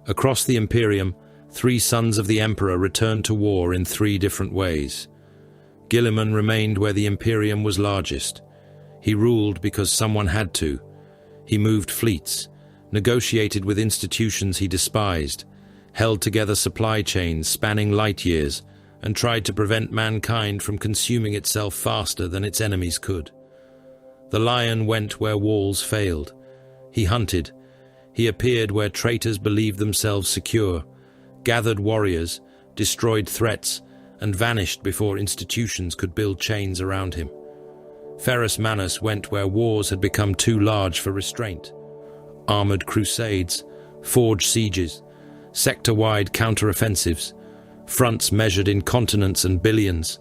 Across the Imperium, 3 sons of the Emperor returned to war in 3 different ways. Guilliman remained where the Imperium was largest. He ruled because someone had to. He moved fleets, negotiated with institutions he despised, held together supply chains spanning light years, and tried to prevent mankind from consuming itself faster than its enemies could. The lion went where walls failed. He hunted. He appeared where traitors believed themselves secure, gathered warriors, destroyed threats, and vanished before institutions could build chains around him. Ferrus Manus went where wars had become too large for restraint. Armored crusades, forged sieges, sector-wide counter-offensives, fronts measured in continents and billions,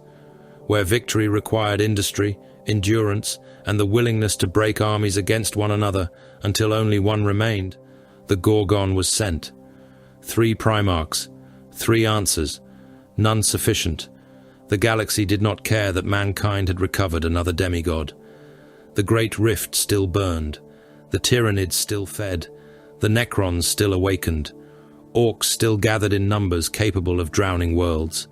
where victory required industry, endurance, and the willingness to break armies against one another until only one remained. The Gorgon was sent. 3 Primarchs, 3 answers, none sufficient. The galaxy did not care that mankind had recovered another demigod. The Great Rift still burned. The Tyranids still fed. The Necrons still awakened. Orcs still gathered in numbers capable of drowning worlds.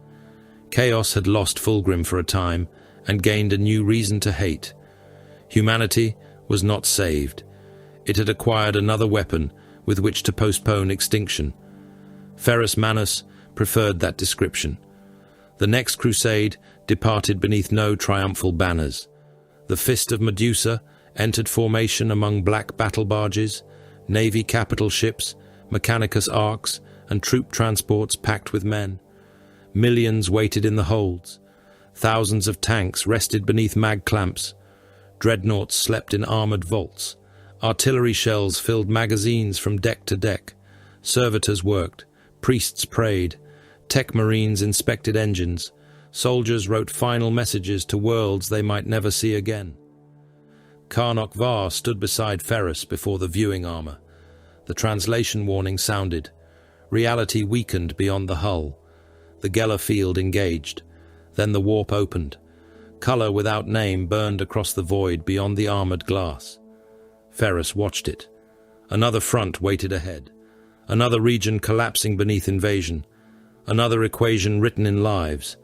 Chaos had lost Fulgrim for a time and gained a new reason to hate. Humanity was not saved. It had acquired another weapon with which to postpone extinction. Ferrus Manus preferred that description. The next crusade departed beneath no triumphal banners. The Fist of Medusa entered formation among black battle barges, navy capital ships, Mechanicus arcs, and troop transports packed with men. Millions waited in the holds. Thousands of tanks rested beneath mag clamps. Dreadnoughts slept in armored vaults. Artillery shells filled magazines from deck to deck. Servitors worked. Priests prayed. Tech marines inspected engines. Soldiers wrote final messages to worlds they might never see again. Karnok Var stood beside Ferrus before the viewing armor. The translation warning sounded. Reality weakened beyond the hull. The Geller field engaged. Then the warp opened. Color without name burned across the void beyond the armored glass. Ferrus watched it. Another front waited ahead. Another region collapsing beneath invasion. Another equation written in lives.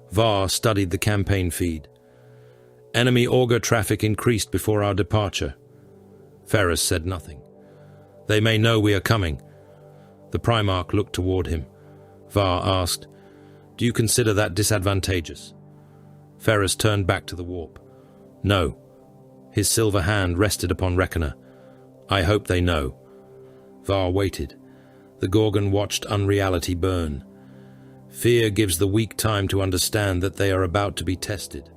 Var studied the campaign feed. Enemy auger traffic increased before our departure. Ferrus said nothing. They may know we are coming. The Primarch looked toward him. Var asked, "Do you consider that disadvantageous?" Ferrus turned back to the warp. "No." His silver hand rested upon Reckoner. "I hope they know." Var waited. The Gorgon watched unreality burn. Fear gives the weak time to understand that they are about to be tested.